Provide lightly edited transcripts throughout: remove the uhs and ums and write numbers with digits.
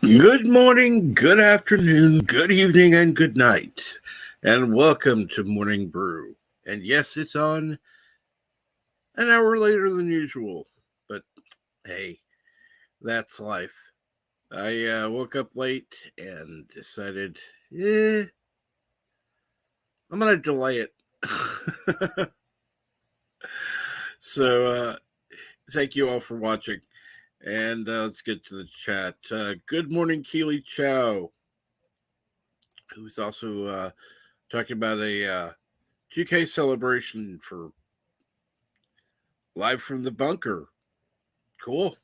Good morning, good afternoon, good evening, and good night. And welcome to Morning Brew. And yes, it's on an hour later than usual. But hey, that's life. I woke up late and decided, I'm going to delay it. So, thank you all for watching. And let's get to the chat. Good morning, Keely Chow, who's also talking about a 2K celebration for Live from the Bunker. Cool.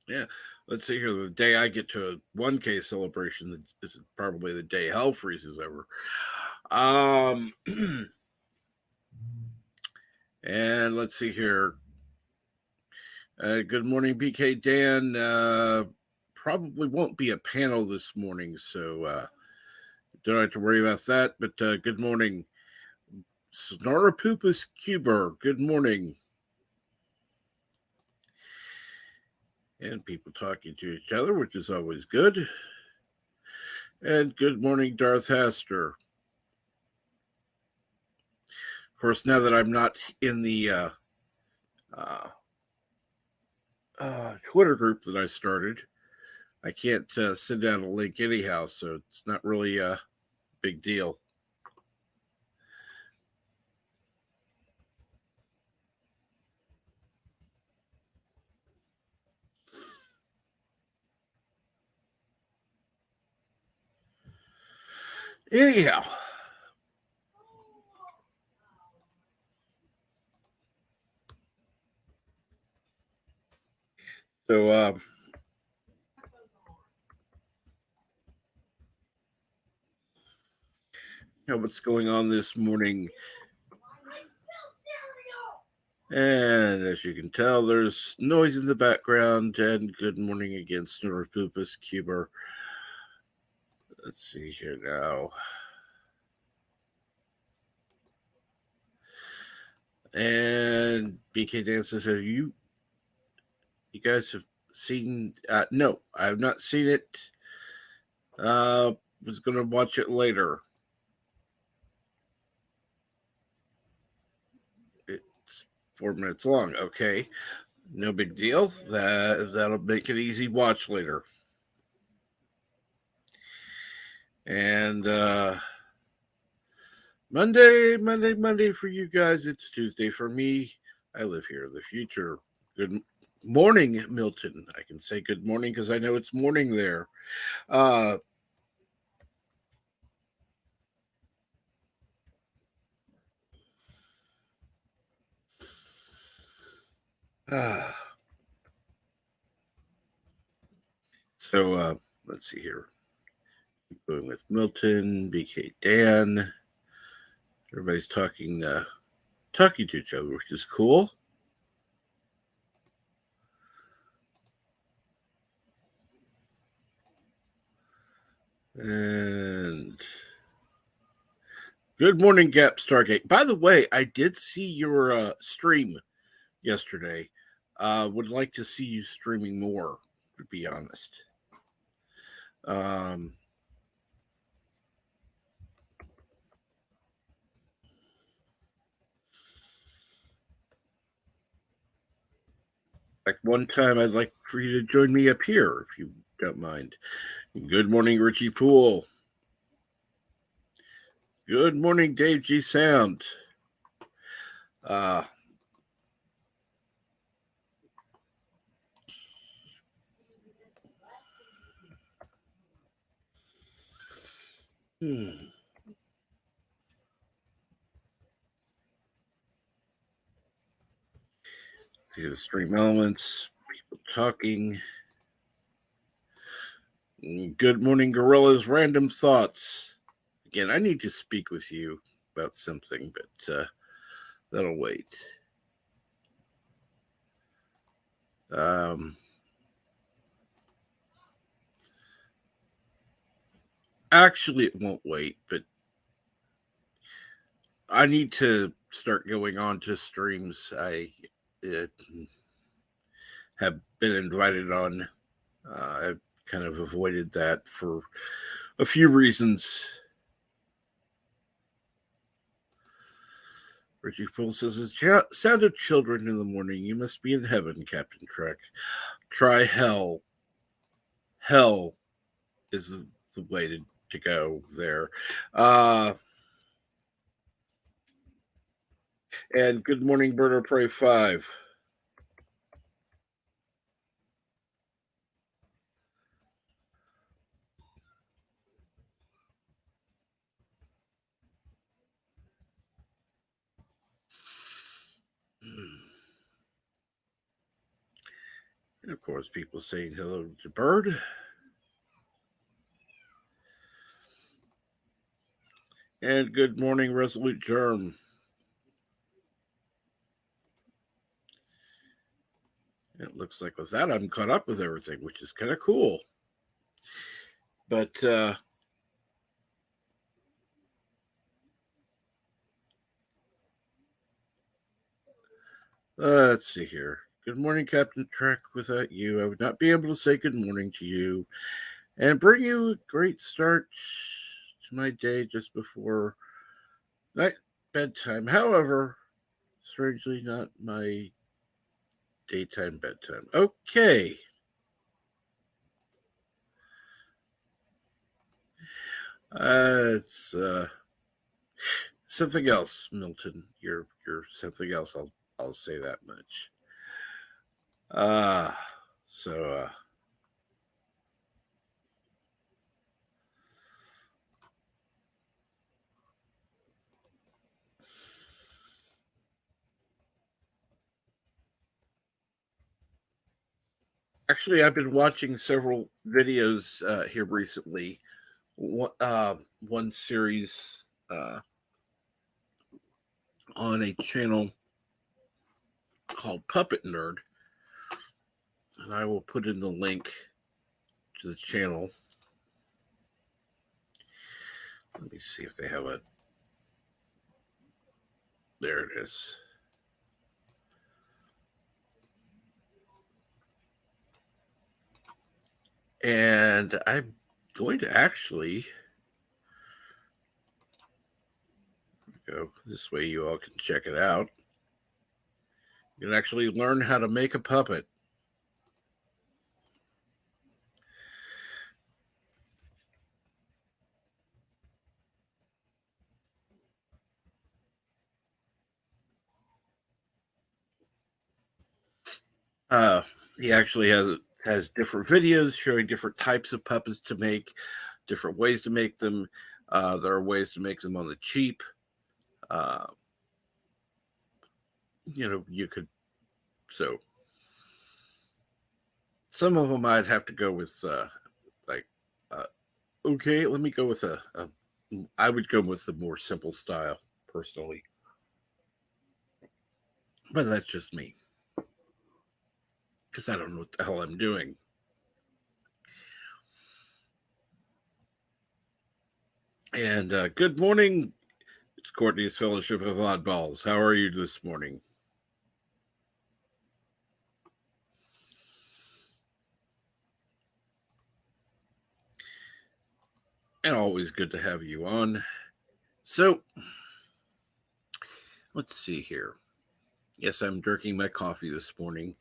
Yeah. Let's see here. The day I get to a 1K celebration is probably the day hell freezes over. And let's see here. Good morning, BK Dan. Probably won't be a panel this morning, so don't have to worry about that. But good morning, Snorapupus Cuber. Good morning. And people talking to each other, which is always good. And good morning, Darth Hester. Of course, now that I'm not in the Twitter group that I started, I can't send out a link anyhow, so it's not really a big deal. Anyhow, so what's going on this morning? And as you can tell, there's noise in the background. And good morning again, Snorapupus Cuber. Let's see here now. And BK Dan says, have you guys have seen? No, I have not seen it. Was going to watch it later. It's 4 minutes long. Okay, no big deal. That'll make it easy watch later. And Monday for you guys. It's Tuesday for me. I live here in the future. Good morning, Milton. I can say good morning because I know it's morning there. So let's see here. Keep going with Milton, BK Dan. Everybody's talking to each other, which is cool. And good morning, Gap Stargate. By the way, I did see your stream yesterday. Would like to see you streaming more, to be honest. Like one time, I'd like for you to join me up here, if you don't mind. Good morning, Richie Poole. Good morning, Dave G. Sound. See the stream elements, people talking. Good morning, Gorillas. Random thoughts. Again, I need to speak with you about something, but that'll wait. Actually, it won't wait, but I need to start going on to streams I have been invited on I've kind of avoided that for a few reasons. Richie Poole says, "The sound of children in the morning. You must be in heaven, Captain Trek. Try hell. Hell is the way to go there." And good morning, Bird of Prey 5. And of course, people saying hello to Bird. And good morning, Resolute Germ. It looks like with that, I'm caught up with everything, which is kind of cool. But let's see here. Good morning, Captain Trek. Without you, I would not be able to say good morning to you and bring you a great start to my day just before night bedtime. However, strangely, not my daytime bedtime. Okay. It's something else, Milton. You're something else. I'll say that much. So actually, I've been watching several videos here recently. One series on a channel called Puppet Nerd, and I will put in the link to the channel. Let me see if they have it. There it is. And I'm going to actually go this way. You all can check it out. You can actually learn how to make a puppet. He actually has different videos showing different types of puppets to make, different ways to make them. There are ways to make them on the cheap. Uh, you could. So some of them I'd have to go with like, okay, let me go with I would go with the more simple style personally, but that's just me because I don't know what the hell I'm doing. And good morning. It's Courtney's Fellowship of Oddballs. How are you this morning? And always good to have you on. So, let's see here. Yes, I'm drinking my coffee this morning.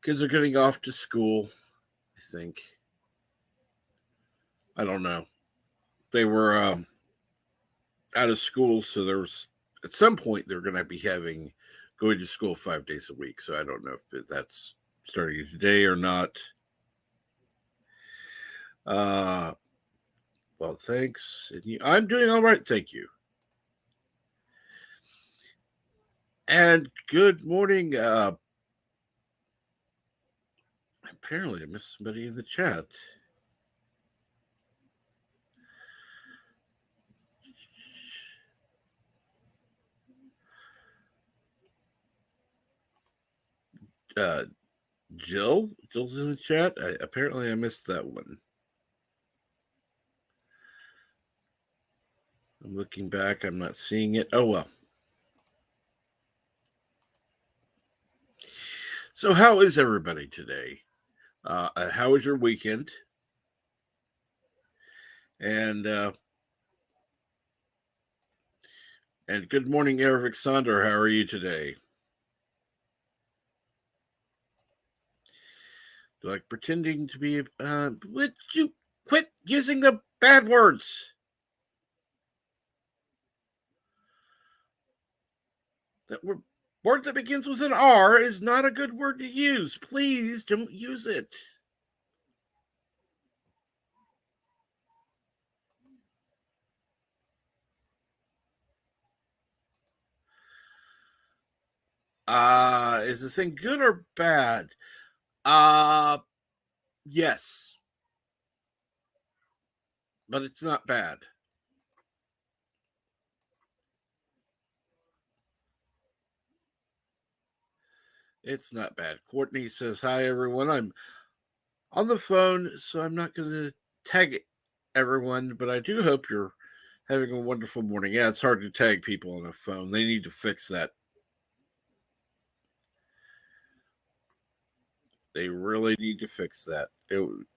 Kids are getting off to school, I think. I don't know. They were out of school, so there was at some point they're going to be going to school 5 days a week. So I don't know if that's starting today or not. Well, thanks. I'm doing all right, thank you. And good morning. Apparently, I missed somebody in the chat. Jill's in the chat. Apparently, I missed that one. I'm looking back. I'm not seeing it. Oh, well. So, how is everybody today? How was your weekend? And good morning, Eric Sonder. How are you today? Like pretending to be. Would you quit using the bad words? Word that begins with an R is not a good word to use. Please don't use it. Is this thing good or bad? Yes, but it's not bad. It's not bad. Courtney says, "Hi everyone. I'm on the phone, so I'm not going to tag everyone, but I do hope you're having a wonderful morning." Yeah, it's hard to tag people on a phone. They need to fix that. They really need to fix that.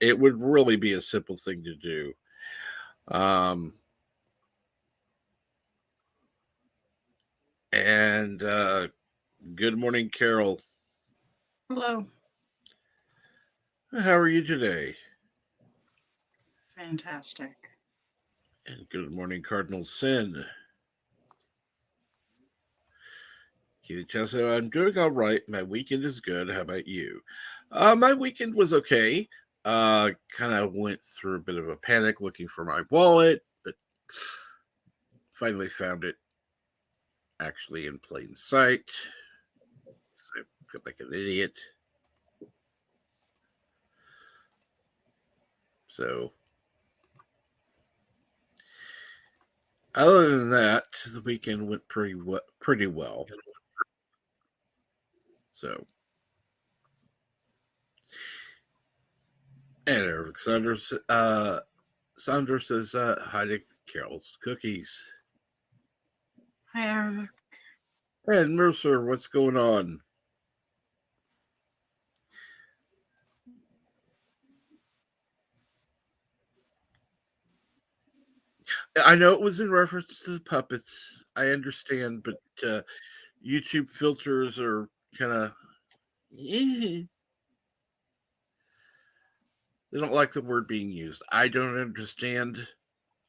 It would really be a simple thing to do. And good morning, Carol. Hello. How are you today? Fantastic. And good morning, Cardinal Sin. Keith Chelsea, I'm doing all right. My weekend is good. How about you? My weekend was okay. Kind of went through a bit of a panic looking for my wallet, but finally found it actually in plain sight. So I feel like an idiot. So, other than that, the weekend went pretty well. So, and Eric Saunders says hi to Carol's Cookies. Hi, Eric. And Mercer, what's going on? I know it was in reference to the puppets. I understand, but YouTube filters are kind of. They don't like the word being used. I don't understand.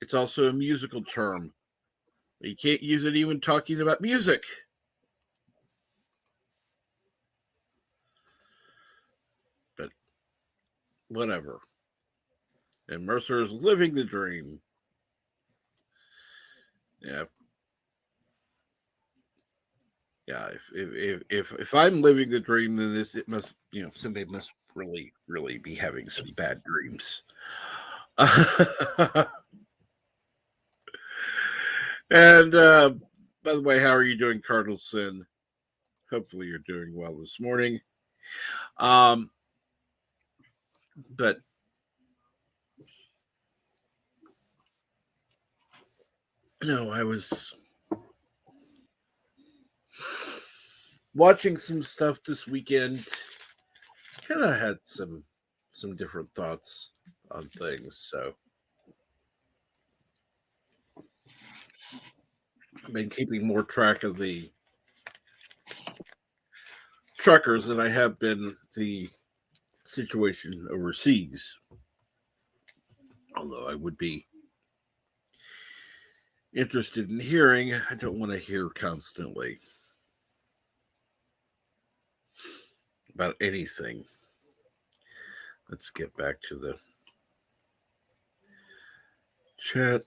It's also a musical term. You can't use it even talking about music. But whatever. And Mercer is living the dream. Yeah, yeah. If I'm living the dream, then it must somebody must really be having some bad dreams. And by the way, how are you doing, Cardinal Sin? Hopefully, you're doing well this morning. Um, but no, I was watching some stuff this weekend. Kind of had some different thoughts on things. So I've been keeping more track of the truckers than I have been the situation overseas. Although I would be interested in hearing, I don't want to hear constantly about anything. Let's get back to the chat.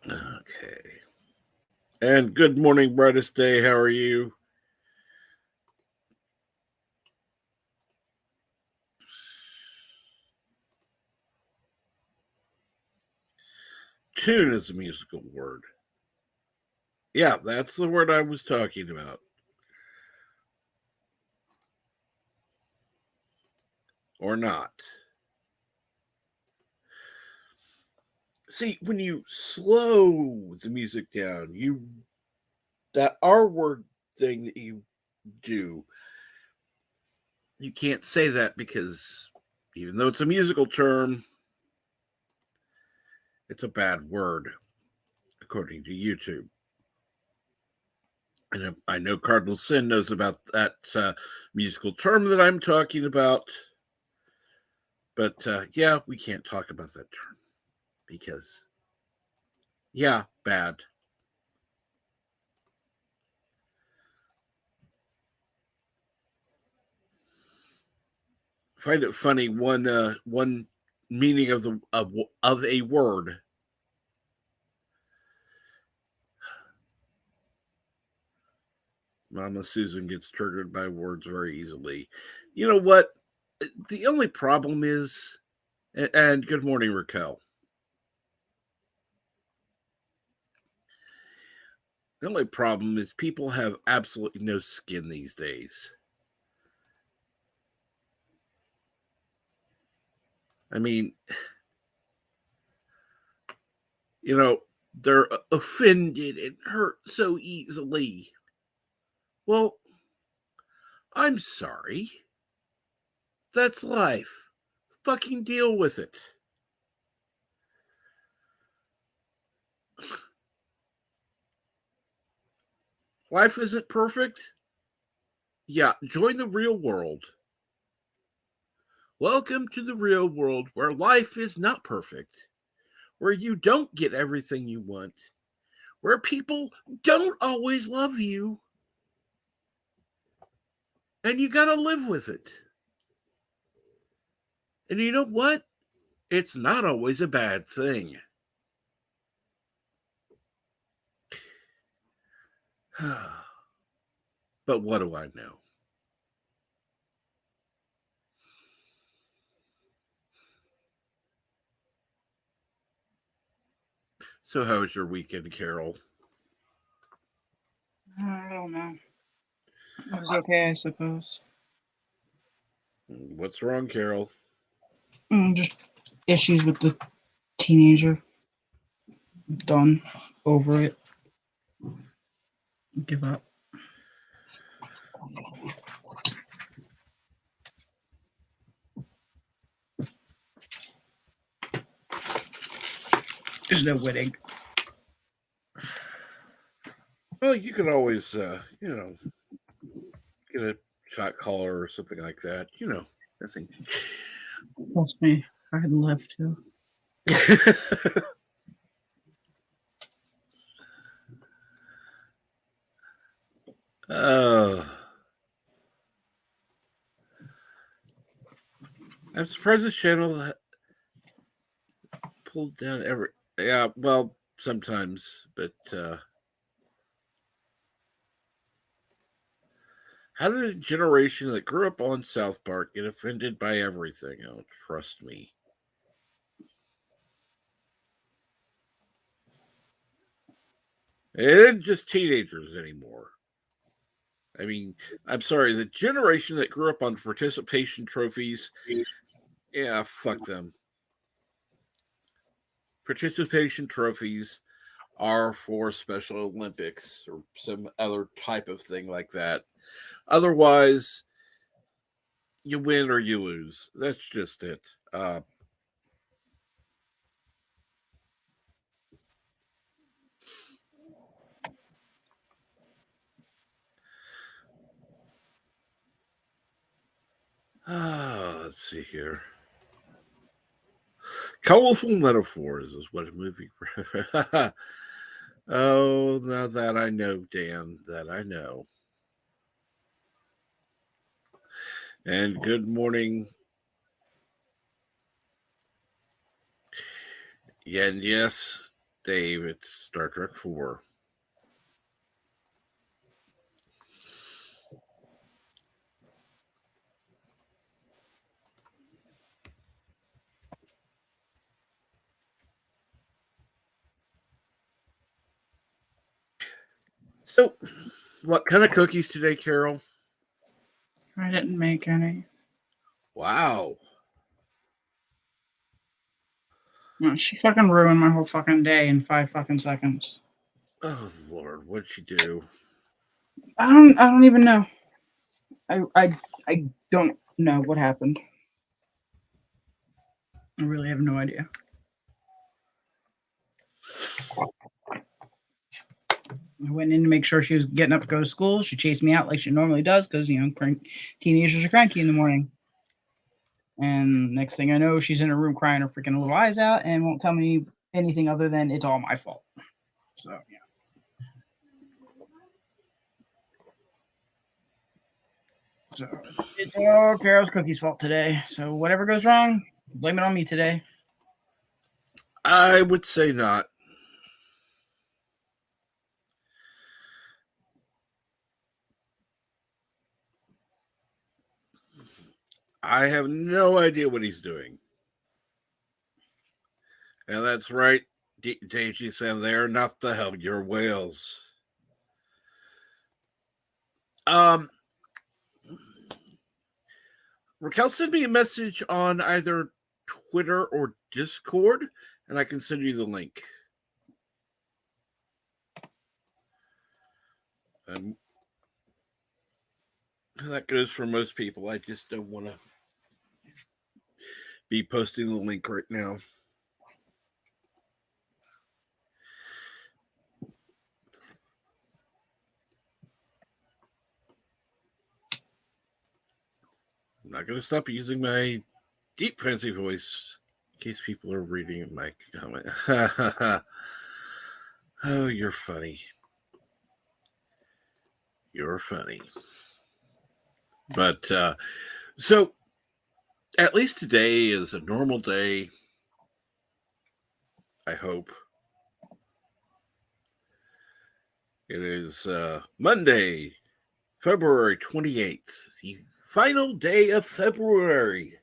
Okay. And good morning, brightest day. How are you? Tune is a musical word. Yeah, that's the word I was talking about. Or not. See, when you slow the music down, that R word thing that you do. You can't say that because even though it's a musical term, it's a bad word, according to YouTube. And I know Cardinal Sin knows about that musical term that I'm talking about. But yeah, we can't talk about that term because, yeah, bad. I find it funny. One meaning of a word. Mama Susan gets triggered by words very easily. You know what? The only problem is, and good morning, Raquel. The only problem is people have absolutely no skin these days. I mean, they're offended and hurt so easily. Well, I'm sorry. That's life. Fucking deal with it. Life isn't perfect. Yeah, join the real world. Welcome to the real world where life is not perfect, where you don't get everything you want, where people don't always love you, and you gotta live with it. And you know what? It's not always a bad thing. But what do I know? So, how was your weekend, Carol? I don't know. It was okay, I suppose. What's wrong, Carol? Just issues with the teenager. Done. Over it. Give up. There's no winning. Well, you could always, get a shot collar or something like that. Nothing. Trust me, I'd love to. uh, I'm surprised this channel pulled down every. Yeah, well, sometimes, but how did a generation that grew up on South Park get offended by everything? Oh, trust me. It isn't just teenagers anymore. I mean, I'm sorry, the generation that grew up on participation trophies, yeah, fuck them. Participation trophies are for Special Olympics or some other type of thing like that. Otherwise, you win or you lose. That's just it. Let's see here. Colorful metaphors is what a movie. Oh, now that I know, Dan, that I know. And good morning. Yeah, and yes, Dave, it's Star Trek 4. So, what kind of cookies today, Carol? I didn't make any. Wow. No, she fucking ruined my whole fucking day in 5 fucking seconds. Oh, Lord, what'd she do? I don't even know. I don't know what happened. I really have no idea. I went in to make sure she was getting up to go to school. She chased me out like she normally does because, teenagers are cranky in the morning. And next thing I know, she's in her room crying her freaking little eyes out and won't tell me anything other than it's all my fault. So, yeah. So, it's all Carol's Cookie's fault today. So, whatever goes wrong, blame it on me today. I would say not. I have no idea what he's doing. And that's right, Daisy said they're not the hell your whales. Raquel sent me a message on either Twitter or Discord, and I can send you the link. That goes for most people. I just don't want to be posting the link right now. I'm not going to stop using my deep fancy voice in case people are reading my comment. Oh, you're funny. You're funny. But so at least today is a normal day. I hope. It is Monday, February 28th, the final day of February.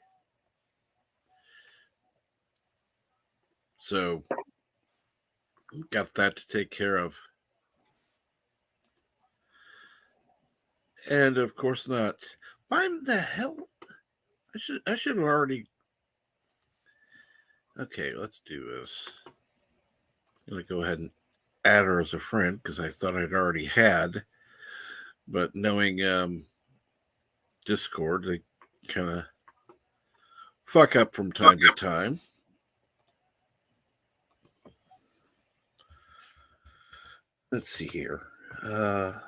So, got that to take care of. And of course not. Why the hell? I should have already. Okay, let's do this. I'm going to go ahead and add her as a friend because I thought I'd already had. But knowing Discord, they kind of fuck up from time to time. Let's see here. The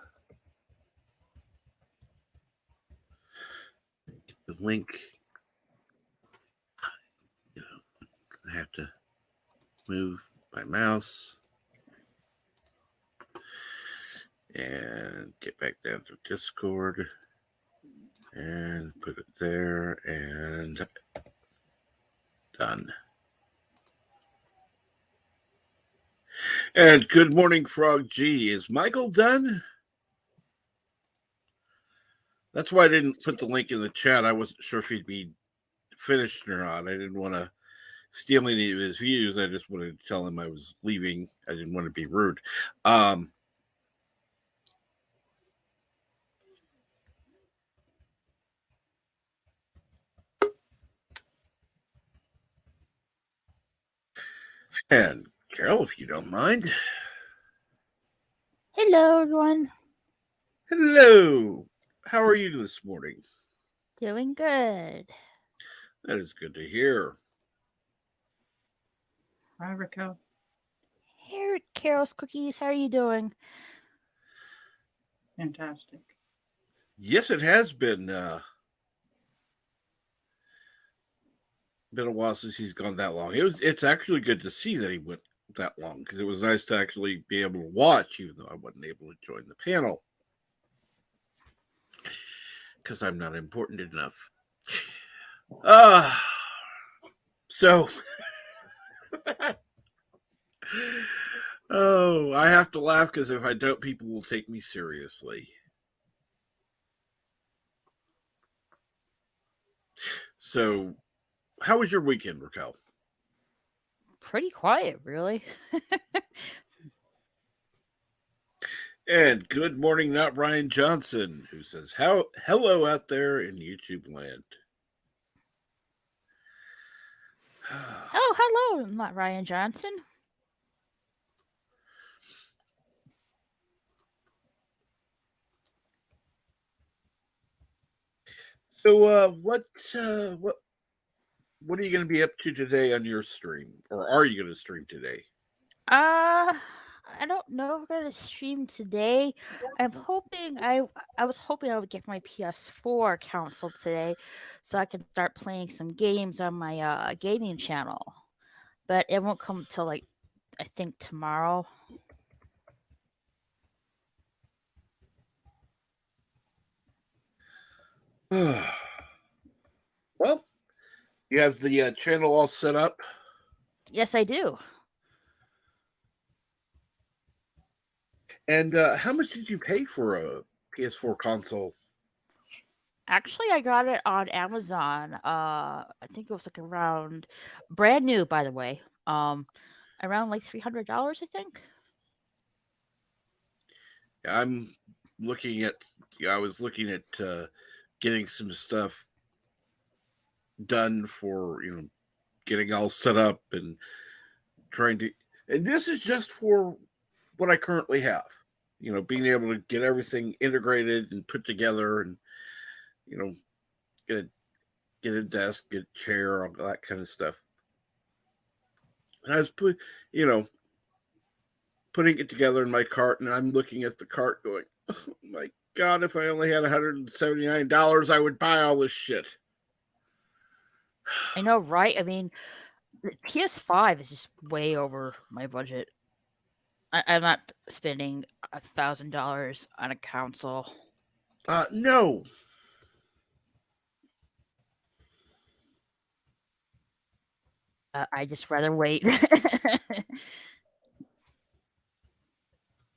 link. I have to move my mouse and get back down to Discord and put it there and done. And good morning, Frog G. Is Michael done? That's why I didn't put the link in the chat. I wasn't sure if he'd be finished or not. I didn't want to steal any of his views. I just wanted to tell him I was leaving. I didn't want to be rude. And Carol, if you don't mind. Hello, everyone. Hello. How are you this morning? Doing good. That is good to hear. Hi, Raquel. Here, Carol's Cookies. How are you doing? Fantastic. Yes, it has been a while since he's gone that long. It's actually good to see that he went that long because it was nice to actually be able to watch, even though I wasn't able to join the panel because I'm not important enough. So oh, I have to laugh because if I don't, people will take me seriously. So, how was your weekend, Raquel? Pretty quiet, really. And good morning, not Ryan Johnson, who says, hello out there in YouTube land. Oh, hello, not Ryan Johnson. So, what are you going to be up to today on your stream, or are you going to stream today? I don't know if we're gonna stream today. I was hoping I would get my PS4 console today, so I can start playing some games on my gaming channel. But it won't come till like I think tomorrow. Well, you have the channel all set up. Yes, I do. And how much did you pay for a PS4 console? Actually, I got it on Amazon. I think it was like around brand new, by the way. Around like $300, I think. I'm looking at. I was looking at getting some stuff done for getting all set up and trying to. And this is just for what I currently have. Being able to get everything integrated and put together, and get a desk, get a chair, all that kind of stuff. And I was putting it together in my cart, and I'm looking at the cart going, oh my God, if I only had $179, I would buy all this shit. I know, right? I mean, the PS5 is just way over my budget. I'm not spending $1,000 on a console. No. I just rather wait.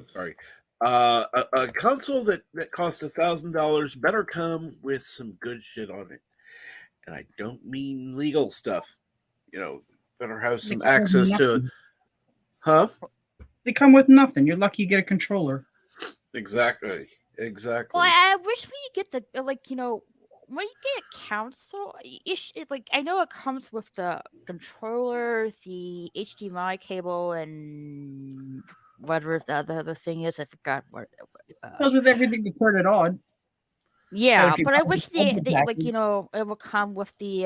Sorry. A console that costs $1,000 better come with some good shit on it. And I don't mean legal stuff. Better have some access to. Huh? They come with nothing. You're lucky you get a controller. Exactly. Well, I wish we get the when you get a console, it's like I know it comes with the controller, the HDMI cable, and whatever the other thing is. I forgot what. Comes with everything to turn it on. Yeah, if but I wish buy the they like package. it will come with the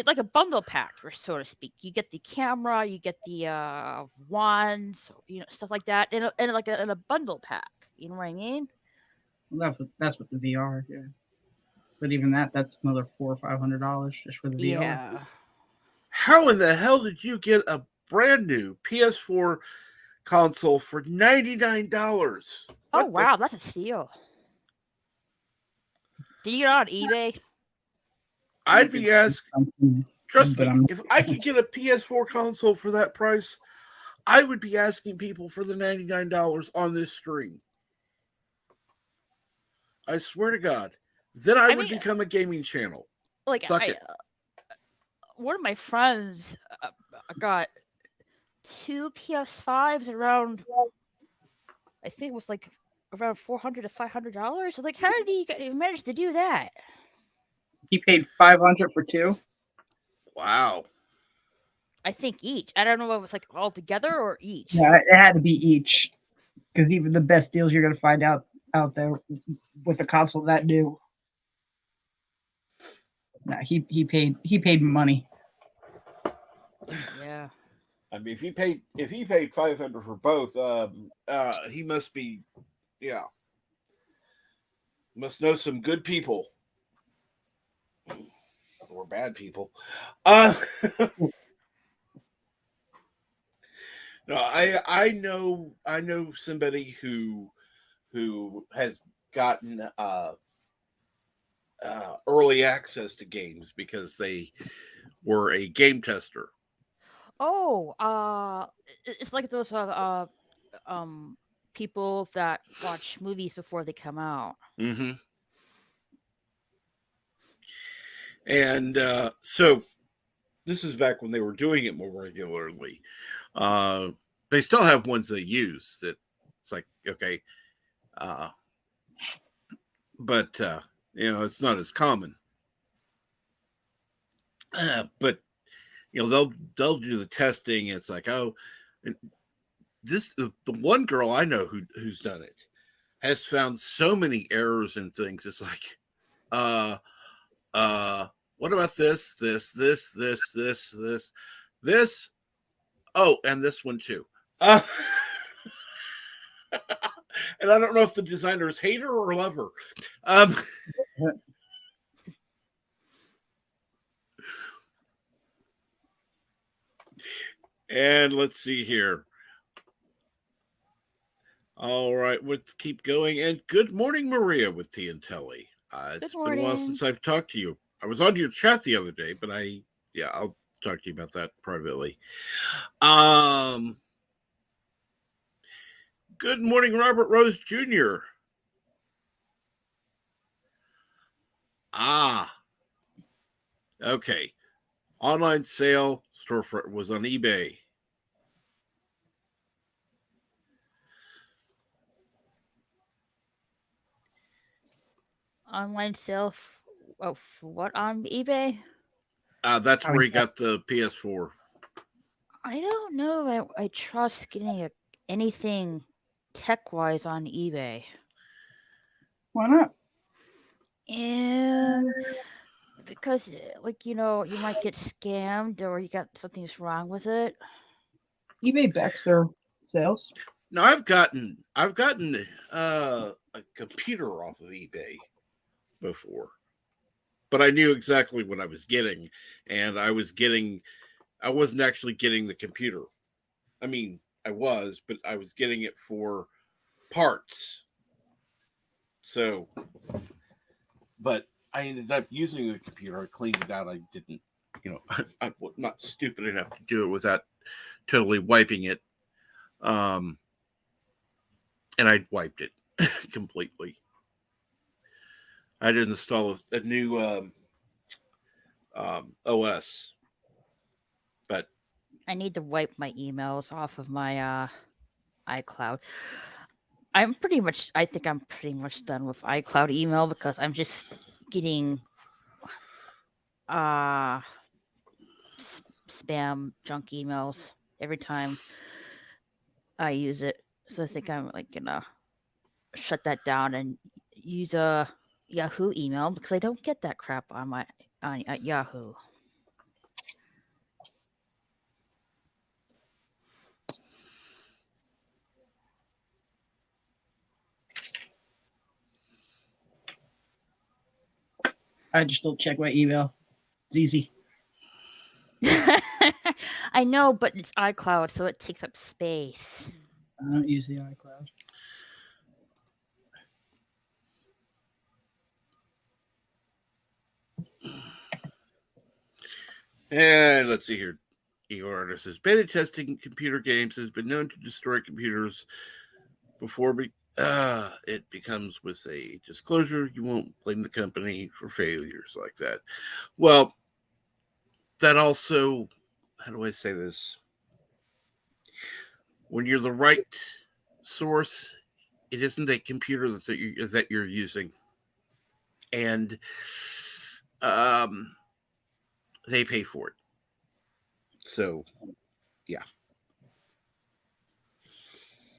like a bundle pack, or so to speak. You get the camera, you get the wands, stuff like that, in a bundle pack. You know what I mean? Well, that's what the VR. Yeah, but even that's another $400 or $500 just for the VR. Yeah. How in the hell did you get a brand new PS4 console for $99? Oh wow, that's a steal. Did you get it on eBay? I'd be asking. Trust me, if I could get a PS4 console for that price, I would be asking people for the $99 on this stream. I swear to God. Then I would become a gaming channel. Like, one of my friends got 2 PS5s around, I think it was like around $400 to $500. Like, how did he manage to do that? He paid $500 for 2. Wow. I think each. I don't know if it was like all together or each. Yeah, it had to be each, because even the best deals you're gonna find out there with a console that new. Nah, he paid money. Yeah. I mean, if he paid $500 for both, he must be, must know some good people or bad people. No, I know somebody who has gotten early access to games because they were a game tester. Oh, it's like those people that watch movies before they come out. Mm-hmm. And so this is back when they were doing it more regularly. They still have ones they use that it's like, okay. But it's not as common. But they'll do the testing. And it's like, oh, the one girl I know who's done it has found so many errors and things. It's like, What about this? Oh, and this one too. And I don't know if the designer is hater or lover. And let's see here. All right, let's keep going. And good morning, Maria with Tea and Telly. It's been a while since I've talked to you. I was on your chat the other day, but I'll talk to you about that privately. Good morning, Robert Rose Jr. Okay. Online sale storefront was on eBay. Online sale for what on eBay? That's where he got the PS4. I don't know. I trust getting anything tech-wise on eBay. Why not? Because, you might get scammed or you got something's wrong with it. eBay backs their sales. Now I've gotten a computer off of eBay before, but I knew exactly what I was getting, and I wasn't actually getting the computer. I mean, I was, but I was getting it for parts. So, but I ended up using the computer. I cleaned it out. I didn't, I'm not stupid enough to do it without totally wiping it. And I wiped it completely. I had to install a new OS. But I need to wipe my emails off of my iCloud. I think I'm pretty much done with iCloud email because I'm just getting spam junk emails every time I use it. So I think I'm gonna shut that down and use a Yahoo email because I don't get that crap on Yahoo. I just don't check my email. It's easy. I know, but it's iCloud, so it takes up space. I don't use the iCloud. And let's see here. Eagle Artist says beta testing computer games has been known to destroy computers before it becomes with a disclosure. You won't blame the company for failures like that. Well, that also, how do I say this? When you're the right source, it isn't a computer that you're using, and they pay for it. So, yeah.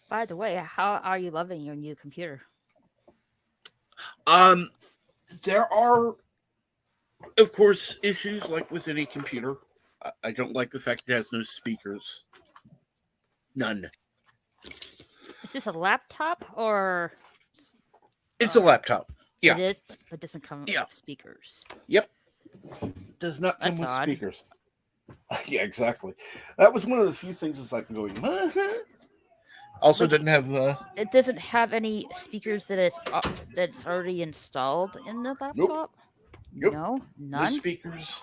By the way, how are you loving your new computer? There are, of course, issues like with any computer. I don't like the fact it has no speakers. None. Is this a laptop or? It's a laptop. Yeah. It is, but it doesn't come with speakers. Yep. Does not come with odd. Speakers. Yeah, exactly. That was one of the few things that's like going. Also, didn't have. It doesn't have any speakers that's already installed in the laptop. Nope. No, none. No speakers.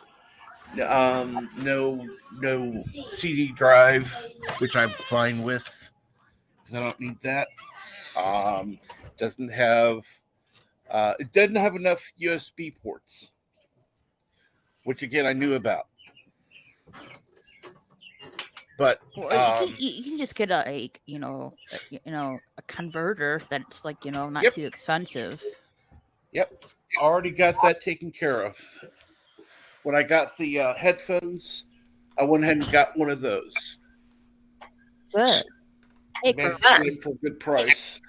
No CD drive, which I'm fine with. I don't need that. Doesn't have. It doesn't have enough USB ports, which again I knew about. But you can just get a converter that's not too expensive. Yep, already got that taken care of. When I got the headphones, I went ahead and got one of those. Good. Managed to get them for a good price.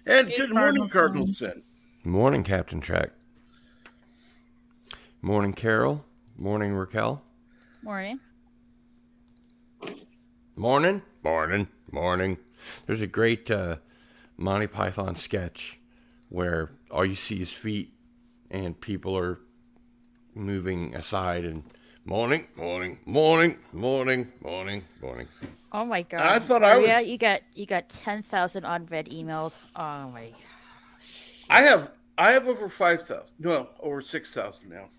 And good morning, Cardinal Sin. Morning, Captain Track. Morning, Carol. Morning, Raquel. Morning. Morning. Morning. There's a great Monty Python sketch where all you see is feet and people are moving aside and morning. Oh my god. I thought I Maria, was. you got 10,000 unread emails. Oh my. I have over 5,000. No, over 6,000 now.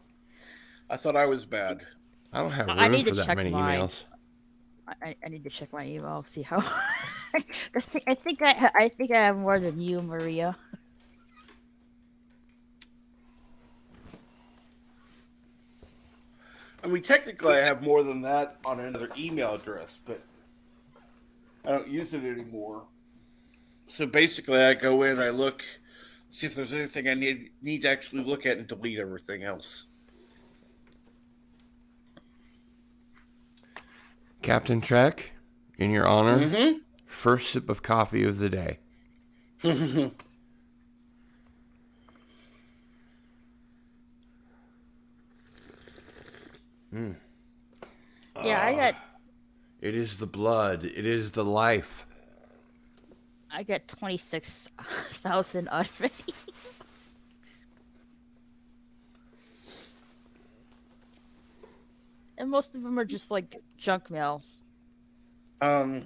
I thought I was bad. I don't have I room need for to that check many mine. emails. I need to check my email, see how. I think I have more than you, Maria. I mean, technically, I have more than that on another email address, but I don't use it anymore. So basically, I go in, I look, see if there's anything I need to actually look at, and delete everything else. Captain Trek, in your honor, Mm-hmm. first sip of coffee of the day. Yeah, I got It is the blood. It is the life. 26,000 unread emails. And most of them are just like junk mail. Well,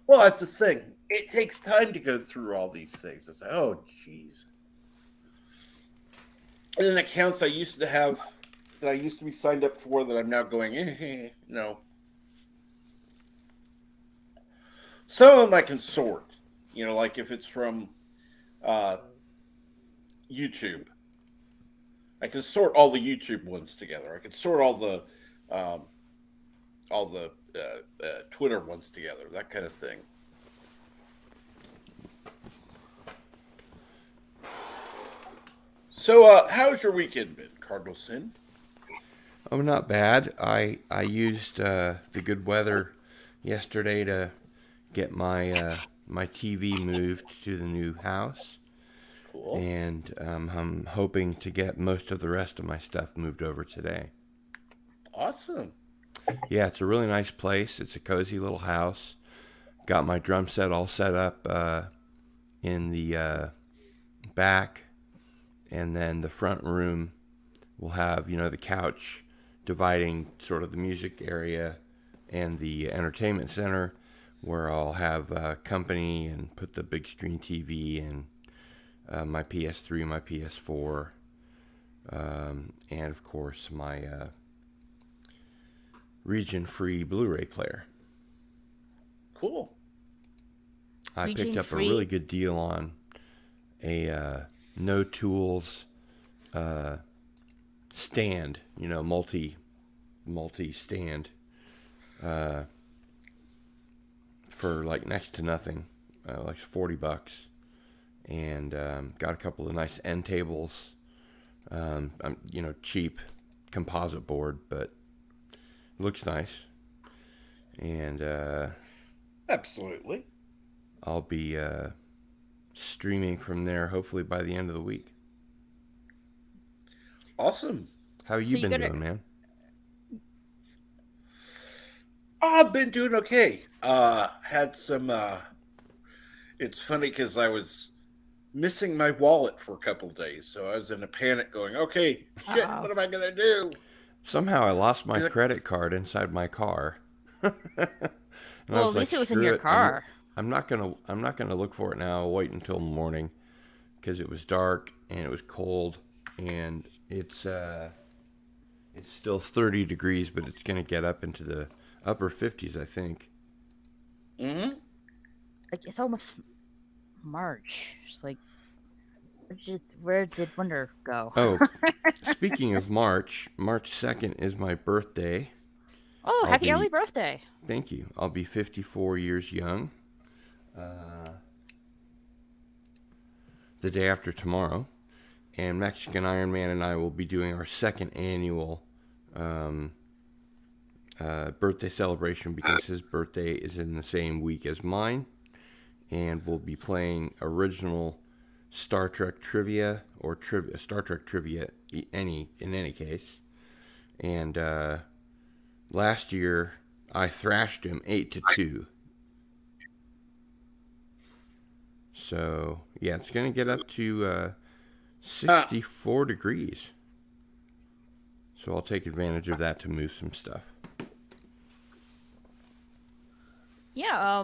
that's the thing. It takes time to go through all these things. It's like, oh, jeez. And then accounts I used to have that I used to be signed up for that I'm now going, no. Some of them I can sort. Like if it's from YouTube, I can sort all the YouTube ones together. I can sort all the Twitter ones together, that kind of thing. So, how's your weekend been, Cardinal Sin? Oh, not bad. I used the good weather yesterday to get my my TV moved to the new house, Cool. and I'm hoping to get most of the rest of my stuff moved over today. Awesome. Yeah, it's a really nice place. It's a cozy little house. Got my drum set all set up in the back, and then the front room will have, the couch dividing sort of the music area and the entertainment center, where I'll have company and put the big screen TV and my PS3, my PS4, and of course my region-free Blu-ray player. Cool. I picked up a really good deal on a No Tools stand, multi-stand for like next to nothing, like $40, and got a couple of nice end tables. Cheap composite board, but looks nice, and Absolutely. I'll be streaming from there hopefully by the end of the week. Awesome. How you been doing, man? I've been doing okay. Had some. It's funny because I was missing my wallet for a couple of days, so I was in a panic, going, "Okay, shit, what am I gonna do?" Somehow I lost my credit card inside my car. Well, at least it was in your car. I'm not gonna look for it now. I'll wait until morning because it was dark and it was cold, and it's still 30 degrees, but it's gonna get up into the upper 50s, I think. Mm-hmm. Like, it's almost March. It's like, where did winter go? Oh, speaking of March 2nd is my birthday. Oh, happy early birthday. Thank you. I'll be 54 years young. The day after tomorrow. And Mexican Iron Man and I will be doing our second annual birthday celebration because his birthday is in the same week as mine. And we'll be playing original Star Trek trivia or Star Trek trivia in any case. And last year I thrashed him 8-2. So yeah, it's gonna get up to 64 degrees. So I'll take advantage of that to move some stuff. Yeah,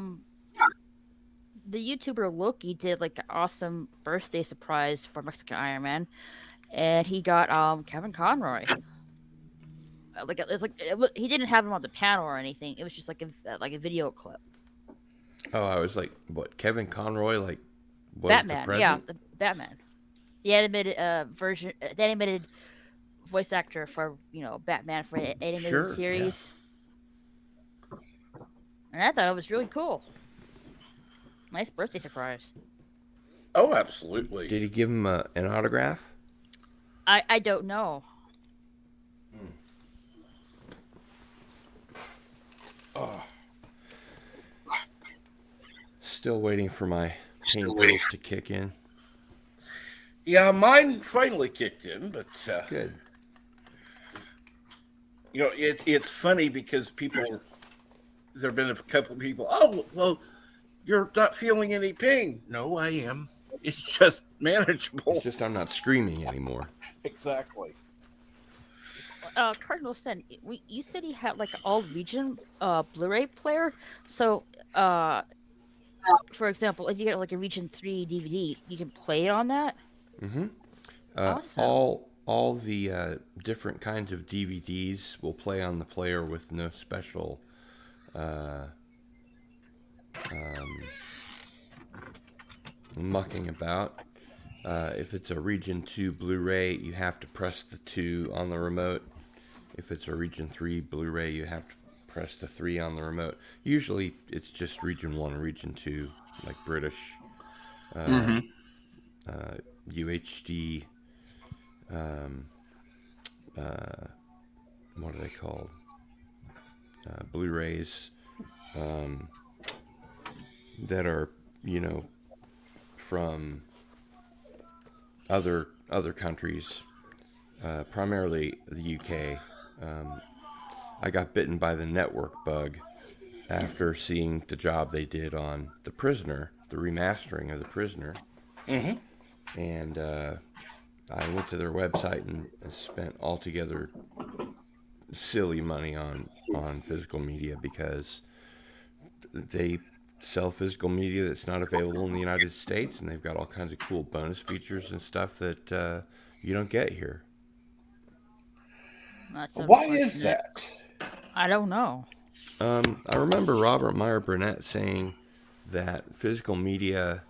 the YouTuber Loki did like an awesome birthday surprise for Mexican Iron Man, and he got Kevin Conroy. He didn't have him on the panel or anything. It was just like a video clip. Oh, I was like, what? Kevin Conroy was Batman, the president? the Batman, the animated version, the animated voice actor for Batman for the animated Sure, series. Yeah. And I thought it was really cool. Nice birthday surprise. Oh, absolutely. Did he give him an autograph? I don't know. Oh. Still waiting for my pain pills to kick in. Yeah, mine finally kicked in, but Good. It's funny because there have been a couple of people. Oh, well, you're not feeling any pain. No, I am. It's just manageable. It's just I'm not screaming anymore. Exactly. Cardinal Sen, you said he had like an all-region Blu-ray player. So, for example, if you get like a Region 3 DVD, you can play it on that? Mm-hmm. Awesome. All the different kinds of DVDs will play on the player with no special mucking about. If it's a Region 2 Blu-ray, you have to press the 2 on the remote. If it's a Region 3 Blu-ray, you have to press the 3 on the remote. Usually, it's just Region 1 or Region 2, like British. UHD. What are they called? Blu-rays that are, from other countries, primarily the UK. I got bitten by the network bug after seeing the job they did on The Prisoner, the remastering of The Prisoner. Mm-hmm. And I went to their website and spent altogether silly money on physical media because they sell physical media that's not available in the United States, and they've got all kinds of cool bonus features and stuff that you don't get here. Why is that? I don't know. I remember Robert Meyer Burnett saying that physical media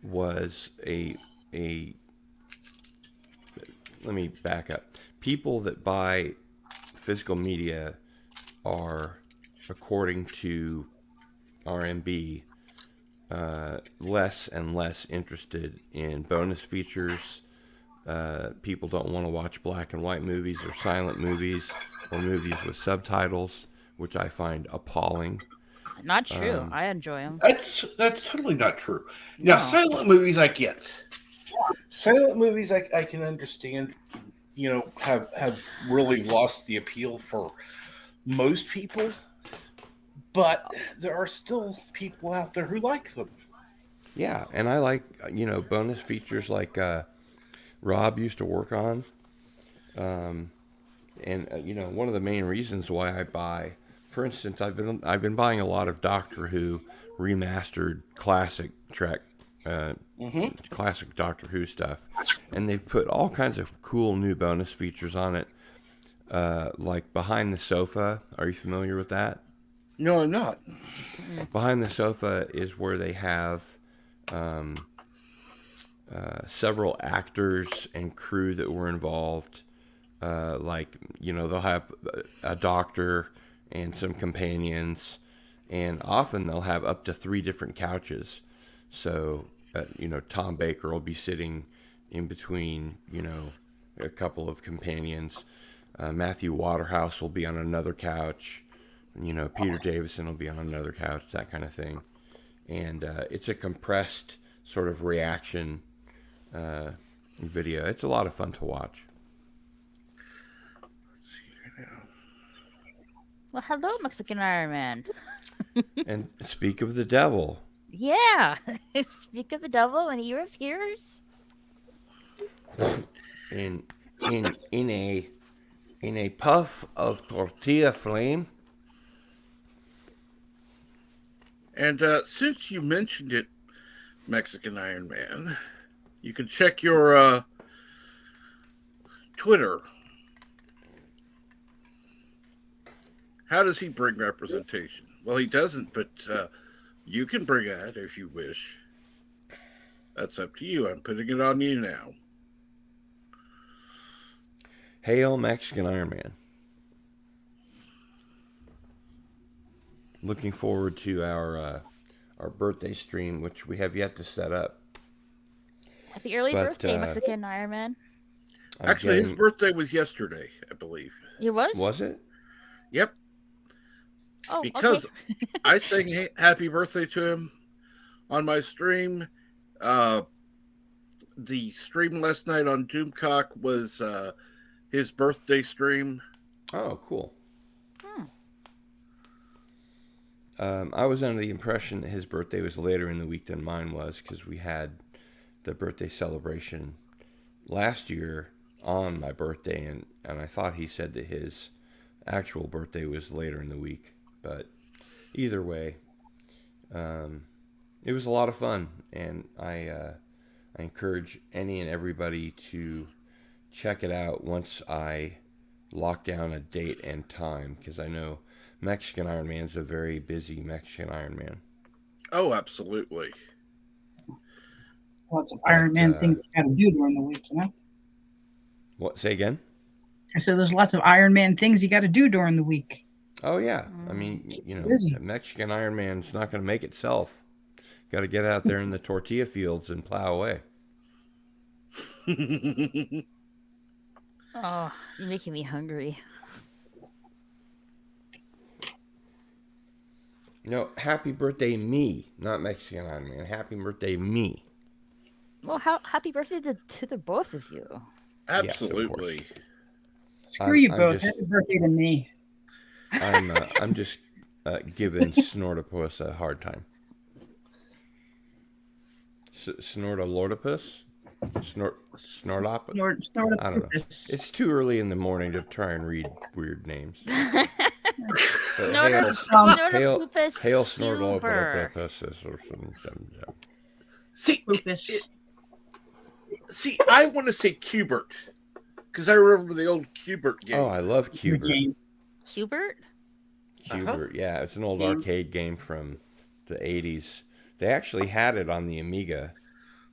was a let me back up. People that buy physical media are, according to RMB, less and less interested in bonus features. People don't want to watch black and white movies or silent movies or movies with subtitles, which I find appalling. Not true. I enjoy them. That's totally not true. Now, silent movies I get. Silent movies I can understand, have really lost the appeal for most people, but there are still people out there who like them. Yeah, and I like, bonus features like Rob used to work on. And one of the main reasons why I buy, for instance, I've been buying a lot of Doctor Who remastered classic Trek, classic Doctor Who stuff, and they've put all kinds of cool new bonus features on it, like Behind the Sofa. Are you familiar with that? No, I'm not. Behind the Sofa is where they have several actors and crew that were involved. They'll have a doctor and some companions, and often they'll have up to 3 different couches. So, Tom Baker will be sitting in between, a couple of companions. Matthew Waterhouse will be on another couch. Peter Davison will be on another couch, that kind of thing. And it's a compressed sort of reaction video. It's a lot of fun to watch. Let's see here now. Well, hello, Mexican Iron Man. And speak of the devil. Yeah. Speak of the devil when he appears. In a puff of tortilla flame. And since you mentioned it, Mexican Iron Man, you can check your Twitter. How does he bring representation? Well, he doesn't, but you can bring that if you wish. That's up to you. I'm putting it on you now. Hail Mexican Iron Man. Looking forward to our birthday stream, which we have yet to set up. Happy early birthday, Mexican Iron Man. Actually, his birthday was yesterday, I believe. It was? Was it? Yep. Oh, because okay. I sang happy birthday to him on my stream. The stream last night on Doomcock was his birthday stream. Oh, cool. I was under the impression that his birthday was later in the week than mine was, because we had the birthday celebration last year on my birthday, and I thought he said that his actual birthday was later in the week. But either way, it was a lot of fun, and I encourage any and everybody to check it out once I lock down a date and time, because I know Mexican Iron Man's a very busy Mexican Iron Man. Oh, absolutely. Lots of Iron Man things you got to do during the week, you know? What? Say again? I said there's lots of Iron Man things you got to do during the week. Oh, yeah. I mean, you know, busy. Mexican Iron Man's not going to make itself. Got to get out there in the tortilla fields and plow away. Oh, you're making me hungry. No, happy birthday me, not Mexican Iron Man. Happy birthday me. Well, happy birthday to the both of you. Absolutely. Yes, Screw you both. Happy birthday to me. I'm just giving Snortopus a hard time. Snortolordopus? Snortopus? Snortopus. I don't know. It's too early in the morning to try and read weird names. Hail Snortolopus or something. See, I want to say Cubert, because I remember the old Cubert game. Oh, I love Cubert. Cubert? Cubert, yeah. It's an old arcade game from the 80s. They actually had it on the Amiga.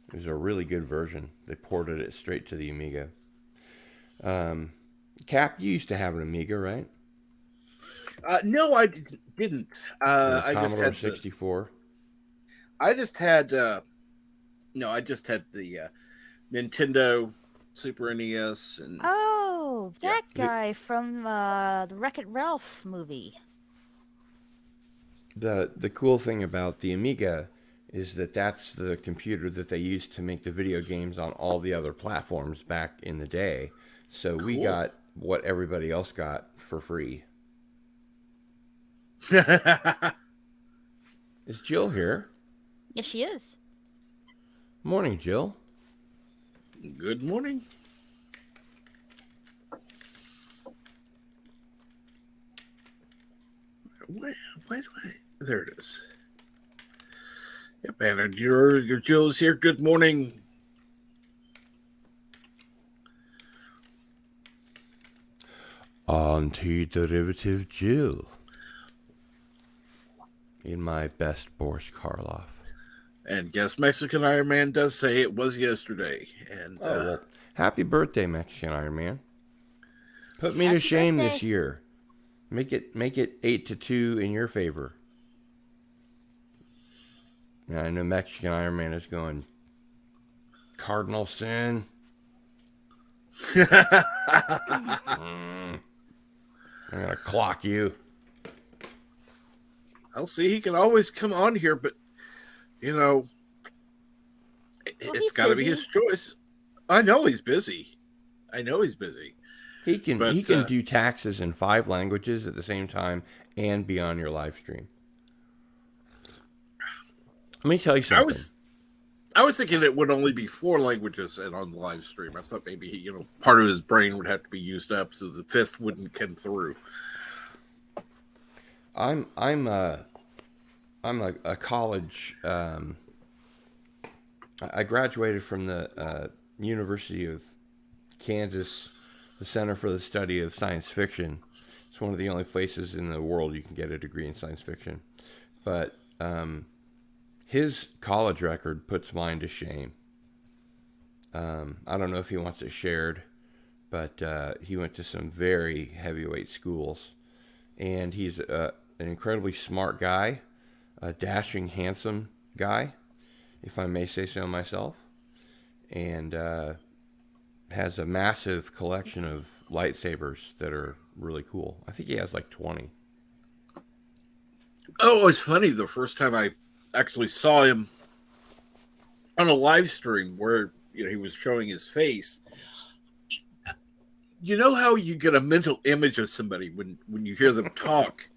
It was a really good version. They ported it straight to the Amiga. Cap, you used to have an Amiga, right? No, I didn't. I just Commodore had 64. I just had the Nintendo Super NES and Oh, that guy from the Wreck-It Ralph movie. The cool thing about the Amiga is that that's the computer that they used to make the video games on all the other platforms back in the day. So we got what everybody else got for free. Is Jill here? Yes, she is. Morning, Jill. Good morning. Why do I? There it is. Yep, and your Jill is here. Good morning. Antiderivative Jill. In my best Boris Karloff. And yes, Mexican Iron Man does say it was yesterday. And well, happy birthday, Mexican Iron Man. Put me to shame this year. Make it 8-2 in your favor. Now, I know Mexican Iron Man is going Cardinal Sin. I'm gonna clock you. I'll see. He can always come on here, but you know, Well, it's he's got to be busy. his choice. I know he's busy. He can But do taxes in 5 languages at the same time and be on your live stream. Let me tell you something. I was thinking it would only be 4 languages and on the live stream. I thought maybe part of his brain would have to be used up so the 5th wouldn't come through. I'm a college. I graduated from the University of Kansas, the Center for the Study of Science Fiction. It's one of the only places in the world you can get a degree in science fiction. But his college record puts mine to shame. I don't know if he wants it shared, but he went to some very heavyweight schools. And he's an incredibly smart guy, a dashing, handsome guy, if I may say so myself. And has a massive collection of lightsabers that are really cool. I think he has like 20. Oh, it's funny. The first time I actually saw him on a live stream where he was showing his face. You know how you get a mental image of somebody when you hear them talk?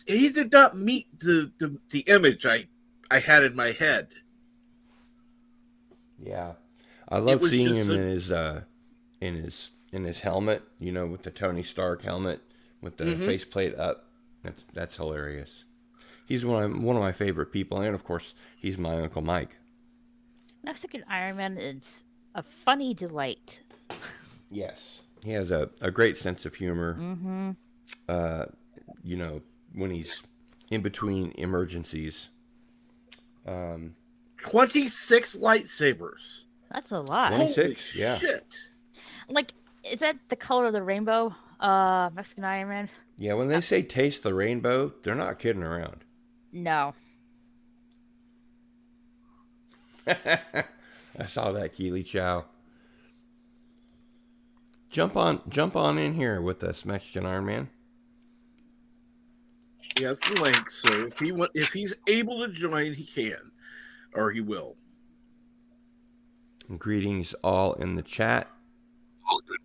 He did not meet the image I had in my head. Yeah, I love seeing him in his helmet. With the Tony Stark helmet with the faceplate up. That's hilarious. He's one of my favorite people, and of course, he's my Uncle Mike. Mexican Iron Man is a funny delight. Yes, he has a great sense of humor. Mm-hmm. When he's in between emergencies. 26 lightsabers. That's a lot. 26, Holy yeah. Shit. Like, is that the color of the rainbow? Mexican Iron Man? Yeah, when they say taste the rainbow, they're not kidding around. No. I saw that, Keely Chow. Jump on in here with us, Mexican Iron Man. Yeah, it's the link. So if he's able to join, he can, or he will. Greetings all in the chat. All good.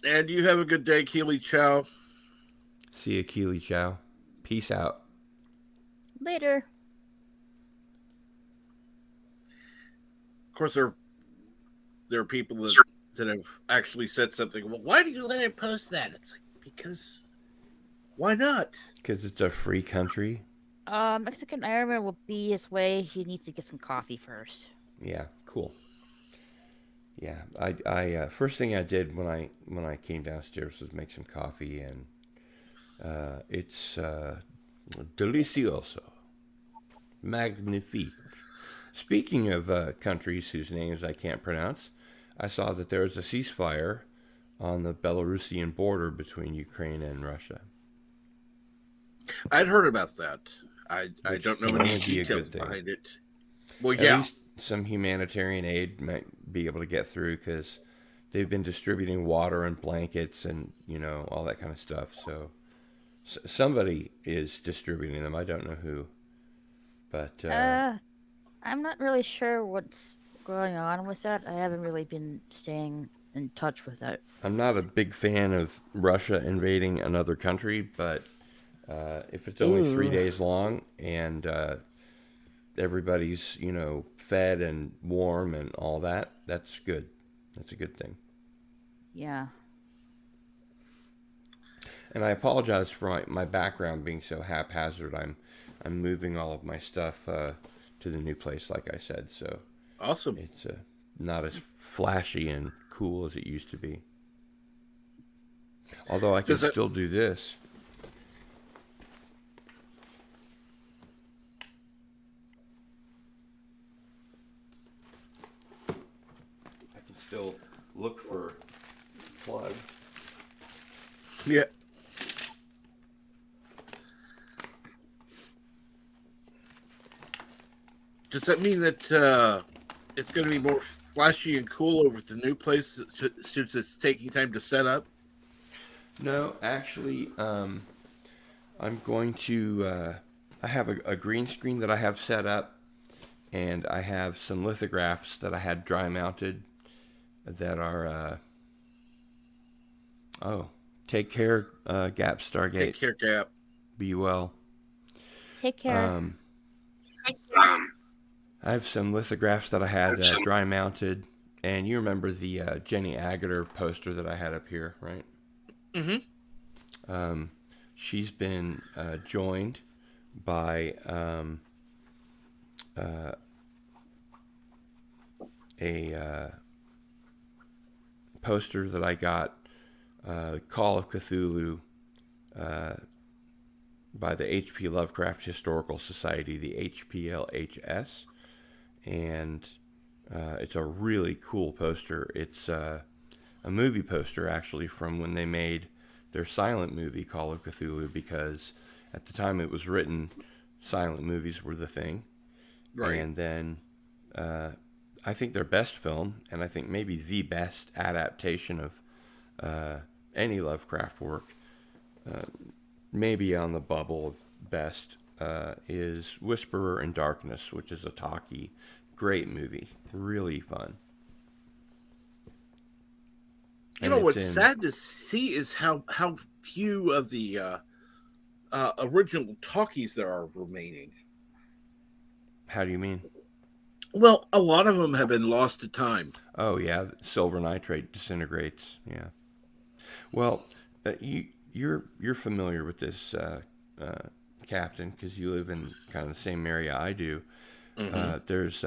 And you have a good day, Keely Chow. See you, Keely Chow. Peace out. Later. Of course, there are people that have actually said something. Well, why do you let him post that? It's like, because why not? Because it's a free country. Mexican Iron Man will be his way. He needs to get some coffee first. Yeah, cool. Yeah, I first thing I did when I came downstairs was make some coffee, and it's delicioso, magnifique. Speaking of countries whose names I can't pronounce, I saw that there was a ceasefire on the Belarusian border between Ukraine and Russia. I'd heard about that. I don't know any would be a details good thing. behind it. Well, At yeah. least some humanitarian aid might be able to get through, because they've been distributing water and blankets and all that kind of stuff. So somebody is distributing them. I don't know who, but I'm not really sure what's going on with that. I haven't really been staying in touch with that. I'm not a big fan of Russia invading another country, but if it's only 3 days long and everybody's fed and warm and all that, that's good. That's a good thing. Yeah. And I apologize for my background being so haphazard. I'm moving all of my stuff to the new place, like I said. So Awesome. it's not as flashy and cool as it used to be. Although I can still do this. I can still look for plug. Yeah. Does that mean that it's going to be more flashy and cool over at the new place since it's taking time to set up? No, actually, I'm going to I have a green screen that I have set up, and I have some lithographs that I had dry mounted that are take care, Gap Stargate. Take care, Gap. Be well. Take care. I have some lithographs that I had dry mounted, and you remember the Jenny Agutter poster that I had up here, right? Mm-hmm. She's been joined by a poster that I got, Call of Cthulhu, by the H.P. Lovecraft Historical Society, the HPLHS, and it's a really cool poster. It's a movie poster, actually, from when they made their silent movie, Call of Cthulhu, because at the time it was written, silent movies were the thing. Right. And then I think their best film, and I think maybe the best adaptation of any Lovecraft work, maybe on the bubble of best, is Whisperer in Darkness, which is a talkie. Great movie. Really fun. You know, what's sad to see is how few of the original talkies there are remaining. How do you mean? Well, a lot of them have been lost to time. Oh, yeah. Silver nitrate disintegrates. Yeah. Well, you're familiar with this, Captain, because you live in kind of the same area I do. Mm-hmm. There's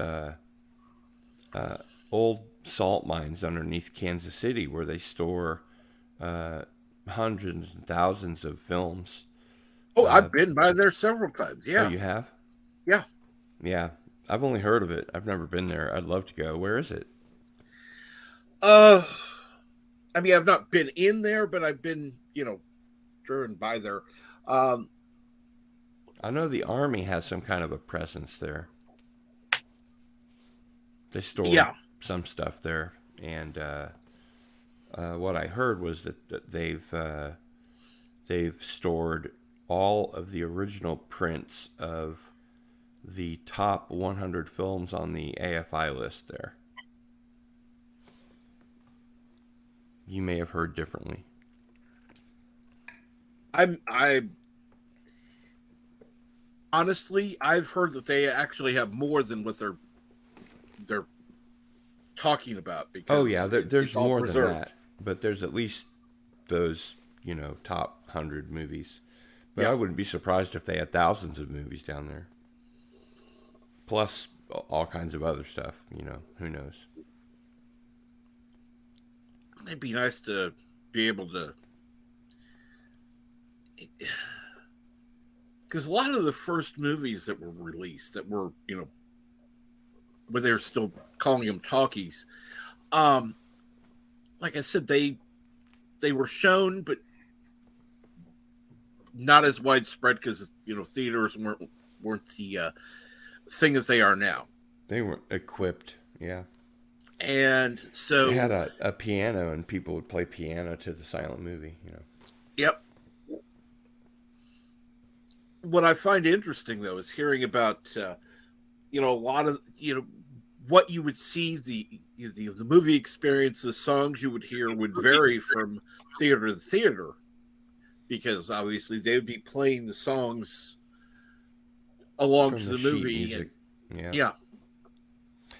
old salt mines underneath Kansas City where they store hundreds and thousands of films. Oh, I've been by there several times. Yeah. Oh, you have? Yeah. Yeah. I've only heard of it. I've never been there. I'd love to go. Where is it? I mean, I've not been in there, but I've been, driven by there. I know the Army has some kind of a presence there. They store some stuff there, and what I heard was that they've stored all of the original prints of the top 100 films on the AFI list there. You may have heard differently. Honestly, I've heard that they actually have more than what they're talking about. Because there's more than that, but there's at least those top 100 movies. But I wouldn't be surprised if they had thousands of movies down there, plus all kinds of other stuff. Who knows? It'd be nice to be able to, because a lot of the first movies that were released that were, when they were still calling them talkies, like I said, they were shown, but not as widespread because theaters weren't the thing that they are now. They weren't equipped, yeah. And so they had a piano, and people would play piano to the silent movie. Yep. What I find interesting, though, is hearing about a lot of what you would see the movie experience. The songs you would hear would vary from theater to theater, because obviously they would be playing the songs along from to the movie. Music. Yeah.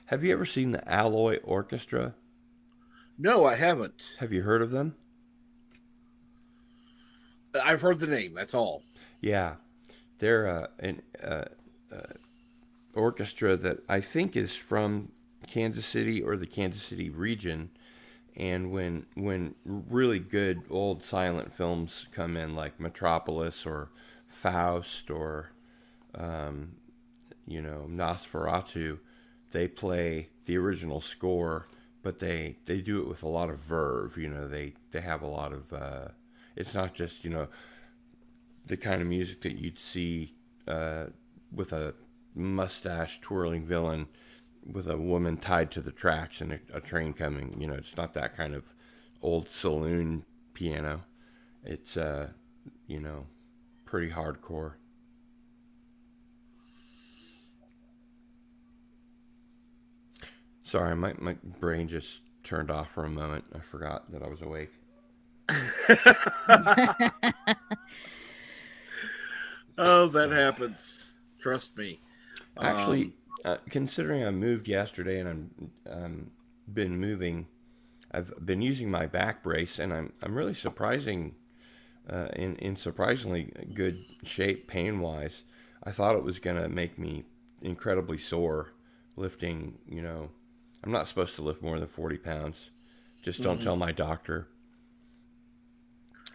Have you ever seen the Alloy Orchestra? No, I haven't. Have you heard of them? I've heard the name. That's all. Yeah, they're an orchestra that I think is from Kansas City or the Kansas City region. And when really good old silent films come in, like Metropolis or Faust or Nosferatu, they play the original score, but they do it with a lot of verve. They have a lot of it's not just the kind of music that you'd see with a mustache twirling villain with a woman tied to the tracks and a train coming. It's not that kind of old saloon piano. It's pretty hardcore. Sorry, my brain just turned off for a moment. I forgot that I was awake. Oh, that happens. Trust me. Actually, considering I moved yesterday and I'm been moving, I've been using my back brace, and I'm really in surprisingly good shape pain wise. I thought it was gonna make me incredibly sore lifting. I'm not supposed to lift more than 40 pounds. Just don't tell my doctor.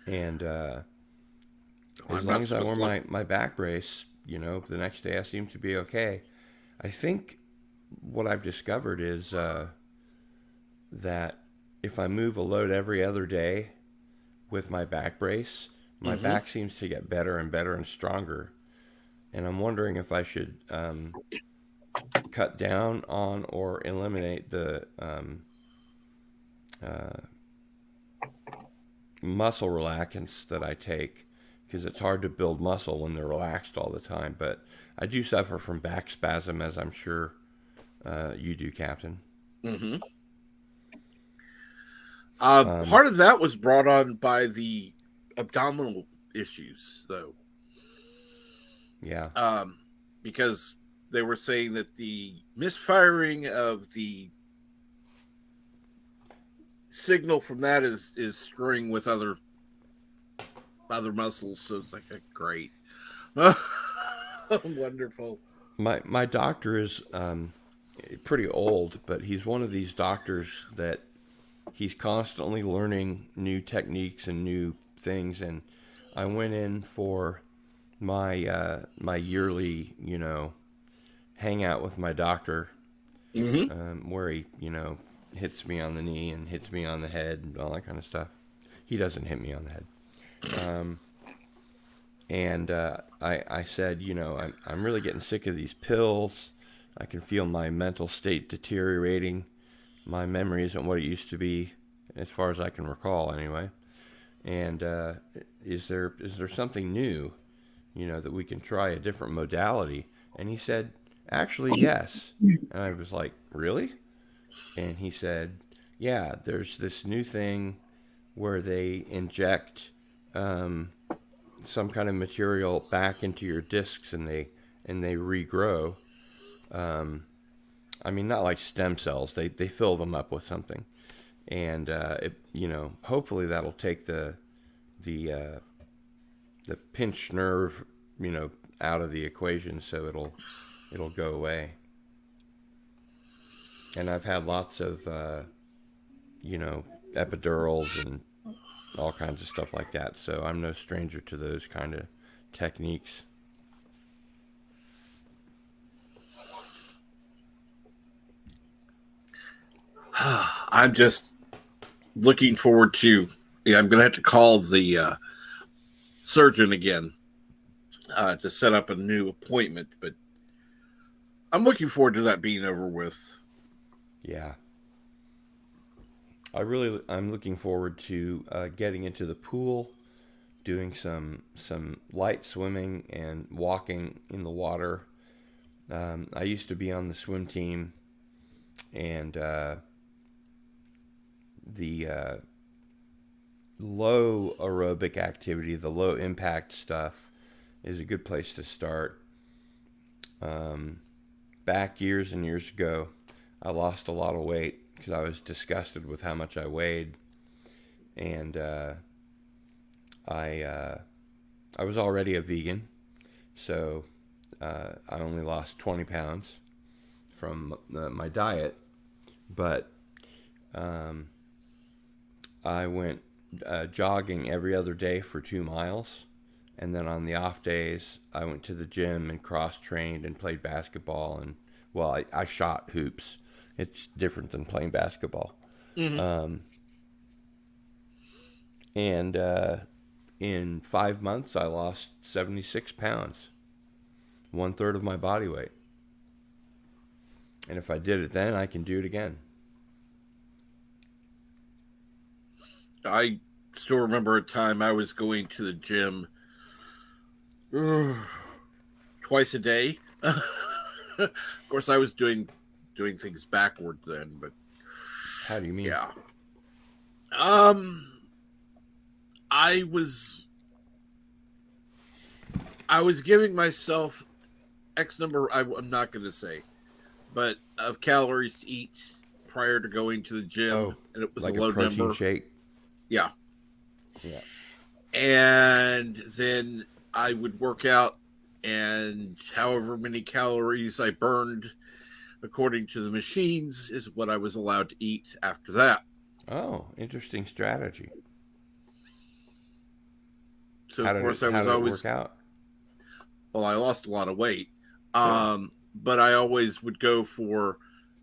And as long as I wore my back brace, the next day I seem to be okay. I think what I've discovered is that if I move a load every other day with my back brace, my back seems to get better and better and stronger. And I'm wondering if I should cut down on or eliminate the muscle relaxants that I take, because it's hard to build muscle when they're relaxed all the time. But I do suffer from back spasm, as I'm sure you do, Captain. Mm-hmm. Part of that was brought on by the abdominal issues, though. Yeah. Because they were saying that the misfiring of the signal from that is screwing with other muscles. So it's like, great. Wonderful. My doctor is pretty old, but he's one of these doctors that he's constantly learning new techniques and new things. And I went in for my my yearly, hangout with my doctor, where he, hits me on the knee and hits me on the head and all that kind of stuff. He doesn't hit me on the head. And I said, I'm really getting sick of these pills. I can feel my mental state deteriorating. My memory isn't what it used to be, as far as I can recall, anyway. And is there something new, that we can try, a different modality? And he said, actually, yes. And I was like, really? And he said, yeah, there's this new thing where they inject some kind of material back into your discs, and they regrow. I mean, not like stem cells. They fill them up with something, and hopefully that'll take the pinched nerve, out of the equation, so it'll go away. And I've had lots of epidurals and all kinds of stuff like that, so I'm no stranger to those kind of techniques. I'm just looking forward to. Yeah, I'm going to have to call the surgeon again to set up a new appointment, but I'm looking forward to that being over with. Yeah. I'm looking forward to getting into the pool, doing some light swimming and walking in the water. I used to be on the swim team, and the low aerobic activity, the low impact stuff, is a good place to start. Back years and years ago, I lost a lot of weight because I was disgusted with how much I weighed, and I was already a vegan, so I only lost 20 pounds from my diet, but I went jogging every other day for 2 miles, and then on the off days I went to the gym and cross-trained and played basketball, and I shot hoops. It's different than playing basketball. And in 5 months I lost 76 pounds, 1/3 of my body weight. And if I did it then, I can do it again. I still remember a time I was going to the gym twice a day. Of course, I was doing doing things backward then, but How do you mean? yeah. I was giving myself X number, I'm not going to say, but of calories to eat prior to going to the gym, and it was like a low protein number. shake. Yeah. Yeah. And then I would work out, and however many calories I burned according to the machines is what I was allowed to eat after that. Oh, interesting strategy. So How of did course it, I how was did it always, work out? well, I lost a lot of weight. Good. But I always would go for,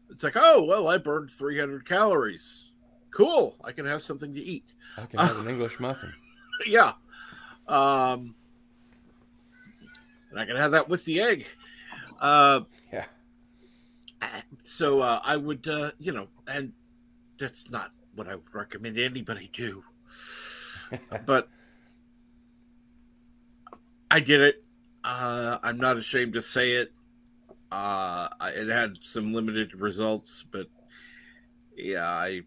it's like, oh, well, I burned 300 calories. Cool. I can have something to eat. I can have an English muffin. Yeah. And I can have that with the egg. Yeah. So I would, and that's not what I would recommend anybody do. But I did it. I'm not ashamed to say it. It had some limited results, but yeah, I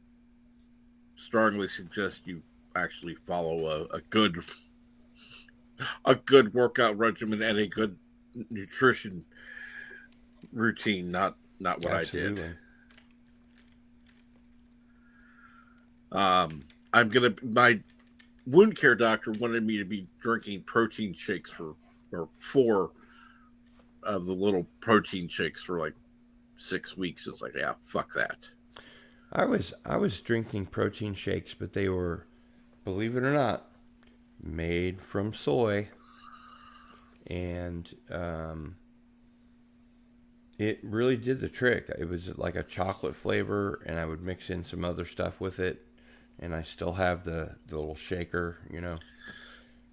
strongly suggest you actually follow a good workout regimen and a good nutrition routine. Not what Absolutely. I did. My wound care doctor wanted me to be drinking protein shakes or 4 of the little protein shakes for like 6 weeks. It's like, yeah, fuck that. I was drinking protein shakes, but they were, believe it or not, made from soy, and it really did the trick. It was like a chocolate flavor, and I would mix in some other stuff with it, and I still have the little shaker,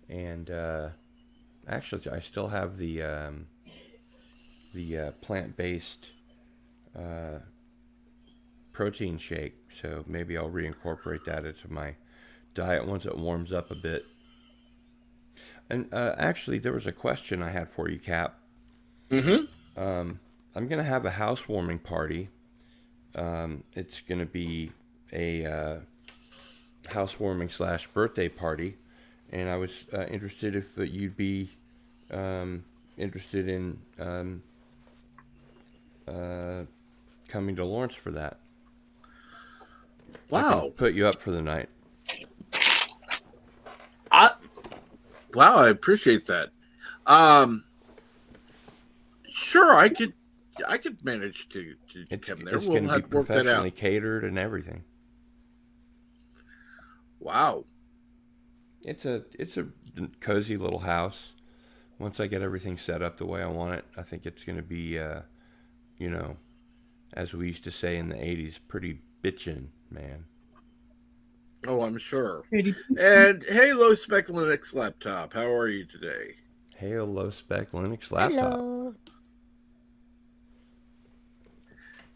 and actually I still have the plant-based protein shake, so maybe I'll reincorporate that into my diet once it warms up a bit. And actually, there was a question I had for you, Cap. Mm-hmm. I'm going to have a housewarming party. It's going to be a housewarming / birthday party, and I was interested if you'd be interested in coming to Lawrence for that. I Wow. can put you up for the night. Wow, I appreciate that. Sure, I could manage to come there. It's We'll going to have be to work that professionally out. catered and everything. Wow. It's a cozy little house. Once I get everything set up the way I want it, I think it's going to be, as we used to say in the 80s, pretty bitchin', man. Oh, I'm sure. Pretty. And hey, low spec Linux laptop, how are you today? Hey, low spec Linux laptop. Hello.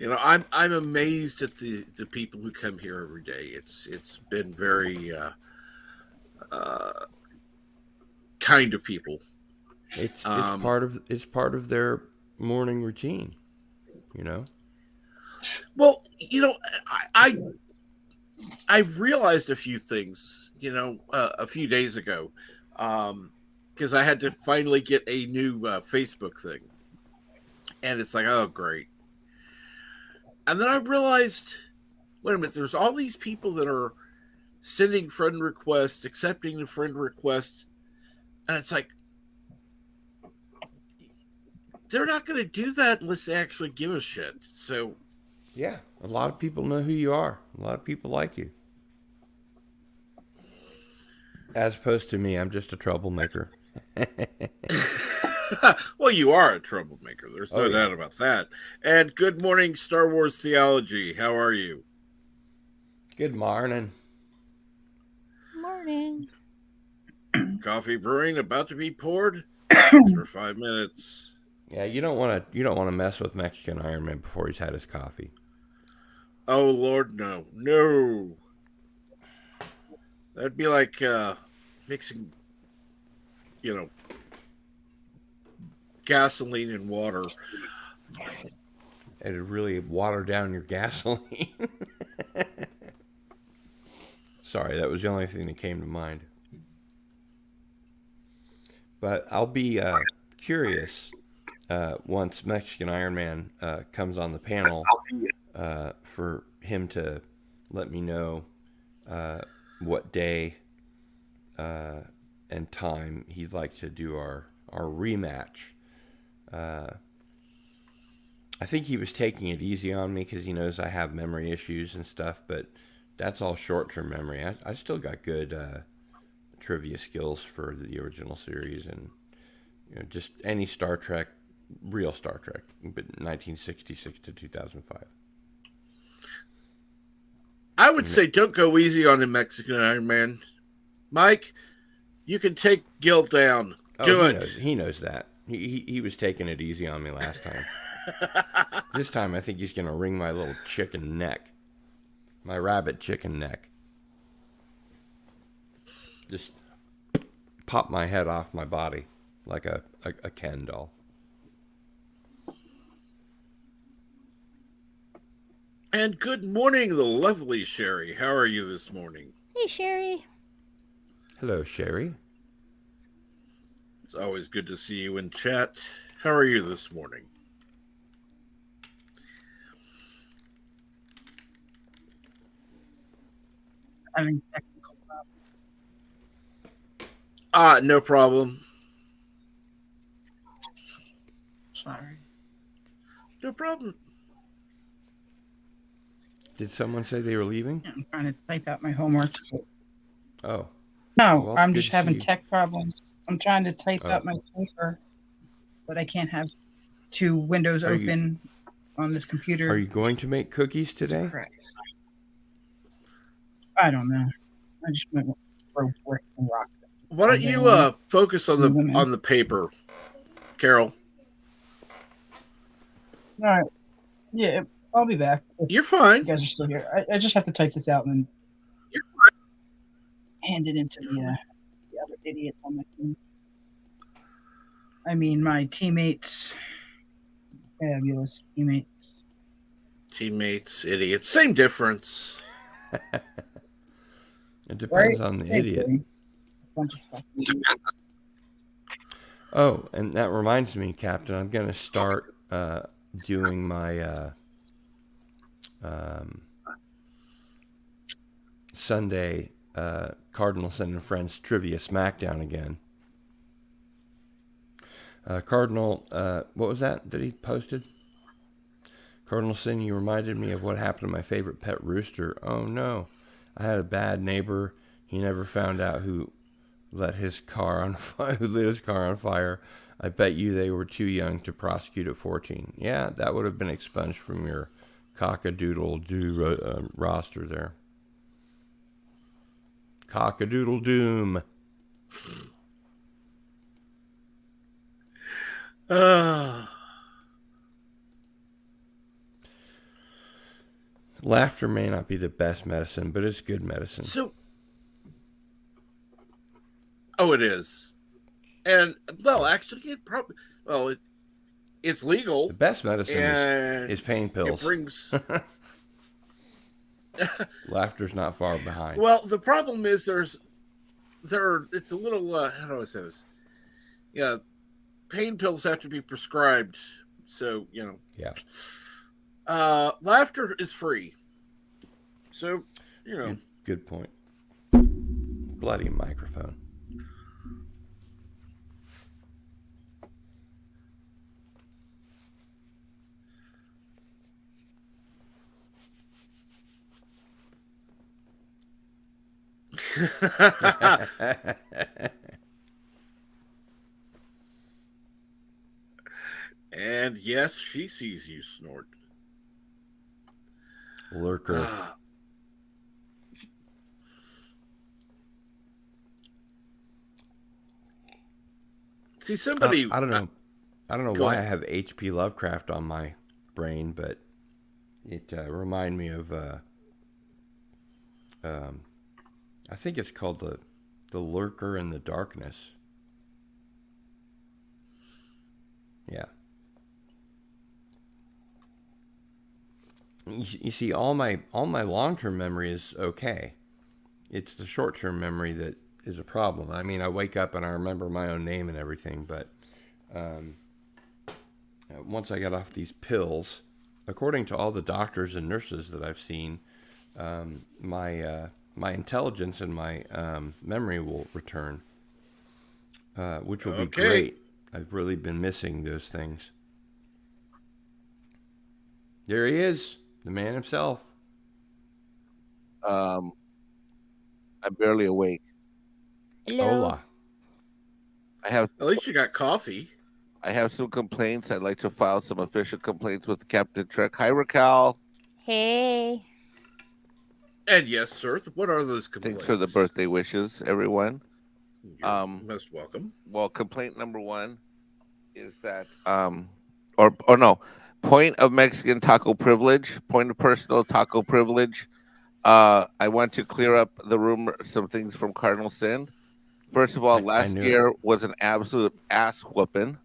I'm amazed at the people who come here every day. It's been very kind of people. It's part of their morning routine, Well, I realized a few things, a few days ago, because I had to finally get a new Facebook thing, and it's like, oh, great. And then I realized, wait a minute, there's all these people that are sending friend requests, accepting the friend request, and it's like, they're not going to do that unless they actually give a shit. So, yeah, a lot of people know who you are. A lot of people like you. As opposed to me, I'm just a troublemaker. well, you are a troublemaker. There's no Oh, yeah. doubt about that. And good morning, Star Wars Theology. How are you? Good morning. Morning. Coffee brewing, about to be poured. For 5 minutes. Yeah, you don't want to mess with Mexican Iron Man before he's had his coffee. Oh Lord, no. That'd be like mixing, gasoline and water. it'd really water down your gasoline. Sorry, that was the only thing that came to mind. But I'll be curious once Mexican Iron Man comes on the panel for him to let me know what day and time he'd like to do our rematch. I think he was taking it easy on me because he knows I have memory issues and stuff, but that's all short-term memory. I still got good trivia skills for the original series and just any Star Trek, real Star Trek, but 1966 to 2005. I would say don't go easy on the Mexican Iron Man. Mike, you can take Gil down. Do it. He knows that. He was taking it easy on me last time. This time I think he's going to wring my little chicken neck. My rabbit chicken neck. Just pop my head off my body like a Ken doll. And good morning, the lovely Sherry. How are you this morning? Hey, Sherry. Hello, Sherry. It's always good to see you in chat. How are you this morning? Having technical problems. No problem. Sorry. No problem. Did someone say they were leaving? Yeah, I'm trying to type out my homework. Oh. No, Well, I'm good just to having see you. tech problems. I'm trying to type Oh. out my paper, but I can't have two windows Are you- open on this computer. Are you going to make cookies today? Correct. I don't know. I just went for bricks and rocks. Why don't you focus on the paper, Carol? All right. Yeah, I'll be back. If You're fine. you guys are still here. I just have to type this out and then hand it into the other idiots on my team. I mean, my teammates. Fabulous teammates. Teammates, idiots, same difference. It depends Right? on the Same idiot. thing. Bunch of stuff. Oh, and that reminds me, Captain, I'm going to start doing my Sunday Cardinals and Friends Trivia Smackdown again. Cardinal, what was that he posted? Cardinal Sin, you reminded me of what happened to my favorite pet rooster. Oh no, I had a bad neighbor. He never found out who lit his car on fire. I bet you they were too young to prosecute at 14. Yeah, that would have been expunged from your cock-a-doodle-doo roster there. Cock-a-doodle-doom. Laughter may not be the best medicine, but it's good medicine. So, it is, and well, actually, it's legal. The best medicine is pain pills. It brings. Laughter's not far behind. Well, the problem is it's a little. How do I say this? Yeah, pain pills have to be prescribed, so Yeah. Laughter is free, so Good point. Bloody microphone. And yes, she sees you snort. Lurker. See, somebody. I don't know. I don't know Go why ahead. I have H.P. Lovecraft on my brain, but it reminded me of. I think it's called the Lurker in the Darkness. Yeah. You see, all my long-term memory is okay. It's the short-term memory that is a problem. I mean, I wake up and I remember my own name and everything, but once I got off these pills, according to all the doctors and nurses that I've seen, my intelligence and my memory will return, which will be great. I've really been missing those things. There he is, the man himself. I'm barely awake. Hello. Hola. At least you got coffee. I have some complaints. I'd like to file some official complaints with Captain Trek. Hi, Raquel. Hey. And yes, sir. What are those complaints? Thanks for the birthday wishes, everyone. You're most welcome. Well, complaint number one is that point of Mexican taco privilege, point of personal taco privilege. I want to clear up the rumor, some things from Cardinal Sin. First of all, last year was an absolute ass whooping.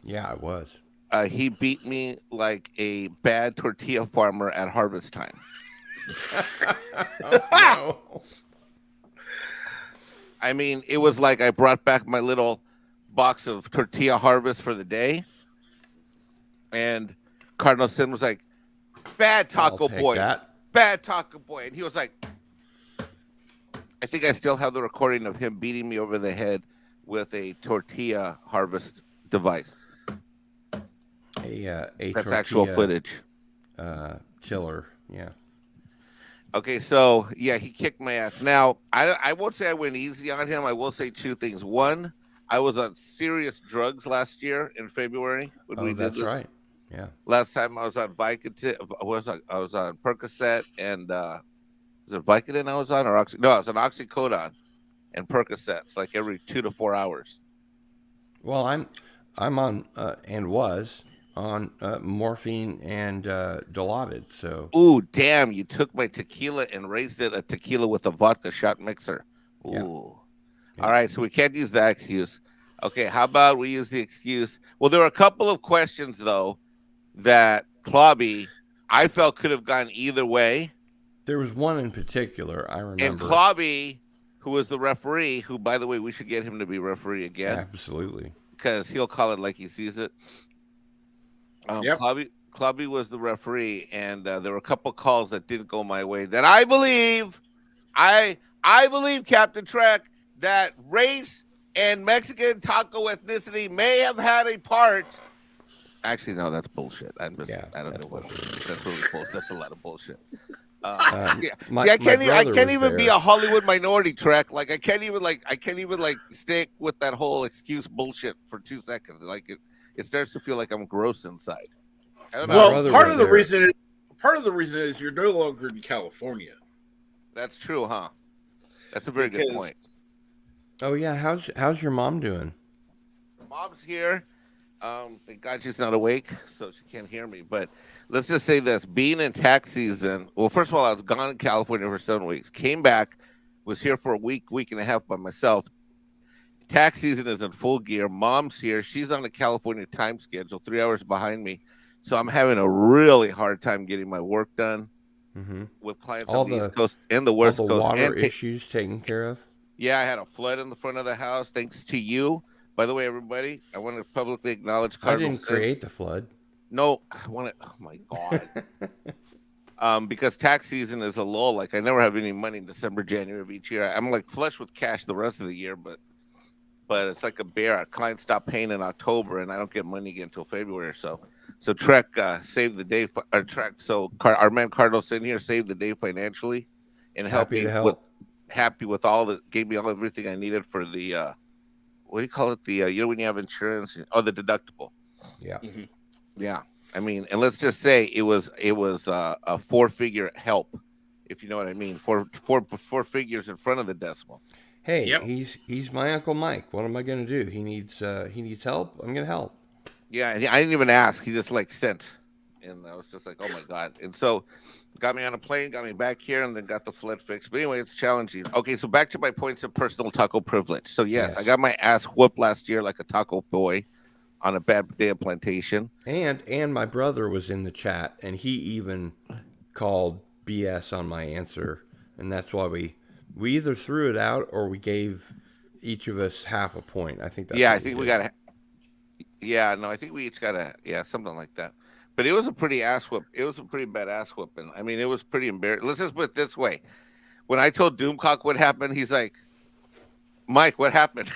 Yeah, it was. He beat me like a bad tortilla farmer at harvest time. Oh, no. I mean, it was like I brought back my little box of tortilla harvest for the day. And Cardinal Sin was like, bad taco boy. Bad taco boy. And he was like, I think I still have the recording of him beating me over the head with a tortilla harvest device. That's actual footage. Chiller, yeah. Okay, so yeah, he kicked my ass. Now, I won't say I went easy on him. I will say two things. One, I was on serious drugs last year in February when we did this. That's right. Yeah. Last time I was on Vicodin. I was on Percocet and was it Vicodin I was on or I was on oxycodone and Percocets like every 2 to 4 hours. Well, I'm on and was on morphine and Dilaudid. So. Ooh, damn! You took my tequila and raised it a tequila with a vodka shot mixer. Ooh. Yeah. All right, so we can't use that excuse. Okay, how about we use the excuse? Well, there were a couple of questions though that Clobby I felt could have gone either way. There was one in particular I remember. And Clobby, who was the referee, who by the way we should get him to be referee again. Absolutely. Because he'll call it like he sees it. Yep. Clobby was the referee, and there were a couple calls that didn't go my way. That I believe, Captain Trek, that race and Mexican taco ethnicity may have had a part. Actually, no, that's bullshit. I don't know what that's really bullshit. That's a lot of bullshit. I can't even be a Hollywood minority, Trek. Like I can't even stick with that whole excuse bullshit for 2 seconds. Like it starts to feel like I'm gross inside. I don't know. Well, part of the reason is you're no longer in California. That's true, huh? That's a very good point. Oh yeah, how's your mom doing? Mom's here. Thank God she's not awake, so she can't hear me. But let's just say this: being in tax season. Well, first of all, I was gone in California for 7 weeks. Came back, was here for a week and a half by myself. Tax season is in full gear. Mom's here. She's on the California time schedule, 3 hours behind me. So I'm having a really hard time getting my work done with clients on the East Coast and the West Coast. All the water issues taken care of? Yeah, I had a flood in the front of the house thanks to you. By the way, everybody, I want to publicly acknowledge Cardinal. I didn't create the flood. No, I want to. Oh, my God. Because tax season is a lull. Like, I never have any money in December, January of each year. I'm, like, flush with cash the rest of the year, but it's like a bear. Our clients stop paying in October, and I don't get money again until February or so. So Trek saved the day. Our man Cardinal Sin here saved the day financially and helped me with all the, gave me everything I needed for the what do you call it? The when you have insurance, the deductible. Yeah. Mm-hmm. Yeah. I mean, and let's just say it was a 4-figure help, if you know what I mean. Four figures in front of the decimal. Hey, he's my Uncle Mike. What am I gonna do? He needs help. I'm gonna help. Yeah, I didn't even ask. He just sent, and I was just like, oh my God. And so, got me on a plane, got me back here, and then got the flood fixed. But anyway, it's challenging. Okay, so back to my points of personal taco privilege. So yes, I got my ass whooped last year like a taco boy on a bad day of plantation. And my brother was in the chat, and he even called BS on my answer, and that's why we either threw it out or we gave each of us half a point. I think that's Yeah, what I think did. we got. Yeah, no, I think we each got something like that. But it was a pretty ass whoop. It was a pretty bad ass whooping. I mean, it was pretty embarrassing. Let's just put it this way: when I told Doomcock what happened, he's like, "Mike, what happened?"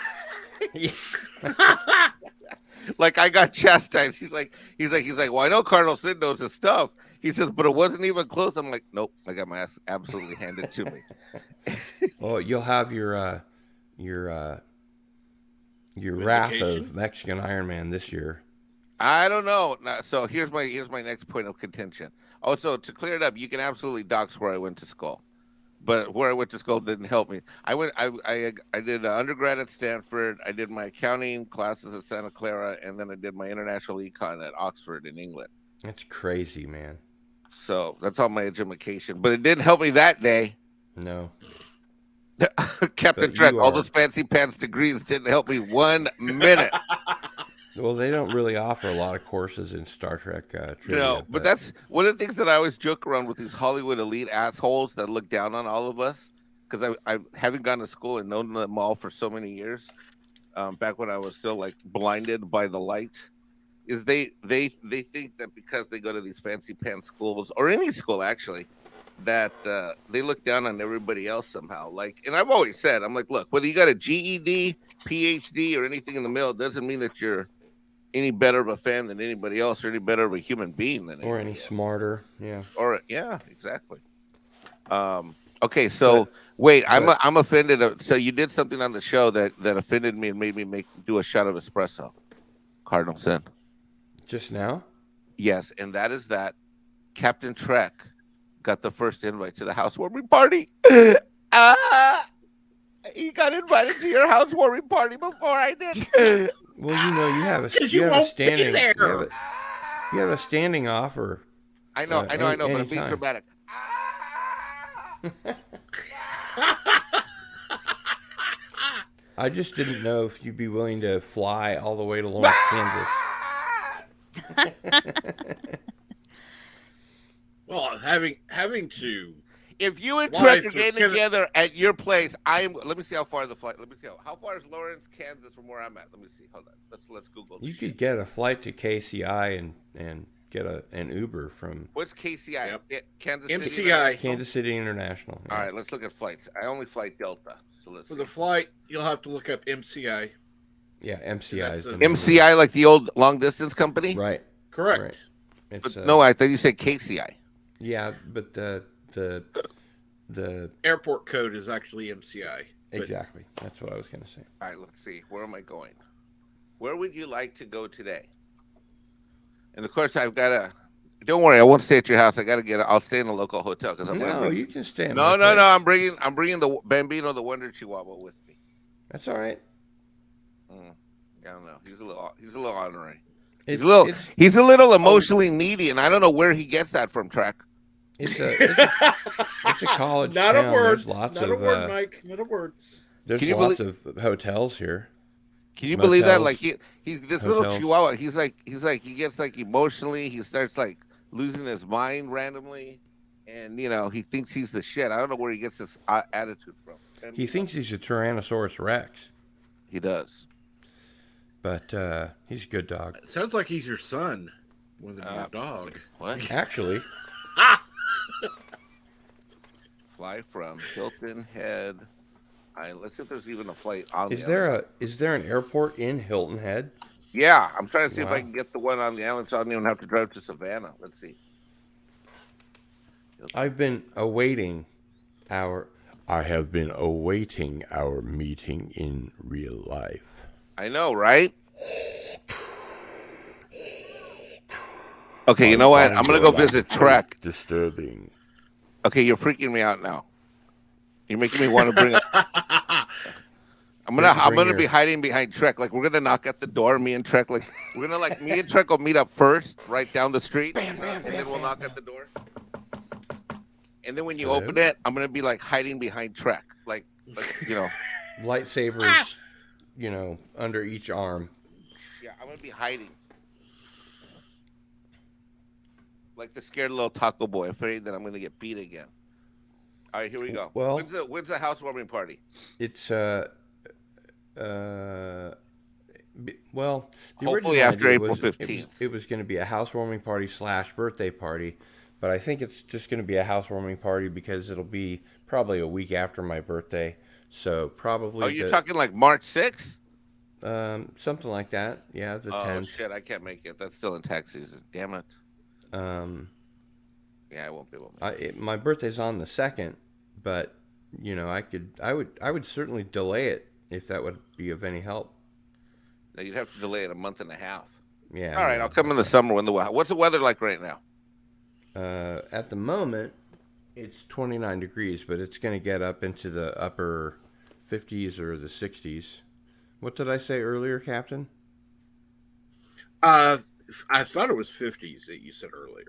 Like I got chastised. He's like, well, I know Cardinal Sin knows his stuff. He says, but it wasn't even close. I'm like, nope, I got my ass absolutely handed to me. Well, you'll have your Wrath Vindication? of Mexican Iron Man this year. I don't know. So here's my next point of contention. Also, to clear it up, you can absolutely dox where I went to school, but where I went to school didn't help me. I did undergrad at Stanford. I did my accounting classes at Santa Clara, and then I did my international econ at Oxford in England. That's crazy, man. So that's all my education, but it didn't help me that day. No. Captain But Trek, you all are- those fancy pants degrees didn't help me 1 minute. Well, they don't really offer a lot of courses in Star Trek trivia. No, but that's one of the things that I always joke around with these Hollywood elite assholes that look down on all of us. Because I haven't gone to school and known them all for so many years. Back when I was still like blinded by the light, is they think that because they go to these fancy pants schools or any school actually, that they look down on everybody else somehow. Like, and I've always said, I'm like, look, whether you got a GED, PhD, or anything in the middle, doesn't mean that you're any better of a fan than anybody else, or any better of a human being than or any anybody else. smarter. Yeah. Or yeah, exactly. Okay, so wait, I'm offended. So you did something on the show that offended me and made me do a shot of espresso. Cardinal Sin. Just now? Yes, and that is that Captain Trek got the first invite to the housewarming party. He got invited to your housewarming party before I did. Well, you have a 'Cause you have a won't be standing there. you have a standing offer. I know, but I'm being anytime. dramatic. I just didn't know if you'd be willing to fly all the way to Lawrence, Kansas. Well, having to. If you and Why Trek are is getting there- together at your place, let me see how far the flight. Let me see how far is Lawrence, Kansas from where I'm at. Let me see. Hold on. Let's Google this You shit. could get a flight to KCI and get an Uber from What's KCI? Yep. Kansas MCI. City. International? Kansas City International. All right, let's look at flights. I only fly Delta, so let's For see. the flight, you'll have to look up MCI. Yeah, MCI is That's the a- name. MCI, like the old long distance company. Right. Correct. Right. It's But no, I thought you said KCI. Yeah, but the Airport code is actually MCI. But exactly. That's what I was gonna say. All right, let's see. Where am I going? Where would you like to go today? And of course, I've got to. Don't worry, I won't stay at your house. I'll stay in a local hotel because I'm. No, you can stay. In No. my place. I'm bringing the Bambino, the Wonder Chihuahua, with me. That's all right. I don't know. He's a little ornery. It's He's a little emotionally needy, and I don't know where he gets that from. Track. it's a college Not town. a word. There's lots Not of a word, Mike. Not a word. there's Can you lots of hotels here. Can you believe that? Motels, Like he's this little hotels. Chihuahua. He's like he gets like emotionally. He starts like losing his mind randomly, and he thinks he's the shit. I don't know where he gets this attitude from. And, He thinks he's a Tyrannosaurus Rex, he does. but he's a good dog. It sounds like he's your son more than your dog. What? Actually, Fly from Hilton Head. Let's see if there's even a flight on. is there an airport in Hilton Head? Yeah, I'm trying to see if Wow. I can get the one on the island, so I don't even have to drive to Savannah. Let's see. I've been awaiting our meeting in real life. I know, right? Okay, you know what? I'm gonna go visit Trek. Disturbing. Okay, you're freaking me out now. You're making me want to bring up. I'm gonna be hiding behind Trek. Like we're gonna knock at the door. Me and Trek, like me and Trek will meet up first, right down the street, and then we'll knock at the door. And then when you open it, I'm gonna be like hiding behind Trek, like Lightsabers, under each arm. Yeah, I'm gonna be hiding. Like the scared little taco boy, afraid that I'm going to get beat again. All right, here we go. Well, when's the housewarming party? it's well, the Hopefully original after idea April was 15th. it was going to be a housewarming party / birthday party, but I think it's just going to be a housewarming party because it'll be probably a week after my birthday. So probably. Oh, you're talking like March 6th? Something like that. Yeah, the 10th. Oh shit, I can't make it. That's still in tax season. Damn it. Yeah, I won't be able to make it. My birthday's on the 2nd, but I would certainly delay it if that would be of any help. Now you'd have to delay it a month and a half. Yeah. All right, I'll come in the summer when what's the weather like right now? At the moment, it's 29 degrees, but it's going to get up into the upper 50s or the 60s. What did I say earlier, Captain? I thought it was 50s that you said earlier.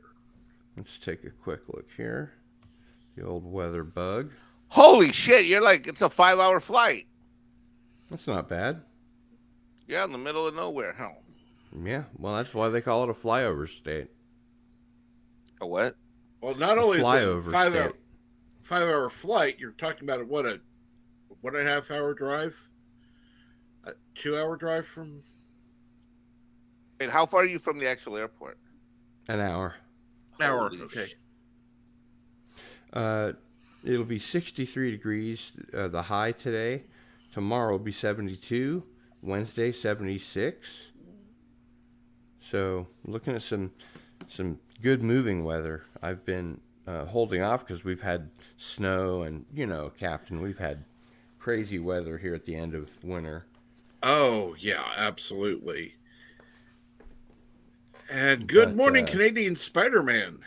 Let's take a quick look here. The old weather bug. Holy shit, you're like, it's a 5-hour flight. That's not bad. Yeah, in the middle of nowhere, huh? Yeah, well, that's why they call it a flyover state. A what? Well, not only is it a Flyover state. 5-hour flight, you're talking about a 1.5 hour drive? A 2-hour drive from... Wait, how far are you from the actual airport? An hour. Hour, Holy okay. It'll be 63 degrees, the high today. Tomorrow will be 72. Wednesday, 76. So looking at some good moving weather. I've been holding off because we've had snow and, Captain, we've had crazy weather here at the end of winter. Oh, yeah, absolutely. And good morning, Canadian Spider-Man.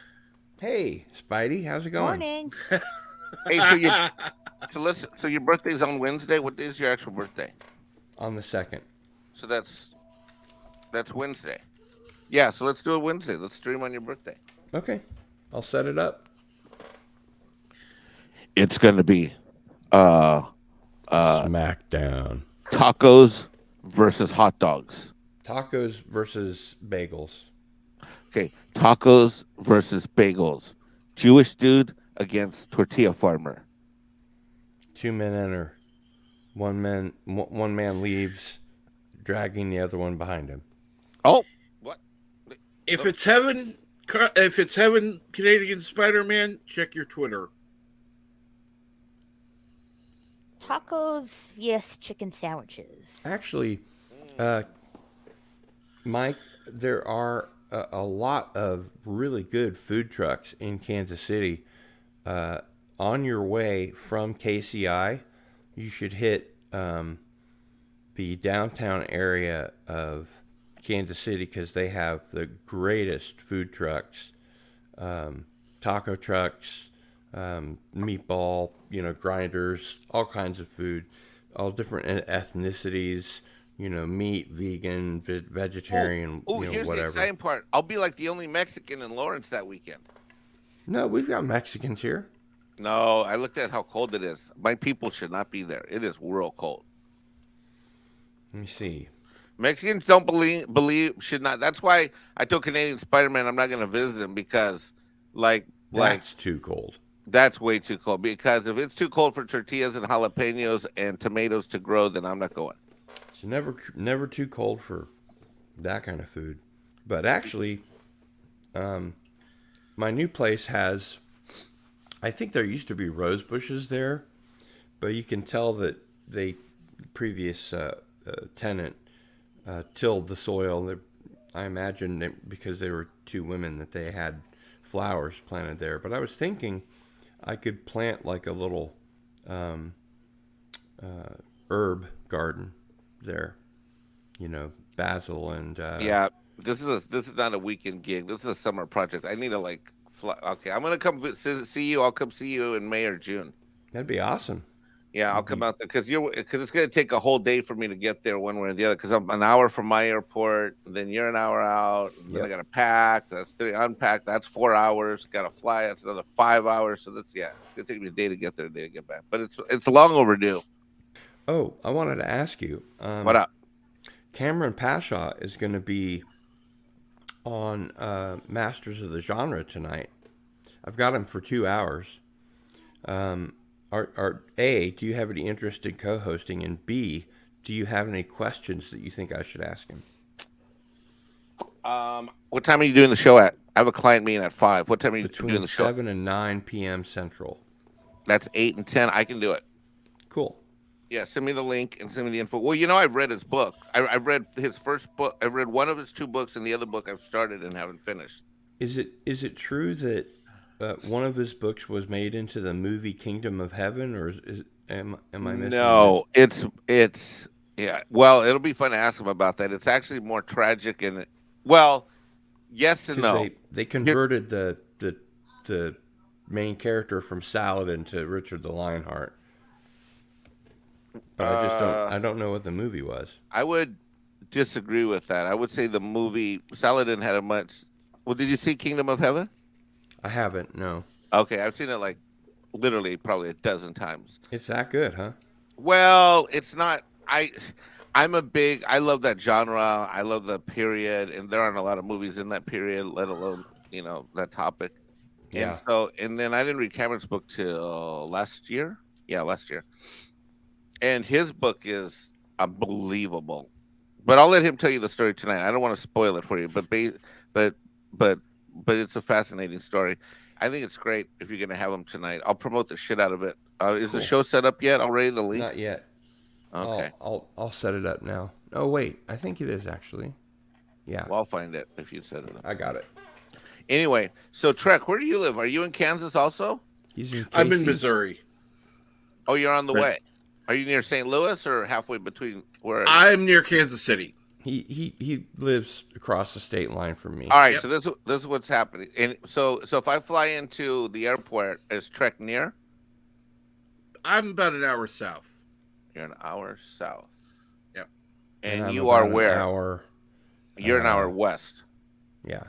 Hey, Spidey, how's it going? Morning. Hey, so your birthday's on Wednesday. What day is your actual birthday? On the 2nd. So that's Wednesday. Yeah, so let's do it Wednesday. Let's stream on your birthday. Okay, I'll set it up. It's gonna be Smackdown. Tacos versus hot dogs. Tacos versus bagels. Okay, tacos versus bagels. Jewish dude against tortilla farmer. 2 men enter. One man leaves, dragging the other one behind him. Oh, what? If it's heaven, Canadian Spider-Man, check your Twitter. Tacos, yes, chicken sandwiches. Actually, Mike, there are a lot of really good food trucks in Kansas City. On your way from KCI, you should hit the downtown area of Kansas City because they have the greatest food trucks, taco trucks, meatball, grinders, all kinds of food, all different ethnicities, meat, vegan, vegetarian, here's whatever. the exciting part. I'll be like the only Mexican in Lawrence that weekend. No, we've got Mexicans here. No, I looked at how cold it is. My people should not be there. It is real cold. Let me see. Mexicans don't believe should not. That's why I told Canadian Spider-Man I'm not going to visit him because, That's too cold. That's way too cold. Because if it's too cold for tortillas and jalapenos and tomatoes to grow, then I'm not going. It's never too cold for that kind of food. But actually, my new place has, I think there used to be rose bushes there, but you can tell that previous tenant tilled the soil. I imagine because they were two women that they had flowers planted there. But I was thinking I could plant like a little herb garden there, basil and yeah. This is not a weekend gig. This is a summer project. I need to fly. Okay, I'm gonna come see you. I'll come see you in May or June. That'd be awesome. Yeah, I'll come out there because it's gonna take a whole day for me to get there one way or the other. Because I'm an hour from my airport, then you're an hour out. Then I gotta pack. That's 3 unpack. That's 4 hours. Gotta fly. That's another 5 hours. So it's gonna take me a day to get there, a day to get back. But it's long overdue. Oh, I wanted to ask you. What up? Cameron Pashaw is going to be on Masters of the Genre tonight. I've got him for 2 hours. A, do you have any interest in co-hosting? And B, do you have any questions that you think I should ask him? What time are you doing the show at? I have a client meeting at 5. What time are you doing Between the show? 7 and 9 p.m. Central. That's 8 and 10. I can do it. Cool. Yeah, send me the link and send me the info. Well, you know, I've read his book. I read his first book. I read one of his 2 books, and the other book I've started and haven't finished. Is it true that one of his books was made into the movie Kingdom of Heaven, or am I missing? No, it's yeah. Well, it'll be fun to ask him about that. It's actually more tragic and well, yes and no. They converted the main character from Saladin to Richard the Lionheart. But I don't know what the movie was. I would disagree with that. I would say the movie Saladin had a much. Well, did you see Kingdom of Heaven? I haven't. No. Okay, I've seen it like literally probably a dozen times. It's that good, huh? Well, it's not. I love that genre. I love the period, and there aren't a lot of movies in that period, let alone that topic. Yeah. And then I didn't read Cameron's book till last year. Yeah, last year. And his book is unbelievable. But I'll let him tell you the story tonight. I don't want to spoil it for you, but it's a fascinating story. I think it's great if you're going to have him tonight. I'll promote the shit out of it. Is the show set up yet already? The link? Not yet. Okay. I'll set it up now. Oh wait, I think it is actually. Yeah. Well, I'll find it if you set it up. I got it. Anyway, so Trek, where do you live? Are you in Kansas also? I'm in Missouri. Oh, you're on the way. Are you near St. Louis or halfway between? Where? I'm near Kansas City. He lives across the state line from me. All right, Yep. so this is what's happening. And so if I fly into the airport, is Trek near? I'm about an hour south. You're an hour south. Yep. And I'm you are about where? An hour. You're an hour west. Yeah.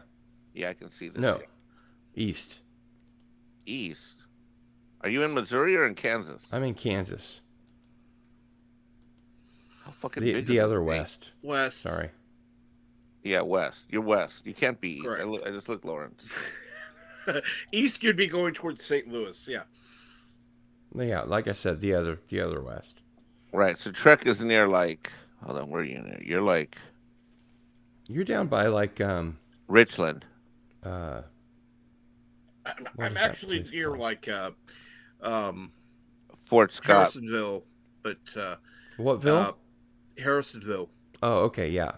Yeah, I can see this. No. Here. East. East. Are you in Missouri or in Kansas? I'm in Kansas. How fucking big is The this other thing? west. West. Sorry. Yeah, west. You're west. You can't be east. Correct. I just looked, Lawrence. East, you'd be going towards St. Louis. Yeah. Yeah, like I said, the other west. Right. So Trek is near like. Hold on. Where are you near? You're like You're down by like Richland. I'm What is that actually place near called? like Fort Scott. Harrisonville, but Whatville? Harrisonville. Oh, okay, yeah.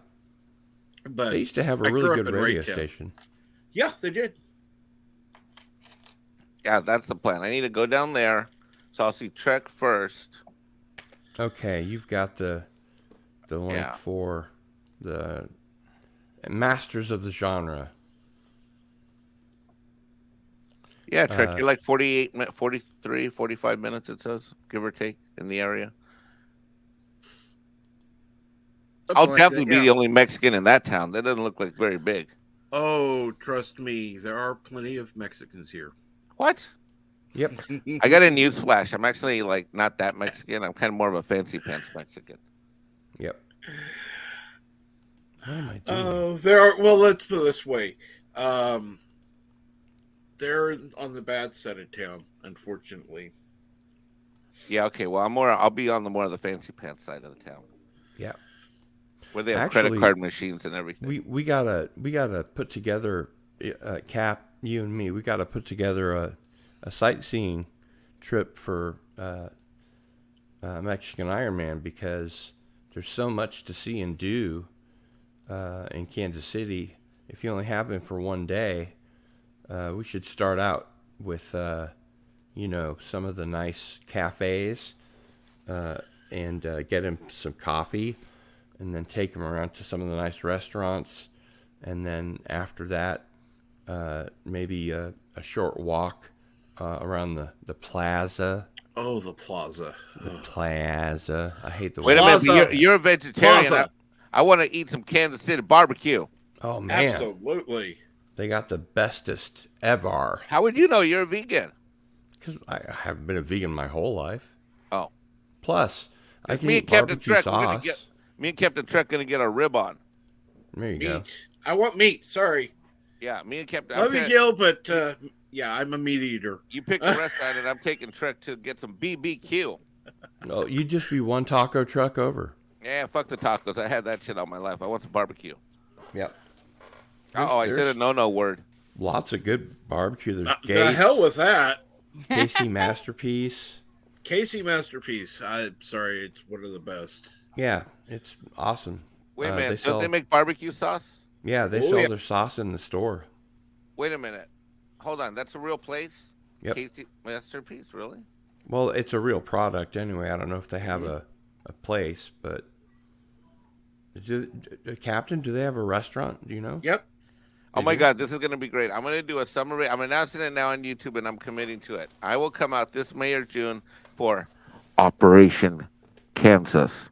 But They used to have a I really grew up good in radio Raytown. station. Yeah, they did. Yeah, that's the plan. I need to go down there, so I'll see Trek first. Okay, you've got the link Yeah. for the Masters of the Genre. Yeah, Trek, you're like 43, 45 minutes, it says, give or take, in the area. I'll Something like definitely that, be yeah. the only Mexican in that town. That doesn't look like very big. Oh, trust me, there are plenty of Mexicans here. What? Yep. I got a news flash. I'm actually like not that Mexican. I'm kind of more of a fancy pants Mexican. Yep. What am I doing? There are. Well, let's put it this way. They're on the bad side of town, unfortunately. Yeah, okay. Well, I'll be on the more of the fancy pants side of the town. Yeah. Where they have Actually, credit card machines and everything. We gotta put together, Cap, you and me. We gotta put together a sightseeing trip for Mexican Iron Man, because there's so much to see and do in Kansas City. If you only have him for one day, we should start out with some of the nice cafes and get him some coffee, and then take him around to some of the nice restaurants, and then after that, maybe a short walk around the plaza. Oh, the plaza. The plaza. I hate the Wait a word. minute, but you're a vegetarian. Plaza. I want to eat some Kansas City barbecue. Oh man, Absolutely. they got the bestest ever. How would you know you're a vegan? Because I haven't been a vegan my whole life. Oh. Plus, I can Me eat and Captain barbecue Trek, sauce. me and Captain Trek gonna get our rib on. There you go. Meat. I want meat. Sorry. Yeah, me and Captain. Love you, Gil, but yeah, I'm a meat eater. You pick a restaurant, and I'm taking Trek to get some BBQ. No, you'd just be one taco truck over. Yeah, fuck the tacos. I had that shit all my life. I want some barbecue. Yep. I said a no word. Lots of good barbecue. There's The Gates, hell with that. Casey Masterpiece. Casey Masterpiece. I'm sorry, it's one of the best. Yeah, it's awesome. Wait a minute. Don't they make barbecue sauce? Yeah, they sell their sauce in the store. Wait a minute. Hold on. That's a real place? Yep. Casey Masterpiece, really? Well, it's a real product anyway. I don't know if they have a place, but Captain, do they have a restaurant? Do you know? Yep. Oh my God, this is going to be great. I'm going to do a summary. I'm announcing it now on YouTube, and I'm committing to it. I will come out this May or June for Operation Kansas.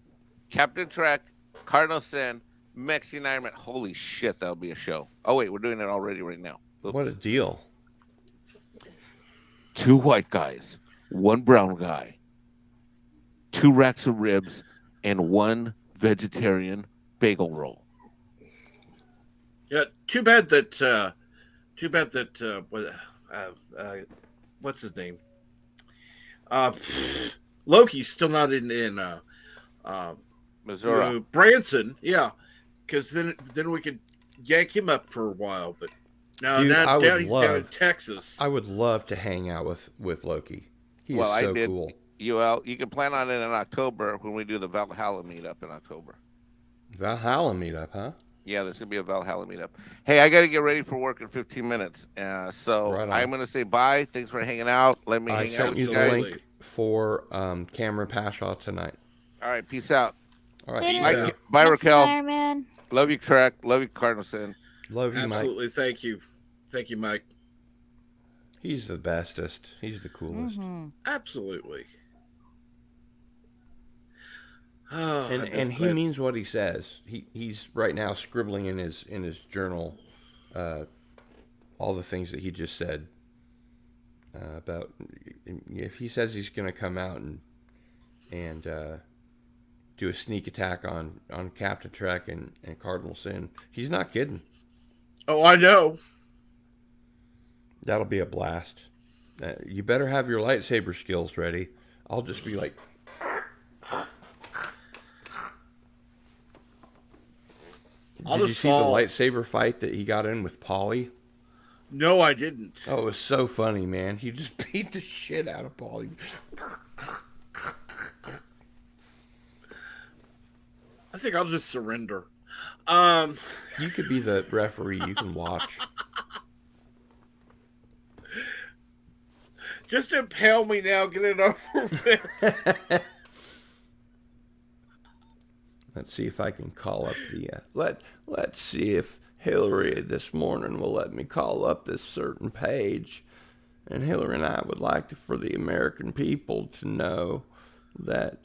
Captain Trek, Cardinal Sin, Mexican Ironman. Holy shit, that'll be a show. Oh, wait, we're doing it already right now. Oops. What a deal. 2 white guys, 1 brown guy, 2 racks of ribs, and 1 vegetarian bagel roll. Yeah, too bad that what's his name? Loki's still not in Missouri. Branson, yeah, because then we could yank him up for a while. But now Dude, now he's down in Texas. I would love to hang out with Loki. He is so cool. You can plan on it in October when we do the Valhalla meetup in October. Valhalla meetup, huh? Yeah, there's going to be a Valhalla meetup. Hey, I got to get ready for work in 15 minutes. So I'm going to say bye. Thanks for hanging out. Let me hang out with you guys. I sent you the link for Cameron Pashaw tonight. All right, peace out. All right, bye, Raquel. Fireman. Love you, Trek. Love you, Cardinalson. Love you, Absolutely. Mike. Thank you, Mike. He's the bestest. He's the coolest. Mm-hmm. Absolutely. Oh, and he means what he says. He's right now scribbling in his journal all the things that he just said about if he says he's going to come out and do a sneak attack on Captain Trek and Cardinal Sin. He's not kidding. Oh, I know. That'll be a blast. You better have your lightsaber skills ready. I'll just be like. Did you see the lightsaber fight that he got in with Paulie? No, I didn't. Oh, it was so funny, man. He just beat the shit out of Paulie. I think I'll just surrender. You could be the referee. You can watch. Just impale me now. Get it over with. Let's see if I can call up the. Let's see if Hillary this morning will let me call up this certain page. And Hillary and I would like for the American people to know that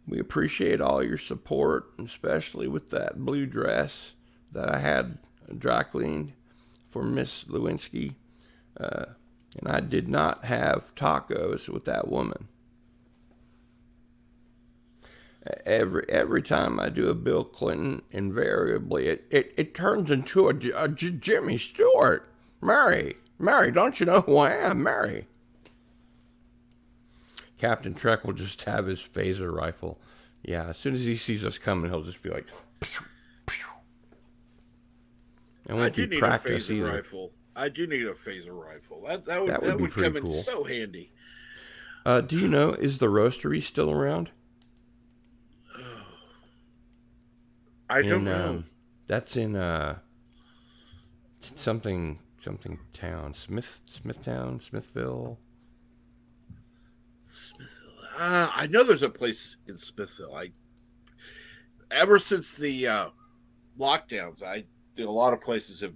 we appreciate all your support, especially with that blue dress that I had dry cleaned for Miss Lewinsky. And I did not have tacos with that woman. Every time I do a Bill Clinton, invariably it turns into a Jimmy Stewart. Mary, don't you know who I am, Mary? Captain Trek will just have his phaser rifle. Yeah, as soon as he sees us coming, he'll just be like, pew, pew. And won't be practice either. Rifle. I do need a phaser rifle. That would come in so handy. Do you know, is the roastery still around? I don't know. That's in something town. Smithtown, Smithville. I know there's a place in Smithville. Ever since the lockdowns, a lot of places have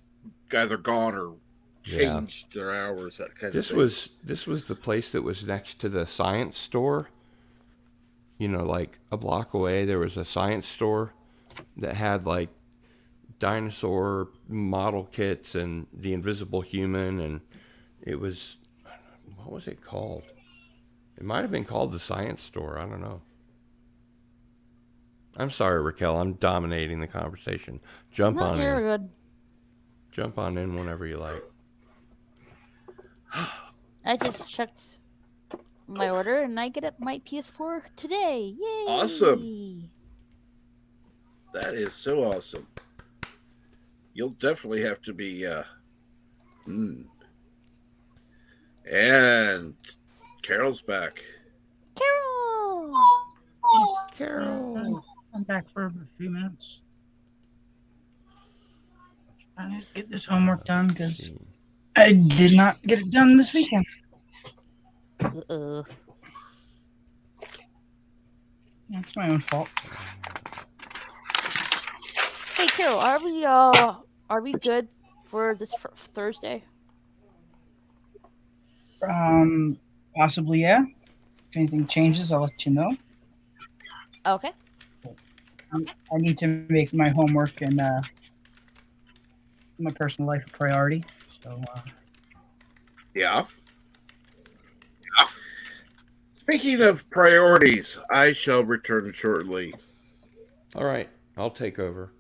either gone or changed their hours. That kind of thing. This was the place that was next to the science store. You know, like a block away, there was a science store that had like dinosaur model kits and the Invisible Human, and it was, what was it called? It might have been called the Science Store. I don't know. I'm sorry, Raquel. I'm dominating the conversation. Jump No, on you're in. good. Jump on in whenever you like. I just checked my order and I get my PS4 today. Yay! Awesome. That is so awesome. You'll definitely have to be. And Carol's back. Carol! Carol. I'm back for a few minutes. I need to get this homework done because I did not get it done this weekend. Uh-oh. That's my own fault. Hey, Carol, are we good for this Thursday? Possibly, yeah. If anything changes, I'll let you know. Okay. I need to make my homework and my personal life a priority. So, Yeah. Speaking of priorities, I shall return shortly. All right. I'll take over.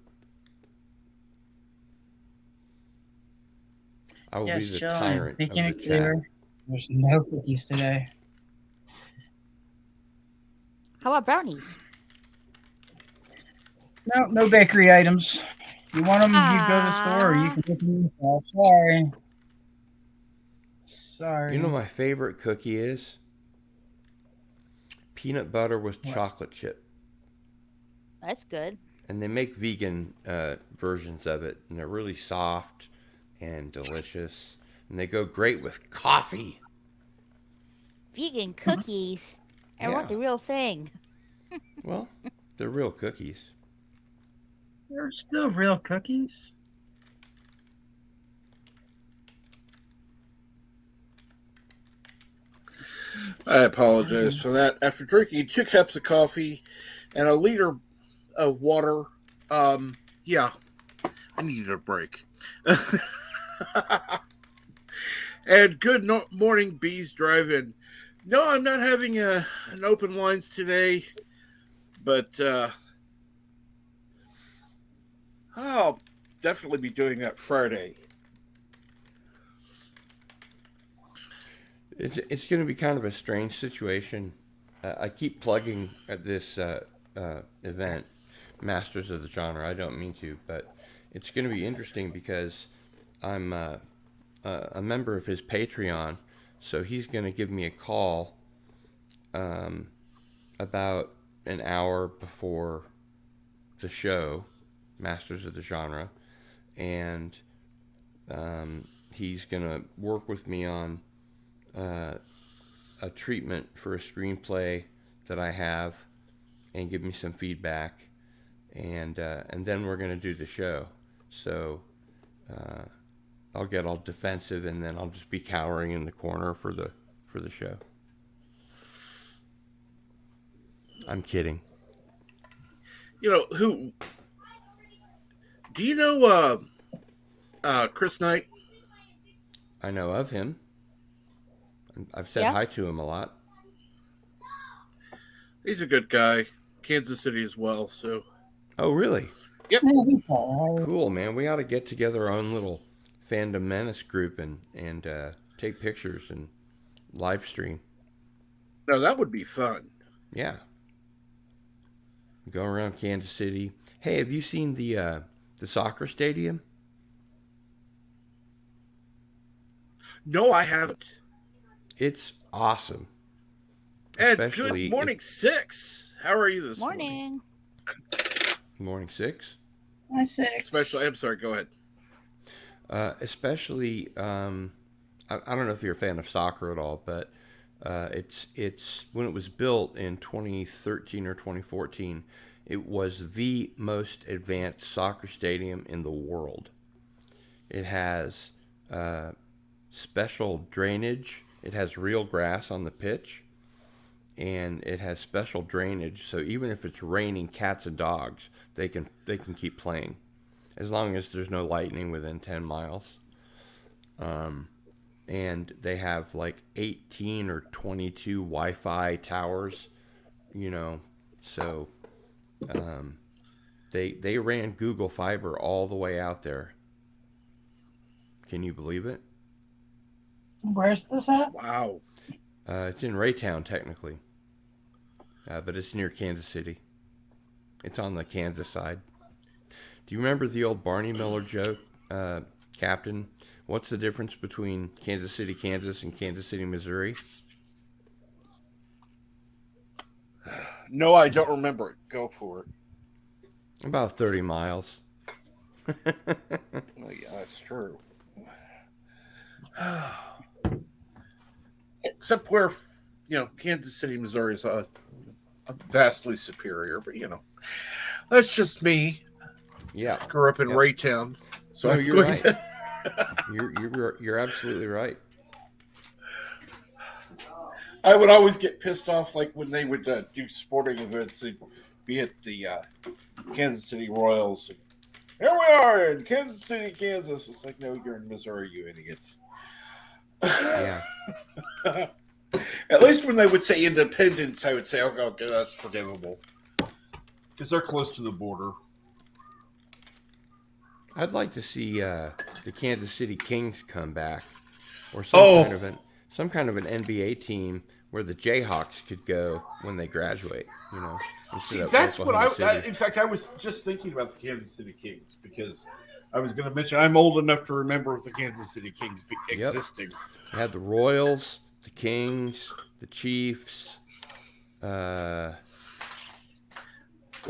I will yes, be the Jill, tyrant of making the it chat. clear, there's no cookies today. How about brownies? No bakery items. You want them, you go to the store, or you can make them yourself. Sorry. You know my favorite cookie is? Peanut butter with What? chocolate chip. That's good. And they make vegan versions of it, and they're really soft and delicious. And they go great with coffee. Vegan cookies. I want the real thing. Well, they're real cookies. They're still real cookies. I apologize for that. After drinking 2 cups of coffee and a liter of water, yeah, I needed a break. And good morning, Bees Drive-In. No, I'm not having an open lines today, but I'll definitely be doing that Friday. It's going to be kind of a strange situation. I keep plugging at this event, Masters of the Genre. I don't mean to, but it's going to be interesting because I'm a member of his Patreon, so he's going to give me a call about an hour before the show, Masters of the Genre, and he's going to work with me on a treatment for a screenplay that I have and give me some feedback, and then we're going to do the show. So I'll get all defensive, and then I'll just be cowering in the corner for the show. I'm kidding. You know who? Do you know Chris Knight? I know of him. I've said hi to him a lot. He's a good guy. Kansas City as well. So. Oh, really? Yep. Cool, man. We ought to get together our own little Fandom Menace group and take pictures and live stream. No, that would be fun. Yeah. Go around Kansas City. Hey, have you seen the soccer stadium? No, I haven't. It's awesome. And good morning, Six. How are you this morning? Morning, Six. Hi, Six. Especially, I'm sorry, go ahead. Especially, I don't know if you're a fan of soccer at all, but it's when it was built in 2013 or 2014, it was the most advanced soccer stadium in the world. It has special drainage. It has real grass on the pitch, and it has special drainage. So even if it's raining cats and dogs, they can keep playing, as long as there's no lightning within 10 miles. And they have like 18 or 22 Wi-Fi towers, so They ran Google Fiber all the way out there. Can you believe it? Where's this at? Wow. It's in Raytown, technically, but it's near Kansas City. It's on the Kansas side. Do you remember the old Barney Miller joke, Captain? What's the difference between Kansas City, Kansas, and Kansas City, Missouri? No, I don't remember it. Go for it. About 30 miles. Oh, yeah, that's true. Except where, Kansas City, Missouri is vastly superior, but that's just me. Yeah. Grew up in Raytown, so No, I'm you're going right. to. You're absolutely right. I would always get pissed off, like when they would do sporting events. They'd be at the Kansas City Royals. Here we are in Kansas City, Kansas. It's like, no, you're in Missouri, you idiots. Yeah. At least when they would say Independence, I would say, okay, that's forgivable. Because they're close to the border. I'd like to see the Kansas City Kings come back, or some kind of an NBA team where the Jayhawks could go when they graduate. See, that's what in fact, I was just thinking about the Kansas City Kings because I was going to mention I'm old enough to remember the Kansas City Kings existing. They had the Royals, the Kings, the Chiefs. We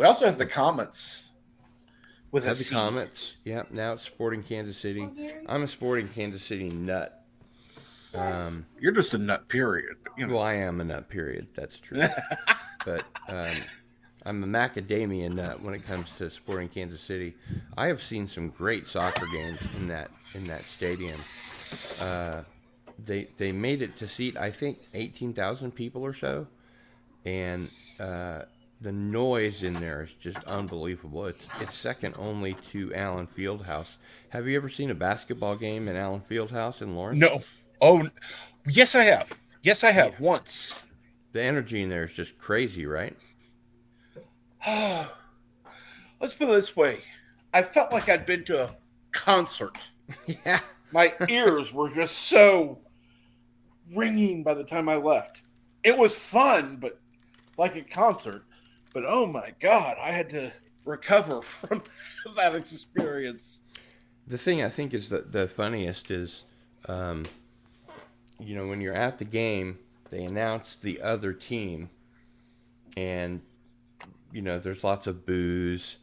also have the Comets. Had the Comets. Yeah, now it's Sporting Kansas City. I'm a Sporting Kansas City nut. You're just a nut, period. Well, I am a nut, period. That's true. But I'm a macadamia nut when it comes to Sporting Kansas City. I have seen some great soccer games in that stadium. They made it to seat, I think, 18,000 people or so, and the noise in there is just unbelievable. It's second only to Allen Fieldhouse. Have you ever seen a basketball game in Allen Fieldhouse in Lawrence? No. Oh, yes, I have. Yes, I have once. The energy in there is just crazy, right? Let's put it this way. I felt like I'd been to a concert. Yeah. My ears were just so ringing by the time I left. It was fun, but like a concert. But oh my God, I had to recover from that experience. The thing I think is the funniest is, when you're at the game, they announce the other team, and there's lots of boos.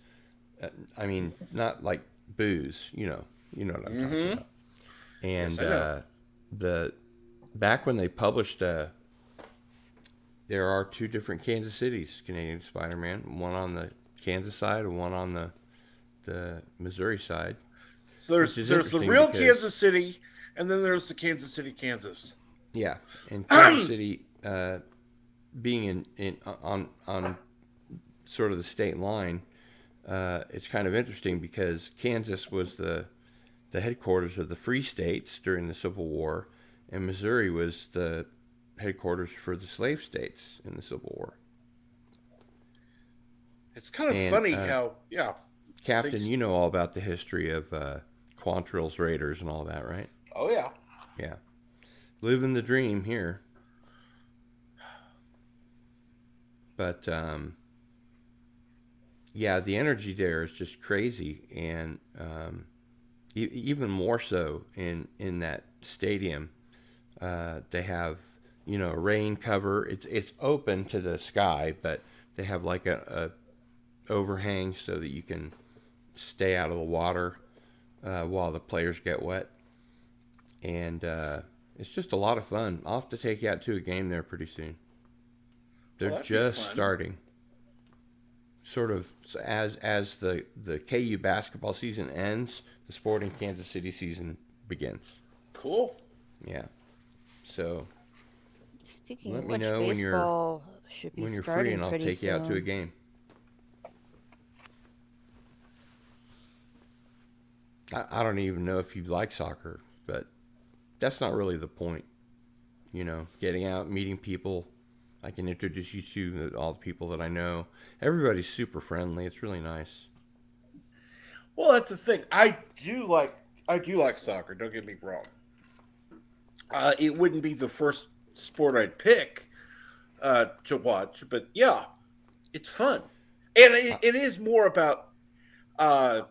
I mean, not like booze. You know what I'm talking about. And yes, back when they published, there are two different Kansas Cities, Canadian Spider-Man, one on the Kansas side and one on the Missouri side. So there's the real Kansas City, and then there's the Kansas City, Kansas. Yeah, and Kansas City being on sort of the state line, it's kind of interesting because Kansas was the headquarters of the Free States during the Civil War, and Missouri was the headquarters for the slave states in the Civil War. It's kind of funny how, Captain, you know all about the history of Quantrill's Raiders and all that, right? Oh, yeah. Yeah. Living the dream here. But, the energy there is just crazy, and even more so in that stadium. They have, a rain cover. It's open to the sky, but they have like a overhang so that you can stay out of the water while the players get wet. And it's just a lot of fun. I'll have to take you out to a game there pretty soon. They're just starting. Sort of as the KU basketball season ends, the Sporting Kansas City season begins. Cool. Yeah. So Speaking let of me which, know baseball should be when you're starting free, and I'll pretty take you out to a soon. game. I don't even know if you like soccer, but that's not really the point. Getting out, meeting people, I can introduce you to all the people that I know. Everybody's super friendly. It's really nice. Well, that's the thing. I do like soccer. Don't get me wrong. It wouldn't be the first sport I'd pick to watch, but yeah, it's fun, and it is more about uh,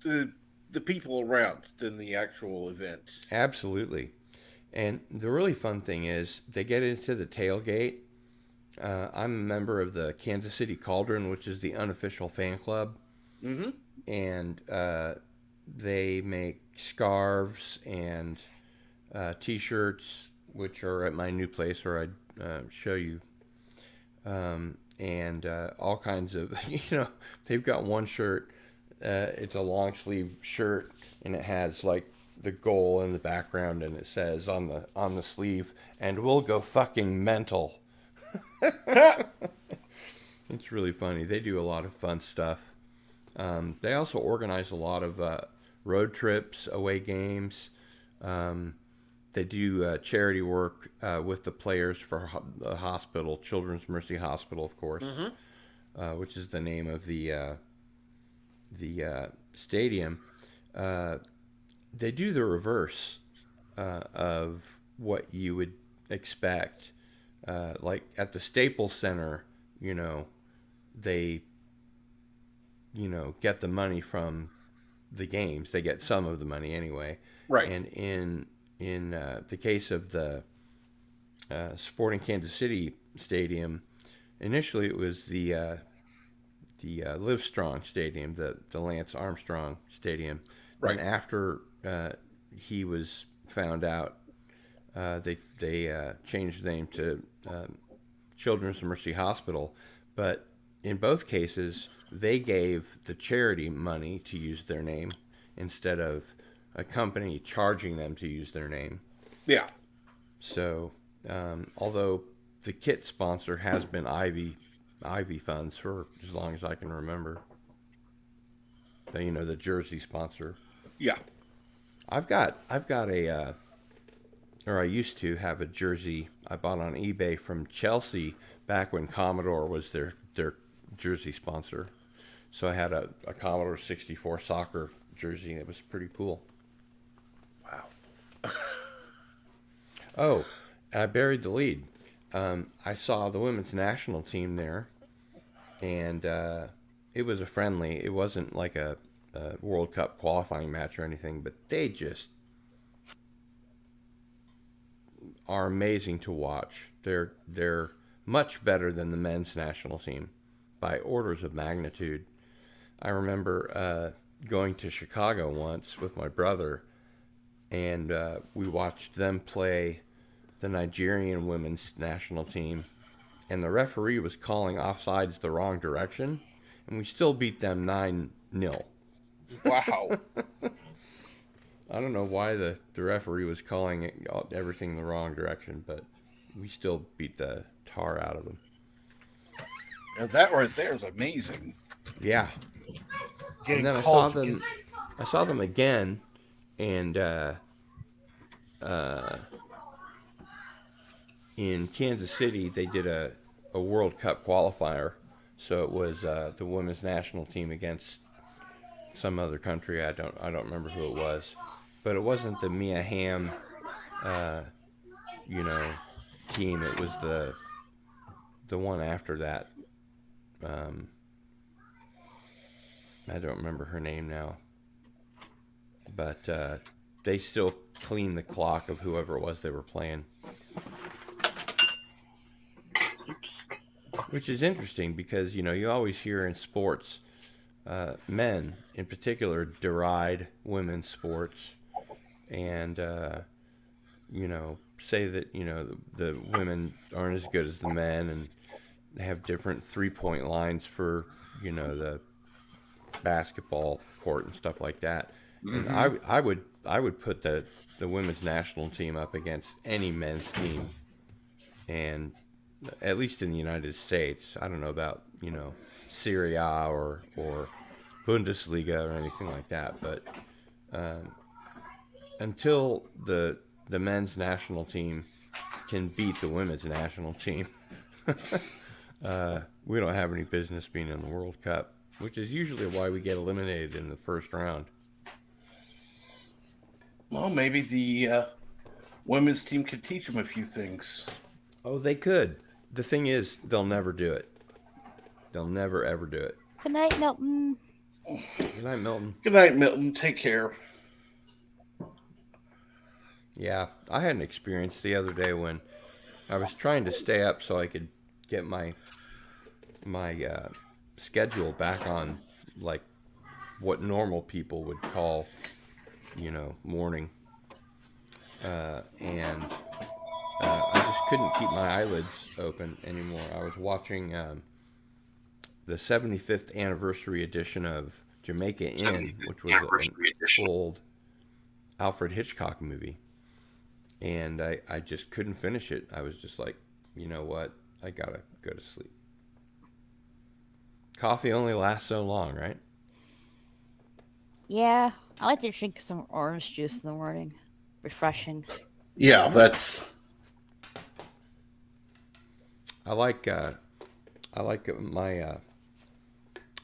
the the people around than the actual event. Absolutely. And the really fun thing is they get into the tailgate. I'm a member of the Kansas City Cauldron, which is the unofficial fan club. Mm-hmm. And they make scarves and T-shirts, which are at my new place where I show you, and all kinds of they've got one shirt. It's a long sleeve shirt, and it has like the goal in the background, and it says on the sleeve, "And we'll go fucking mental." It's really funny. They do a lot of fun stuff. They also organize a lot of road trips, away games. They do charity work with the players for the hospital, Children's Mercy Hospital, of course, which is the name of the stadium. They do the reverse of what you would expect. Like at the Staples Center, they get the money from the games. They get some of the money anyway. Right. And in the case of the Sporting Kansas City Stadium, initially it was the Livestrong Stadium, the Lance Armstrong Stadium. Right. And after he was found out, they changed the name to Children's Mercy Hospital. But in both cases, they gave the charity money to use their name instead of a company charging them to use their name. Yeah. So, although the kit sponsor has been Ivy Funds for as long as I can remember. The jersey sponsor. Yeah. I've got a, or I used to have a jersey I bought on eBay from Chelsea back when Commodore was their jersey sponsor. So I had a Commodore 64 soccer jersey, and it was pretty cool. Wow. Oh, I buried the lead. I saw the women's national team there, and it was a friendly. It wasn't like a World Cup qualifying match or anything, but they just are amazing to watch. They're much better than the men's national team by orders of magnitude. I remember going to Chicago once with my brother, and we watched them play the Nigerian women's national team, and the referee was calling offsides the wrong direction, and we still beat them 9-0. Wow. I don't know why the referee was calling everything the wrong direction, but we still beat the tar out of them. And that right there is amazing. Yeah. Getting And then calls I saw them again, and in Kansas City they did a World Cup qualifier, so it was the women's national team against some other country. I don't remember who it was, but it wasn't the Mia Hamm team. It was the one after that. I don't remember her name now, but they still cleaned the clock of whoever it was they were playing. Oops. Which is interesting because, you always hear in sports, men in particular deride women's sports and, say that, the women aren't as good as the men, and they have different 3-point lines for, the basketball court and stuff like that. And I would put the women's national team up against any men's team, and at least in the United States. I don't know about Serie A or Bundesliga or anything like that, but until the men's national team can beat the women's national team. We don't have any business being in the World Cup, which is usually why we get eliminated in the first round. Well, maybe the women's team could teach them a few things. Oh, they could. The thing is, they'll never do it. They'll never, ever do it. Good night, Milton. Good night, Milton. Good night, Milton. Take care. Yeah, I had an experience the other day when I was trying to stay up so I could get my schedule back on, like what normal people would call, morning. And I just couldn't keep my eyelids open anymore. I was watching the 75th anniversary edition of Jamaica Inn, which was an old Alfred Hitchcock movie. And I just couldn't finish it. I was just like, you know what? I gotta go to sleep. Coffee only lasts so long, right? Yeah, I like to drink some orange juice in the morning. Refreshing. Yeah, that's. I like my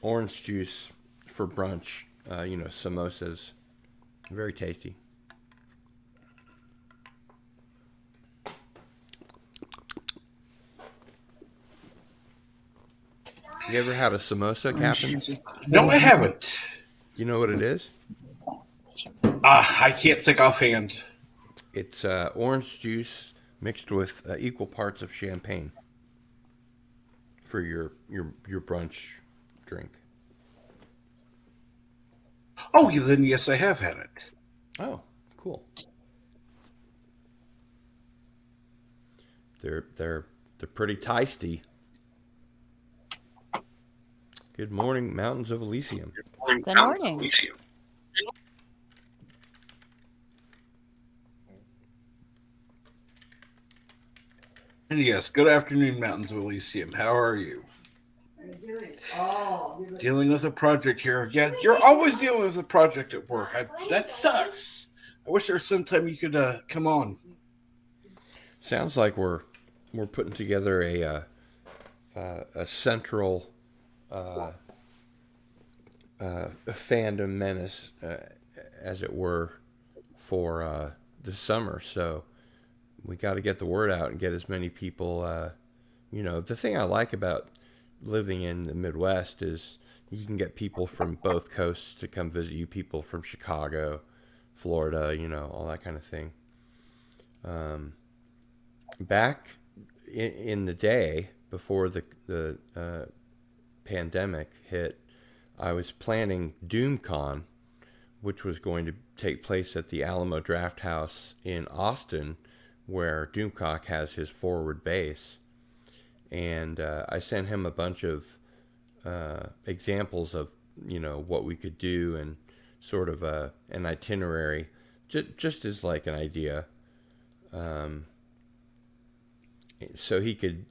orange juice for brunch. Samosas, very tasty. You ever had a samosa, Captain? No, I haven't. You know what it is? I can't think offhand. It's orange juice mixed with equal parts of champagne for your brunch drink. Oh, then yes, I have had it. Oh, cool. They're pretty tasty. Good morning, Mountains of Elysium. Good morning. And yes, good afternoon, Mountains of Elysium. How are you? Dealing with a project here. Yeah, you're always dealing with a project at work. That sucks. I wish there was some time you could come on. Sounds like we're putting together a central fandom menace, as it were, for the summer. So we got to get the word out and get as many people. The thing I like about living in the Midwest is you can get people from both coasts to come visit you, people from Chicago, Florida, all that kind of thing. Back in the day, before the pandemic hit, I was planning DoomCon, which was going to take place at the Alamo Draft House in Austin, where Doomcock has his forward base. And I sent him a bunch of examples of, what we could do and sort of an itinerary, just as like an idea. So he could,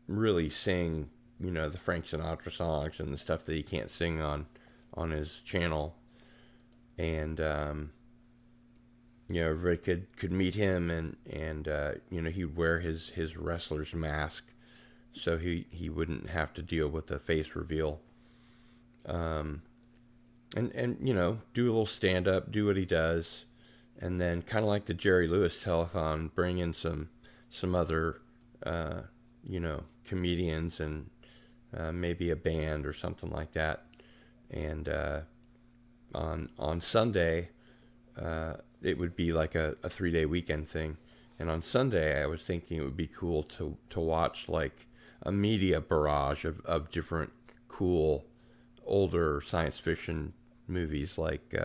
really sing, the Frank Sinatra songs and the stuff that he can't sing on his channel. And, everybody could meet him and he'd wear his wrestler's mask so he wouldn't have to deal with the face reveal. And do a little stand up, do what he does, and then kind of like the Jerry Lewis telethon, bring in some other, comedians and maybe a band or something like that. And on Sunday, it would be like a 3-day weekend thing. And on Sunday, I was thinking it would be cool to watch like a media barrage of different cool older science fiction movies like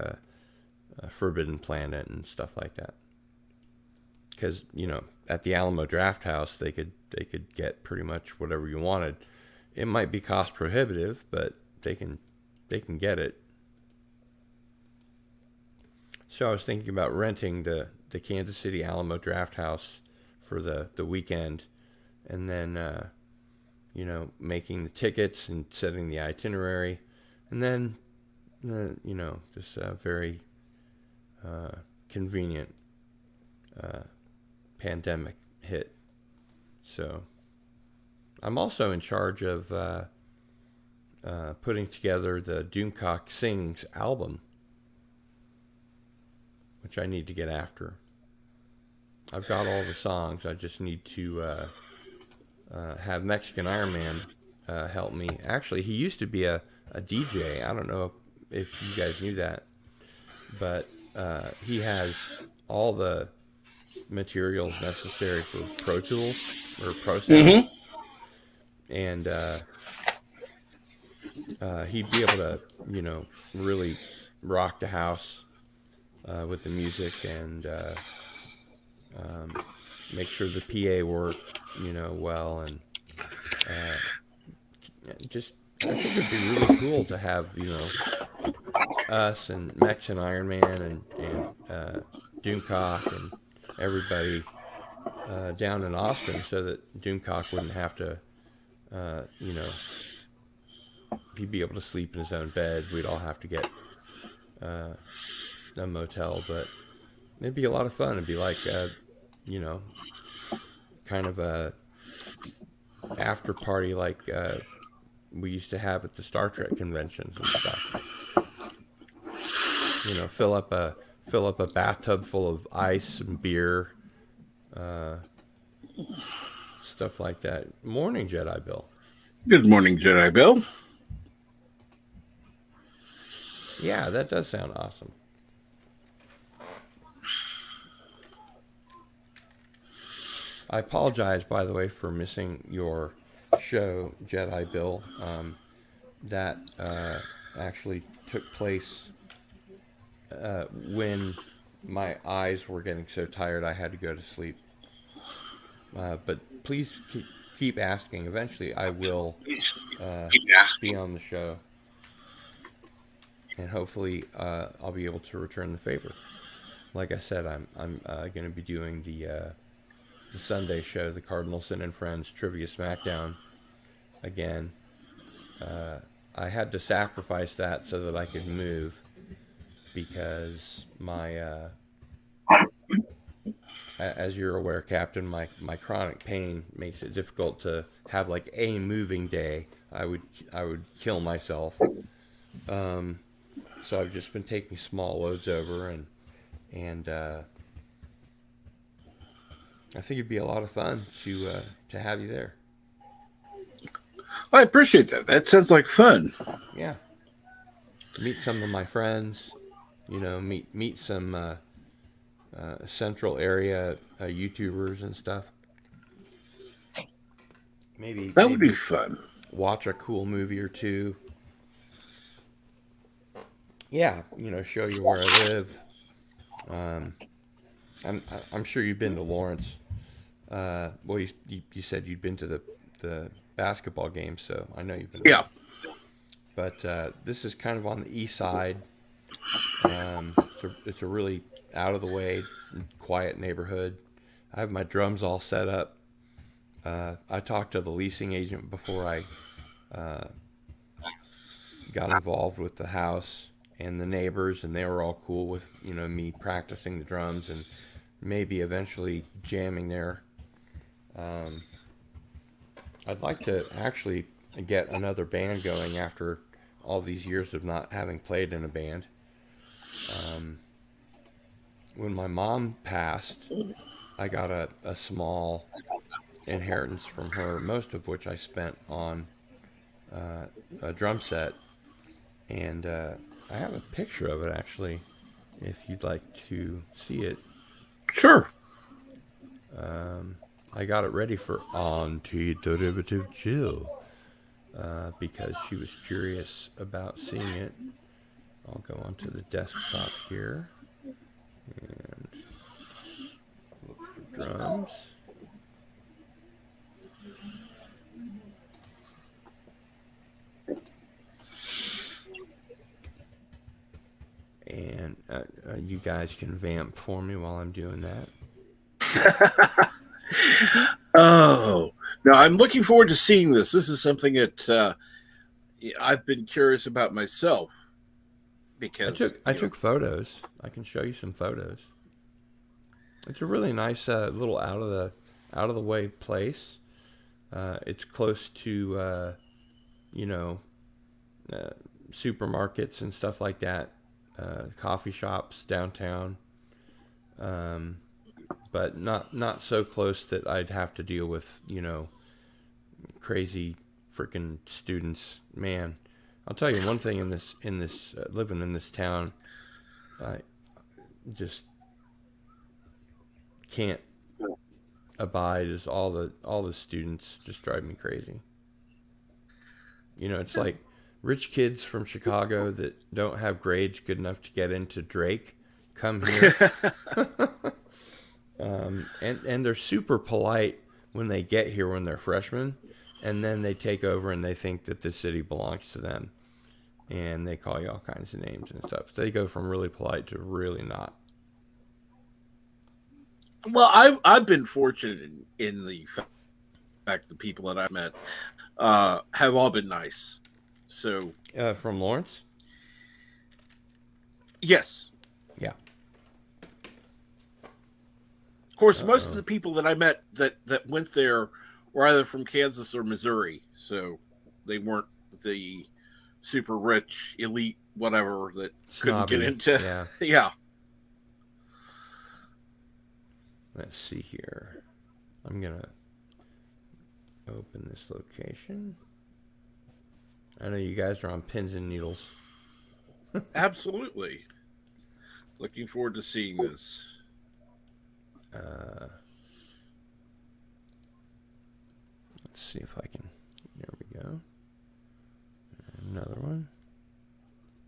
Forbidden Planet and stuff like that. Because at the Alamo Draft House, they could get pretty much whatever you wanted. It might be cost prohibitive, but they can get it. So I was thinking about renting the Kansas City Alamo Draft House for the weekend, and then making the tickets and setting the itinerary, and then this very convenient pandemic hit. So I'm also in charge of putting together the Doomcock Sings album, which I need to get after. I've got all the songs. I just need to have Mexican Iron Man help me. Actually, he used to be a DJ. I don't know if you guys knew that, but he has all the materials necessary for Pro Tools or Pro Sound, and he'd be able to, really rock the house with the music and make sure the PA worked, well, and just I think it'd be really cool to have, us and Mex and Iron Man and Doomcock and everybody down in Austin, so that Doomcock wouldn't have to, he'd be able to sleep in his own bed. We'd all have to get a motel, but it'd be a lot of fun. It'd be like, kind of a after party like we used to have at the Star Trek conventions and stuff. Fill up a bathtub full of ice and beer, stuff like that. Morning, Jedi Bill. Good morning, Jedi Bill. Yeah, that does sound awesome. I apologize, by the way, for missing your show, Jedi Bill. That actually took place when my eyes were getting so tired I had to go to sleep. But please keep asking. Eventually, I will be on the show, and hopefully, I'll be able to return the favor. Like I said, I'm going to be doing the Sunday show, the Cardinalson and Friends Trivia Smackdown again. I had to sacrifice that so that I could move, because my as you're aware, Captain, my chronic pain makes it difficult to have like a moving day. I would kill myself. So I've just been taking small loads over, and I think it'd be a lot of fun to have you there. I appreciate that. That sounds like fun. Yeah. Meet some of my friends. Meet some central area YouTubers and stuff. Maybe that would be fun. Watch a cool movie or two. Yeah, show you where I live. I'm sure you've been to Lawrence. Well, you said you'd been to the basketball game, so I know you've been. Yeah. But this is kind of on the east side. It's a really out of the way, quiet neighborhood. I have my drums all set up. I talked to the leasing agent before I got involved with the house and the neighbors, and they were all cool with me practicing the drums and maybe eventually jamming there. I'd like to actually get another band going after all these years of not having played in a band. When my mom passed, I got a small inheritance from her, most of which I spent on a drum set. And I have a picture of it, actually, if you'd like to see it. Sure. I got it ready for Anti-Derivative Jill because she was curious about seeing it. I'll go onto the desktop here and look for drums. And you guys can vamp for me while I'm doing that. Oh, no, I'm looking forward to seeing this. This is something that I've been curious about myself. Because I took photos. I can show you some photos. It's a really nice little out of out of the way place. It's close to supermarkets and stuff like that, coffee shops downtown, but not so close that I'd have to deal with crazy freaking students. Man, I'll tell you one thing in this living in this town, I just can't abide is all the students just drive me crazy. It's like rich kids from Chicago that don't have grades good enough to get into Drake come here. And they're super polite when they get here when they're freshmen, and then they take over and they think that the city belongs to them, and they call you all kinds of names and stuff. They go from really polite to really not. Well, I've been fortunate in the fact the people that I've met have all been nice. So from Lawrence? Yes. Yeah. Of course, most of the people that I met that went there were either from Kansas or Missouri, so they weren't the super rich elite whatever that couldn't Snobby. get into. Yeah. Yeah. Let's see here. I'm gonna open this location. I know you guys are on pins and needles. Absolutely. Looking forward to seeing this. Let's see if I can. There we go. Another one.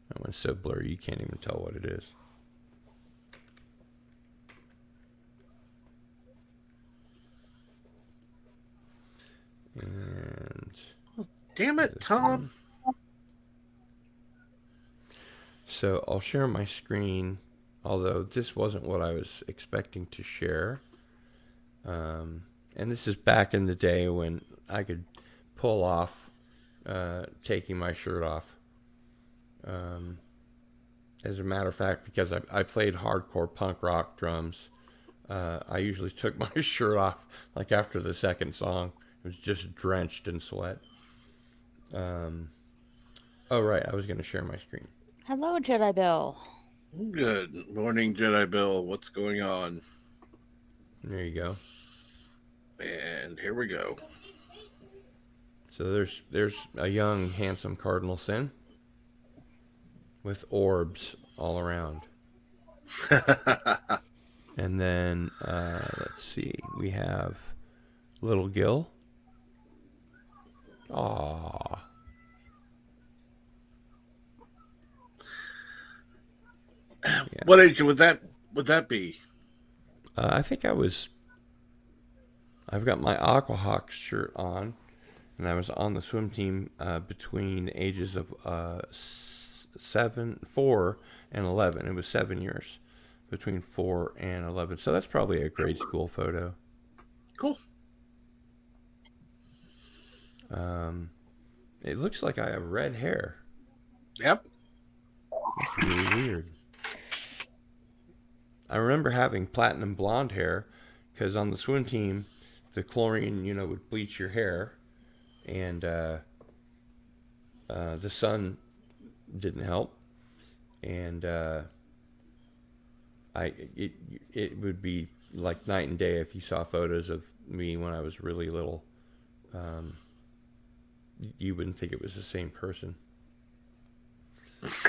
That one's so blurry you can't even tell what it is. And Damn it, Tom. So I'll share my screen, although this wasn't what I was expecting to share. And this is back in the day when I could pull off taking my shirt off. As a matter of fact, because I played hardcore punk rock drums, I usually took my shirt off like after the second song. It was just drenched in sweat. Oh, right. I was going to share my screen. Hello, Jedi Bill. Good morning, Jedi Bill. What's going on? There you go. And here we go. So there's a young, handsome Cardinal Sin with orbs all around. And then, let's see. We have Little Gil. Aww. Yeah. What age would that be? I think I've got my Aquahawks shirt on, and I was on the swim team between ages of 4 and 11. It was 7 years between 4 and 11. So that's probably a grade school photo. Cool. It looks like I have red hair. Yep. That's really weird. I remember having platinum blonde hair because on the swim team, the chlorine, would bleach your hair, and the sun didn't help, and it would be like night and day if you saw photos of me when I was really little. You wouldn't think it was the same person.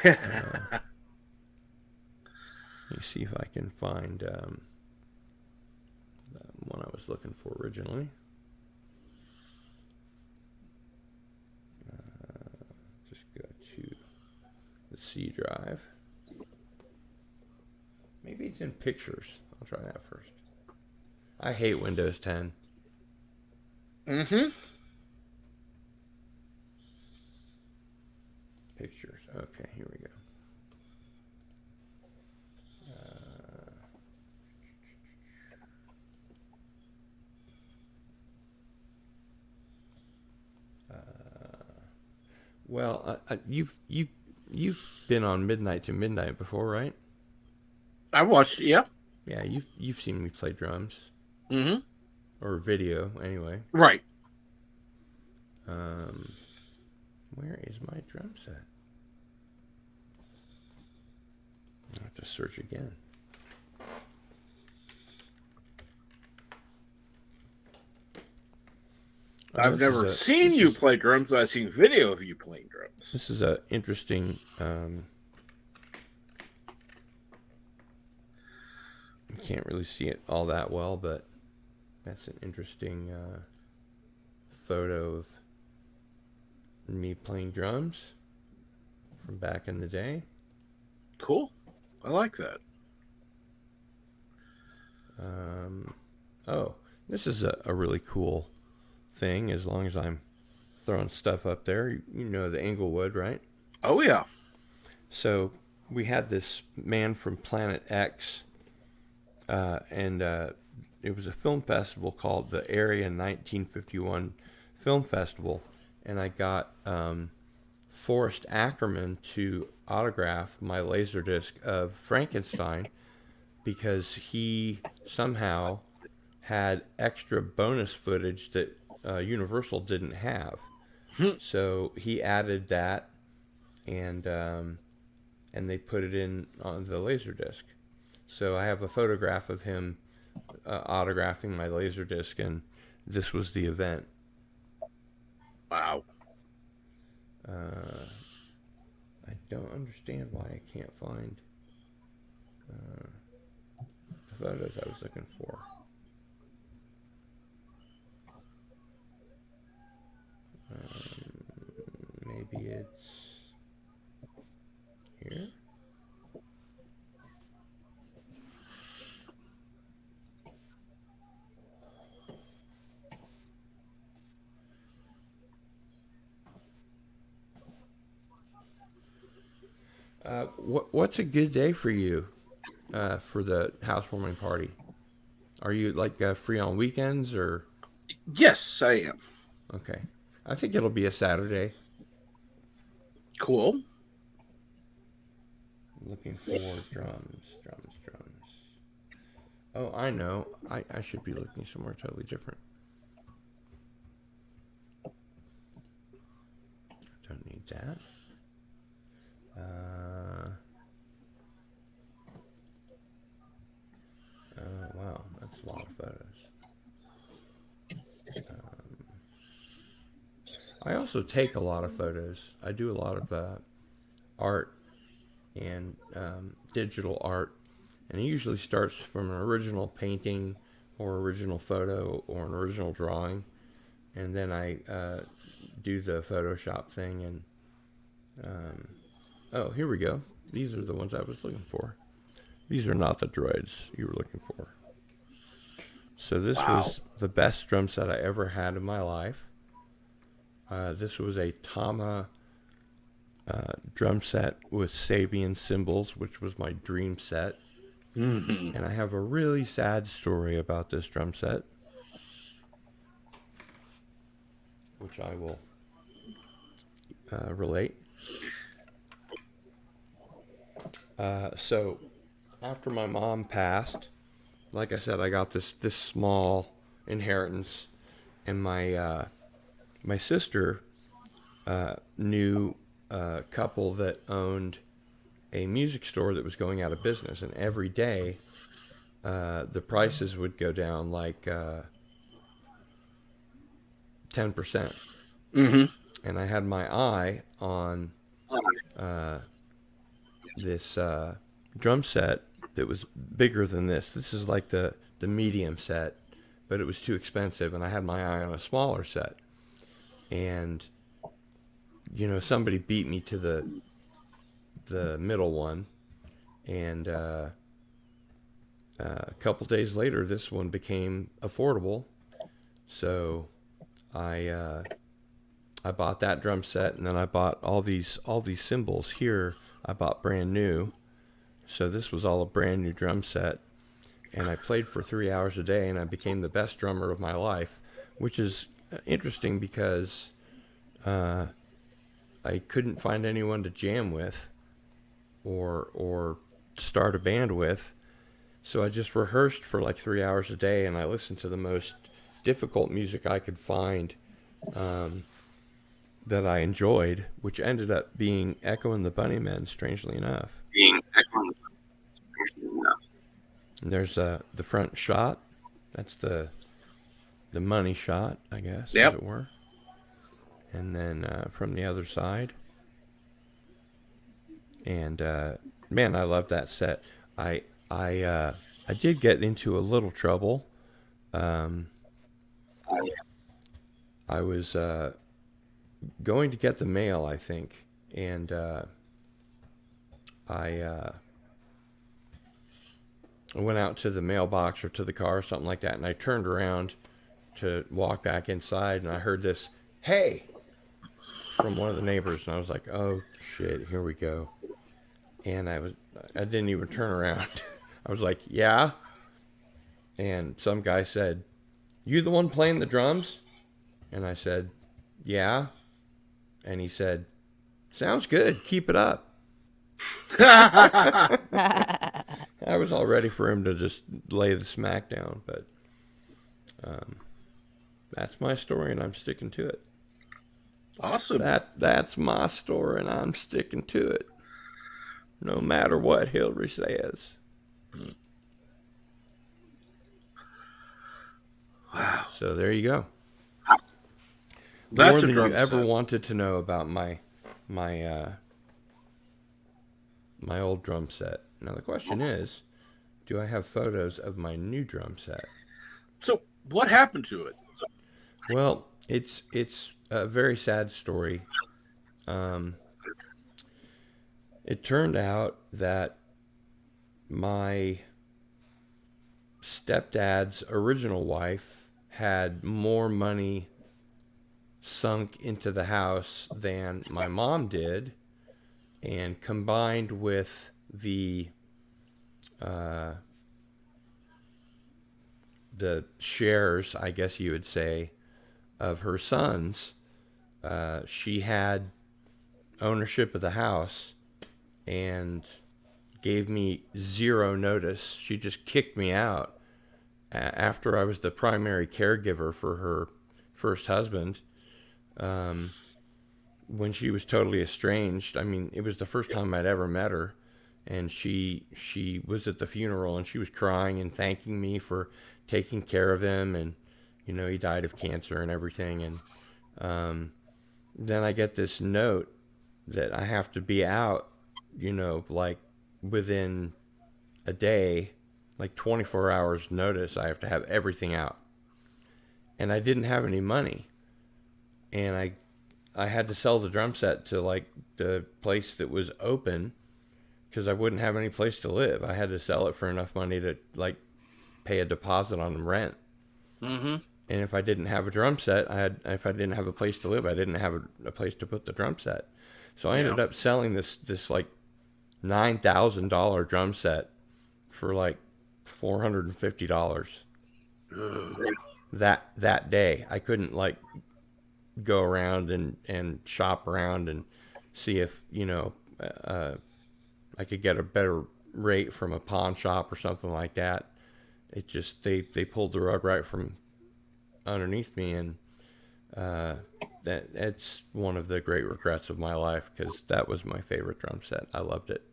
Let me see if I can find the one I was looking for originally. Just go to the C drive. Maybe it's in pictures. I'll try that first. I hate Windows 10. Mm-hmm. Pictures. Okay, here we go. Well, you've been on Midnight to Midnight before, right? I watched. Yep. Yeah, you've seen me play drums. Mm-hmm. or video anyway. Right. Where is my drum set? I have to search again. I've never seen you play drums. I've seen video of you playing drums. This is a interesting. You can't really see it all that well, but that's an interesting photo of me playing drums from back in the day. Cool. I like that. Oh, this is a really cool thing, as long as I'm throwing stuff up there. You know the Englewood, right? Oh, yeah. So we had this man from Planet X, and it was a film festival called the Area 1951 Film Festival, and I got Forrest Ackerman to autograph my Laserdisc of Frankenstein, because he somehow had extra bonus footage that Universal didn't have. So he added that, and they put it in on the Laserdisc. So I have a photograph of him autographing my Laserdisc, and this was the event. Wow. I don't understand why I can't find the photos I was looking for. Maybe it's here. What's a good day for you for the housewarming party? Are you like free on weekends or? Yes, I am. Okay. I think it'll be a Saturday. Cool. Looking for drums. Oh, I know. I should be looking somewhere totally different. Don't need that. Wow, that's a lot of photos. I also take a lot of photos. I do a lot of art and digital art, and it usually starts from an original painting or original photo or an original drawing, and then I do the Photoshop thing. And oh, here we go. These are the ones I was looking for. These are not the droids you were looking for. So this was the best drum set I ever had in my life. This was a Tama drum set with Sabian cymbals, which was my dream set. Mm-hmm. And I have a really sad story about this drum set, which I will relate. So after my mom passed, like I said, I got this small inheritance, and my my sister knew a couple that owned a music store that was going out of business, and every day the prices would go down like 10%. Mm-hmm. And I had my eye on this drum set that was bigger than this. This is like the medium set, but it was too expensive, and I had my eye on a smaller set. And you know, somebody beat me to the middle one, and a couple days later, this one became affordable. So I bought that drum set, and then I bought all these cymbals here. I bought brand new. So this was all a brand new drum set, and I played for 3 hours a day, and I became the best drummer of my life, which is interesting because I couldn't find anyone to jam with or start a band with. So I just rehearsed for like 3 hours a day, and I listened to the most difficult music I could find that I enjoyed, which ended up being Echo and the Bunnymen, strangely enough. And there's the front shot. That's the money shot, I guess, as it were. And then from the other side. And man, I love that set. I did get into a little trouble. I was going to get the mail, I think, and I went out to the mailbox or to the car or something like that, and I turned around to walk back inside, and I heard this, "Hey!" from one of the neighbors, and I was like, "Oh shit, here we go." And I didn't even turn around. I was like, "Yeah?" And some guy said, "You the one playing the drums?" And I said, "Yeah." And he said, "Sounds good. Keep it up." I was all ready for him to just lay the smack down, but that's my story, and I'm sticking to it. Awesome. That's my story, and I'm sticking to it, no matter what Hillary says. Wow. So there you go. That's more a than drum you ever set. wanted to know about my old drum set. Now the question is, do I have photos of my new drum set? So what happened to it? Well, it's a very sad story. It turned out that my stepdad's original wife had more money sunk into the house than my mom did, and combined with the shares, I guess you would say, of her sons, she had ownership of the house and gave me zero notice. She just kicked me out after I was the primary caregiver for her first husband. When she was totally estranged. I mean, it was the first time I'd ever met her, and she was at the funeral, and she was crying and thanking me for taking care of him, and he died of cancer and everything. And then I get this note that I have to be out, like within a day, like 24 hours notice. I have to have everything out, and I didn't have any money, and I had to sell the drum set to like the place that was open because I wouldn't have any place to live. I had to sell it for enough money to like pay a deposit on rent. Mm-hmm. And if I didn't have a drum set, if I didn't have a place to live, I didn't have a place to put the drum set. So I ended up selling this like $9,000 drum set for like $450. That day. I couldn't like go around and shop around and see if I could get a better rate from a pawn shop or something like that. It just they pulled the rug right from underneath me, and that's one of the great regrets of my life, because that was my favorite drum set. I loved it.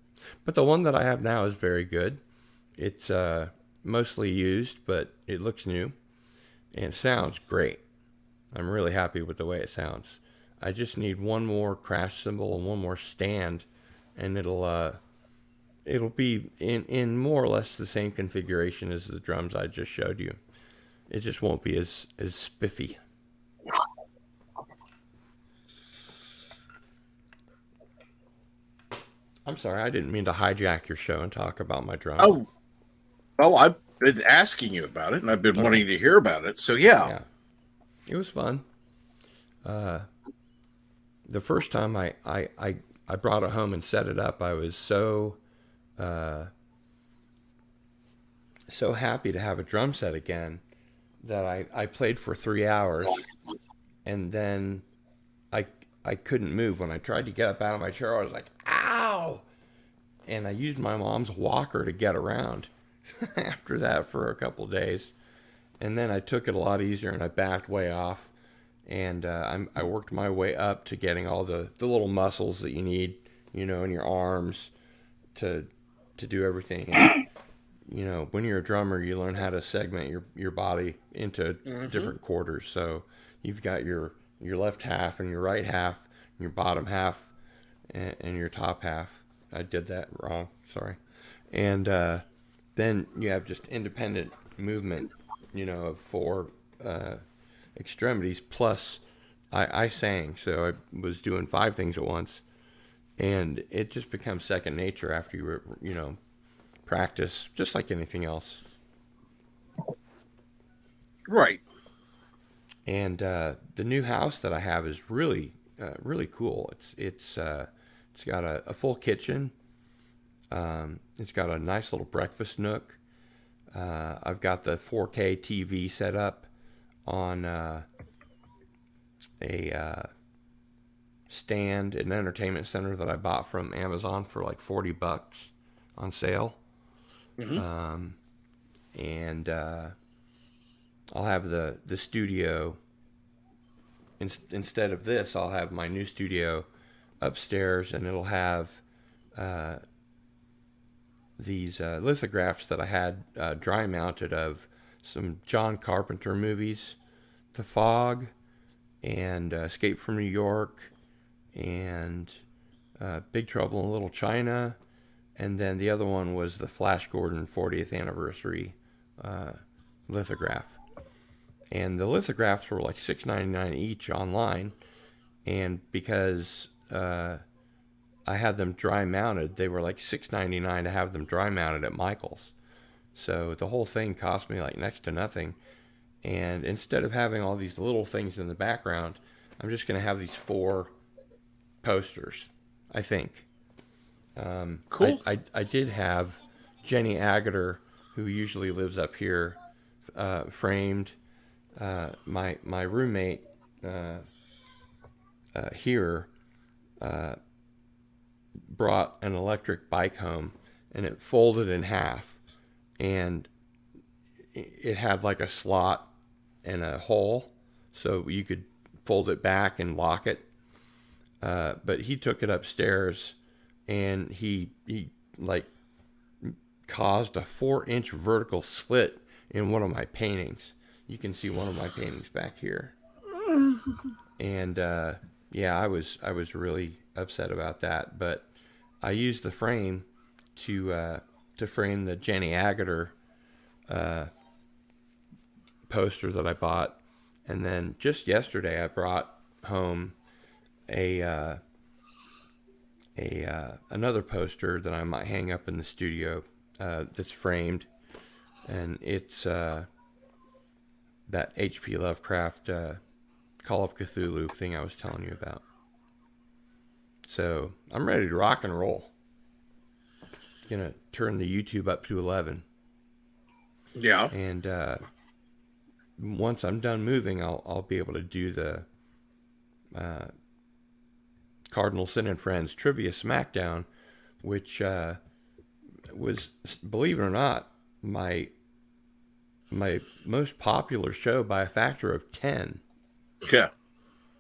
But the one that I have now is very good. It's mostly used, but it looks new and it sounds great. I'm really happy with the way it sounds. I just need one more crash cymbal and one more stand, and it'll be in more or less the same configuration as the drums I just showed you. It just won't be as spiffy. I'm sorry, I didn't mean to hijack your show and talk about my drums. Oh, I've been asking you about it, and I've been wanting to hear about it. So yeah. It was fun. The first time I brought it home and set it up, I was so happy to have a drum set again that I played for 3 hours, and then I couldn't move. When I tried to get up out of my chair, I was like, ow! And I used my mom's walker to get around after that for a couple of days. and then I took it a lot easier and I backed way off, and I worked my way up to getting all the little muscles that you need, in your arms to do everything. And, when you're a drummer, you learn how to segment your body into different quarters. So you've got your left half and your right half, and your bottom half and your top half. I did that wrong, sorry. And then you have just independent movement, of 4 extremities. Plus, I sang, so I was doing 5 things at once, and it just becomes second nature after you practice, just like anything else. Right. And the new house that I have is really really cool. It's got a full kitchen. It's got a nice little breakfast nook. I've got the 4K TV set up on a stand, an entertainment center that I bought from Amazon for like $40 on sale. And I'll have the studio. Instead of this, I'll have my new studio upstairs, and it'll have these lithographs that I had dry mounted of some John Carpenter movies, The Fog, and Escape from New York, and Big Trouble in Little China, and then the other one was the Flash Gordon 40th anniversary lithograph. And the lithographs were like $6.99 each online, and because I had them dry mounted, they were like $6.99 to have them dry mounted at Michael's. So the whole thing cost me like next to nothing. And instead of having all these little things in the background, I'm just going to have these 4 posters, I think. Cool. I did have Jenny Agater, who usually lives up here, framed. My roommate here brought an electric bike home, and it folded in half, and it had like a slot and a hole, so you could fold it back and lock it. But he took it upstairs, and he like caused a 4-inch vertical slit in one of my paintings. You can see one of my paintings back here. And yeah, I was really upset about that, but I used the frame to frame the Jenny Agater poster that I bought. And then just yesterday I brought home another poster that I might hang up in the studio that's framed, and it's that H.P. Lovecraft Call of Cthulhu thing I was telling you about. So I'm ready to rock and roll. Gonna turn the YouTube up to 11. Yeah. And once I'm done moving, I'll be able to do the Cardinal Sin and Friends Trivia Smackdown, which was, believe it or not, my most popular show by a factor of 10. Yeah.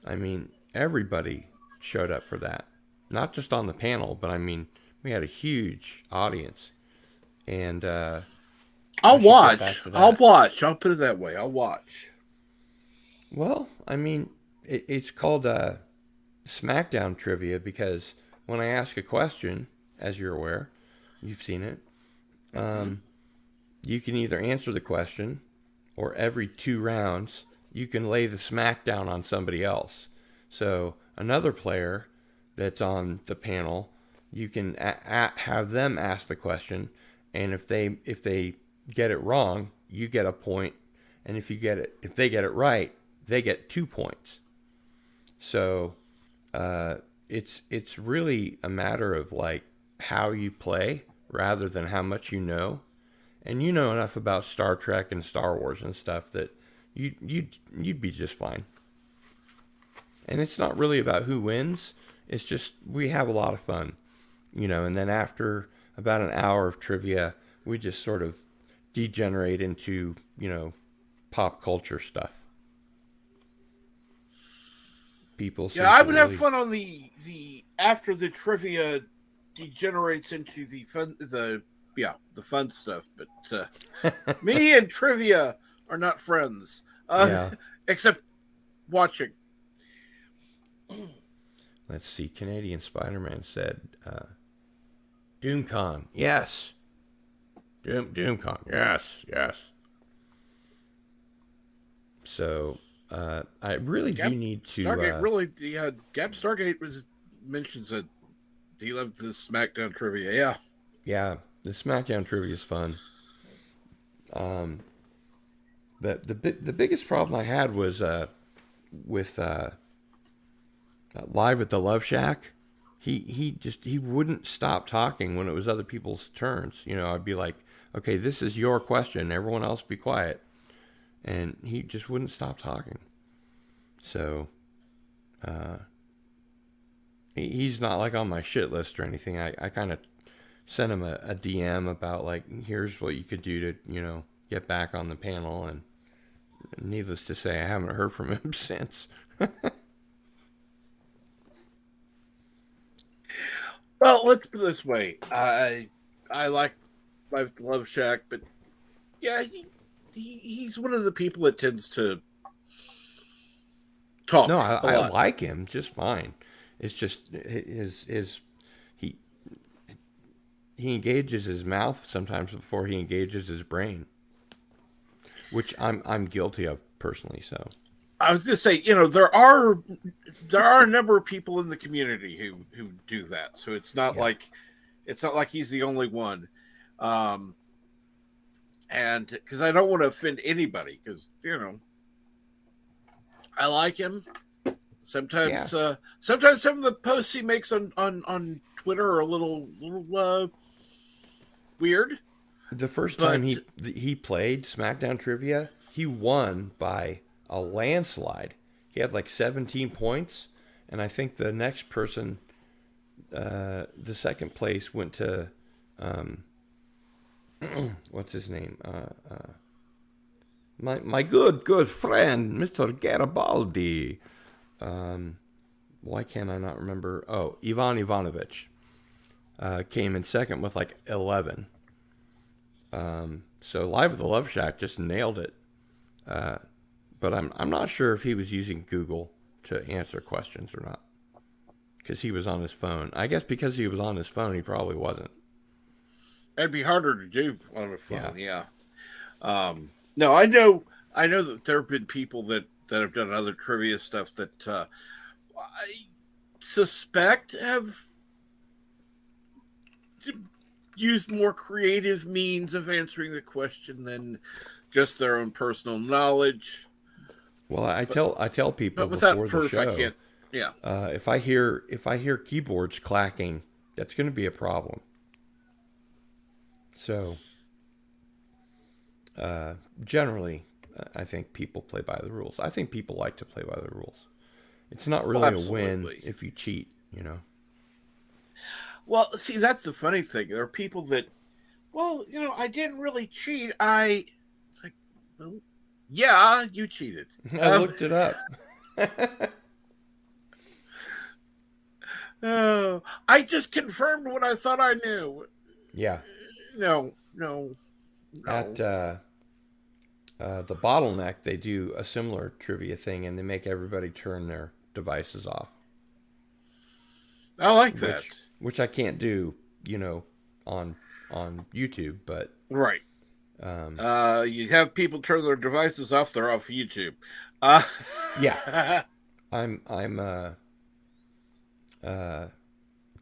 I mean, everybody showed up for that. Not just on the panel, but I mean, we had a huge audience. And I'll watch. I'll put it that way. I'll watch. Well, I mean, it's called Smackdown Trivia because when I ask a question, as you're aware, you've seen it, you can either answer the question, or every 2 rounds, you can lay the smackdown on somebody else. So another player that's on the panel, you can have them ask the question, and if they get it wrong, you get a point, and if they get it right, they get 2 points. So it's really a matter of like how you play rather than how much you know. And you know enough about Star Trek and Star Wars and stuff that you'd be just fine. And it's not really about who wins. It's just we have a lot of fun, and then after about an hour of trivia, we just sort of degenerate into, pop culture stuff. People seem Yeah, I to would have really... fun on the after the trivia degenerates into the fun stuff. But me and trivia are not friends. Yeah. Except watching. Let's see. Canadian Spider-Man said, DoomCon, yes. DoomCon, yes. So, I really do need to... Stargate really... Yeah, Gab Stargate mentions that he loved the SmackDown trivia. Yeah. Yeah, the SmackDown trivia is fun. But the biggest problem I had was with Live at the Love Shack. He wouldn't stop talking when it was other people's turns. You know, I'd be like, okay, this is your question. Everyone else be quiet. And he just wouldn't stop talking. So, he's not like on my shit list or anything. I kind of sent him a DM about like, here's what you could do to, you know, get back on the panel. And needless to say, I haven't heard from him since. Well, let's put it this way. I like Love Shack, but yeah, he's one of the people that tends to talk. No, I like him just fine. It's just he engages his mouth sometimes before he engages his brain, which I'm guilty of personally. So I was going to say, you know, there are a number of people in the community who do that. So it's not like he's the only one. And because I don't want to offend anybody, because you know, I like him. Sometimes, sometimes some of the posts he makes on Twitter are a little weird. The first time he played SmackDown Trivia, he won by a landslide. He had like 17 points, and I think the next person, the second place went to, what's his name? My good friend, Mr. Garibaldi. Why can't I not remember? Oh, Ivan Ivanovich came in second with like 11. So Live at the Love Shack just nailed it. But I'm not sure if he was using Google to answer questions or not, because he was on his phone. I guess because he was on his phone, he probably wasn't. That'd be harder to do on a phone. Yeah. No, I know that there have been people that have done other trivia stuff that I suspect have used more creative means of answering the question than just their own personal knowledge. Well, I tell people but without before proof, the show, I can't. Yeah. If I hear keyboards clacking, that's going to be a problem. So, generally, I think people play by the rules. I think people like to play by the rules. It's not really a win if you cheat, you know. Well, see, that's the funny thing. There are people that, well, you know, I didn't really cheat. It's like, well, yeah, you cheated. I looked it up. Oh, I just confirmed what I thought I knew. Yeah. No. At the Bottleneck, they do a similar trivia thing, and they make everybody turn their devices off. I like that. Which I can't do, you know, on YouTube, but right. You have people turn their devices off; they're off YouTube. Yeah, I'm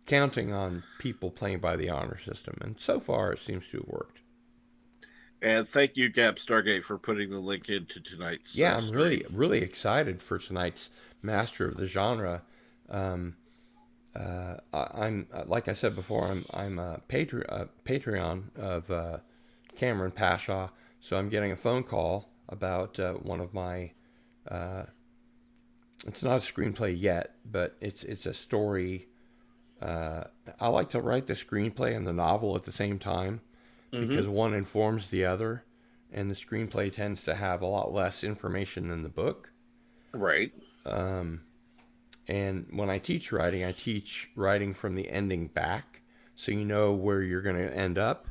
counting on people playing by the honor system, and so far it seems to have worked. And thank you, Gap Stargate, for putting the link into tonight's. Yeah, I'm really excited for tonight's Master of the Genre. I'm like I said before, I'm a Patreon of Cameron Pashaw, so I'm getting a phone call about one of my. It's not a screenplay yet, but it's a story. I like to write the screenplay and the novel at the same time because one informs the other. and the screenplay tends to have a lot less information than the book. Right. And when I teach writing from the ending back, so you know where you're going to end up.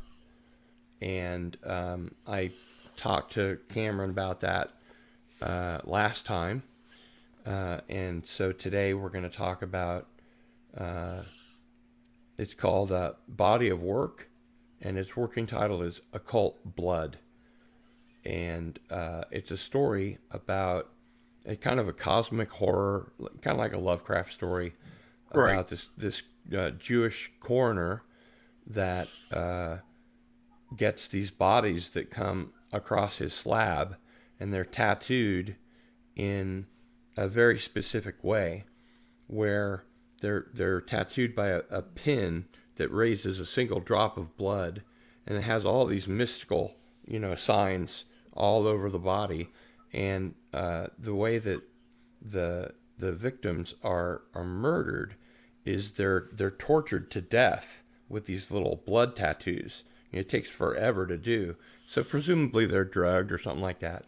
And I talked to Cameron about that last time. And so today we're going to talk about, it's called Body of Work, and its working title is Occult Blood. And it's a story about a kind of a cosmic horror, kind of like a Lovecraft story, about this Jewish coroner that gets these bodies that come across his slab, and they're tattooed in a very specific way, where they're tattooed by a pin that raises a single drop of blood, and it has all these mystical, signs all over the body. And the way that the victims are murdered is they're tortured to death with these little blood tattoos. It takes forever to do. So presumably they're drugged or something like that.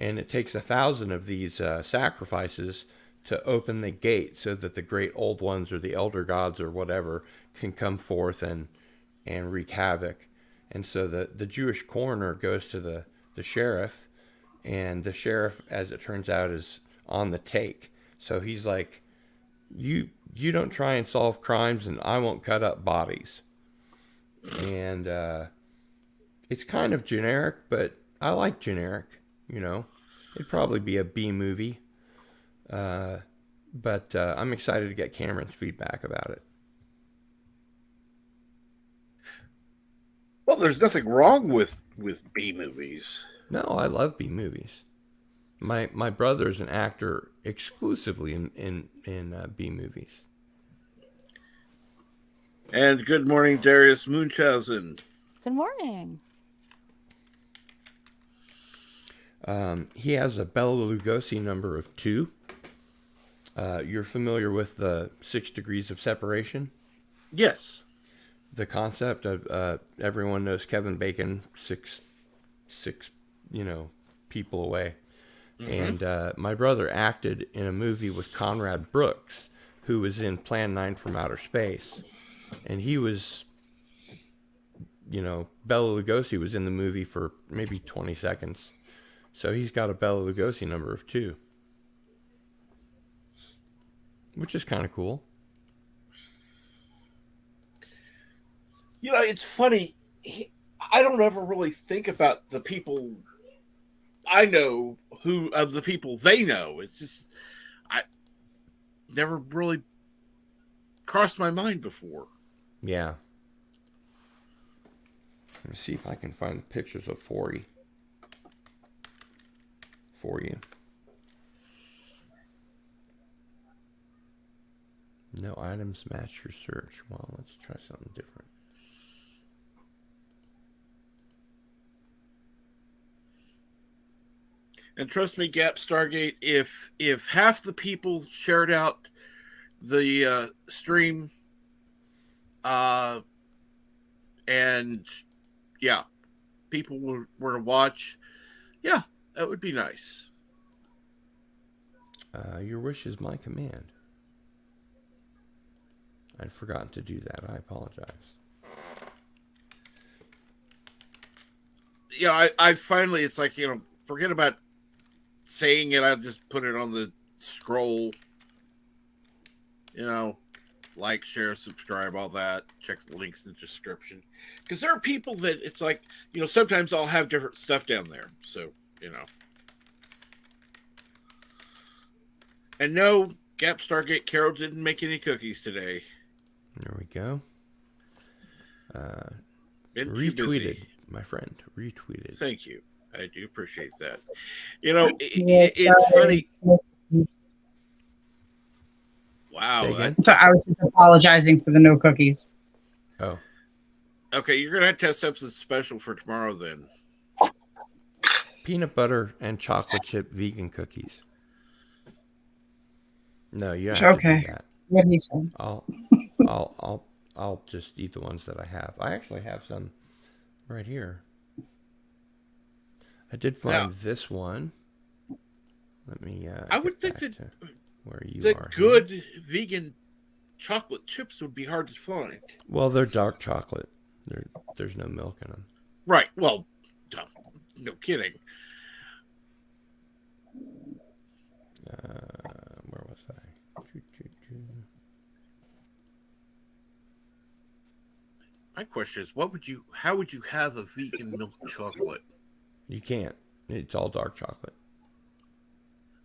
And it takes 1,000 of these sacrifices to open the gate so that the great old ones or the elder gods or whatever can come forth and wreak havoc. And so the Jewish coroner goes to the sheriff, and the sheriff, as it turns out, is on the take. So he's like, you don't try and solve crimes, and I won't cut up bodies. And it's kind of generic, but I like generic. It'd probably be a B movie. But I'm excited to get Cameron's feedback about it. Well, there's nothing wrong with B movies. No, I love B movies. My brother's an actor exclusively in B movies. And good morning, Darius Munchausen. Good morning. He has a Bela Lugosi number of 2. You're familiar with the 6 degrees of separation? Yes. The concept of everyone knows Kevin Bacon, six people away. Mm-hmm. And my brother acted in a movie with Conrad Brooks, who was in Plan 9 from Outer Space. And he was, Bela Lugosi was in the movie for maybe 20 seconds. So he's got a Bela Lugosi number of 2. Which is kind of cool. It's funny. I don't ever really think about the people I know of the people they know. It's just, I never really crossed my mind before. Yeah. Let me see if I can find pictures of Forey for you. No items match your search. Well, let's try something different. And trust me, Gap Stargate, if half the people shared out the stream, and yeah, people were to watch, yeah, that would be nice. Your wish is my command. I'd forgotten to do that. I apologize. I finally, it's like, forget about saying it. I just put it on the scroll. Like, share, subscribe, all that. Check the links in the description. Because there are people that it's like, sometimes I'll have different stuff down there. So, And no, Gap Stargate Carol didn't make any cookies today. There we go. Been retweeted, my friend. Retweeted. Thank you. I do appreciate that. It's funny. Wow. So I was just apologizing for the no cookies. Oh. Okay, you're going to have to have something special for tomorrow then. Peanut butter and chocolate chip vegan cookies. No, you don't have to do that. What he said. I'll just eat the ones that I have. I actually have some right here. I did find this one. Let me. I would think that where you are. Good vegan chocolate chips would be hard to find. Well, they're dark chocolate. There's no milk in them. Right. Well, no kidding. Where was I? My question is, how would you have a vegan milk chocolate? You can't. It's all dark chocolate.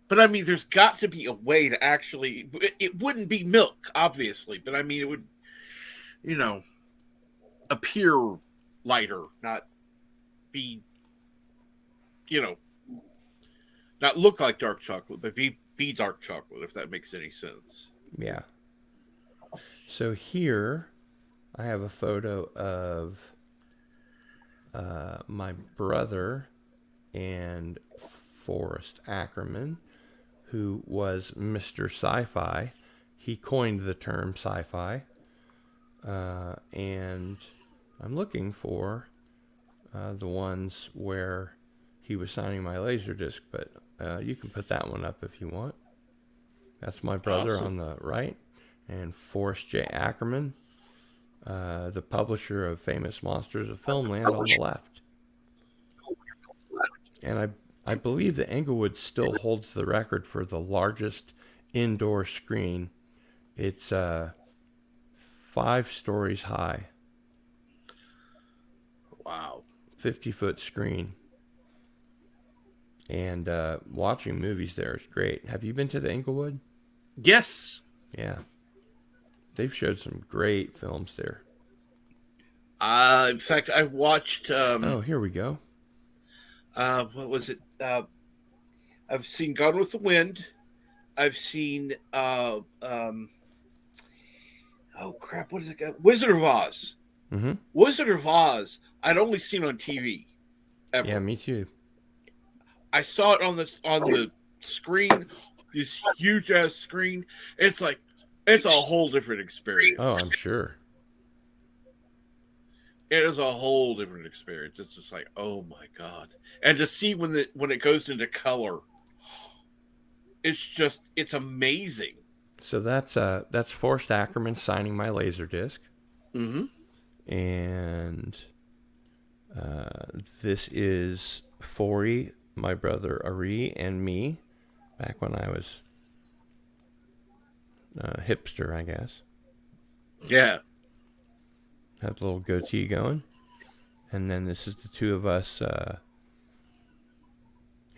But I mean, there's got to be a way to actually. It wouldn't be milk, obviously, but I mean, it would, appear lighter, not be, not look like dark chocolate, but be dark chocolate, if that makes any sense. Yeah. So here, I have a photo of my brother and Forrest Ackerman, who was Mr. Sci-Fi. He coined the term sci-fi. And I'm looking for the ones where he was signing my Laserdisc, but you can put that one up if you want. That's my brother on the right, and Forrest J. Ackerman, the publisher of Famous Monsters of Filmland, on the left. And I believe that Englewood still holds the record for the largest indoor screen. It's 5 stories high. Wow. 50-foot screen. And watching movies there is great. Have you been to the Englewood? Yes. Yeah. They've showed some great films there. In fact, I watched... oh, here we go. What was it? I've seen Gone with the Wind. I've seen... oh, crap. What is it? Wizard of Oz. Mm-hmm. Wizard of Oz, I'd only seen on TV. Ever. Yeah, me too. I saw it on the screen, this huge ass screen. It's a whole different experience. Oh, I'm sure. It is a whole different experience. It's just like, oh my god! And to see when it goes into color, it's amazing. So that's Forrest Ackerman signing my Laserdisc. Mm-hmm. And this is Forey, my brother Ari, and me, back when I was hipster, I guess. Yeah. Had a little goatee going. And then this is the two of us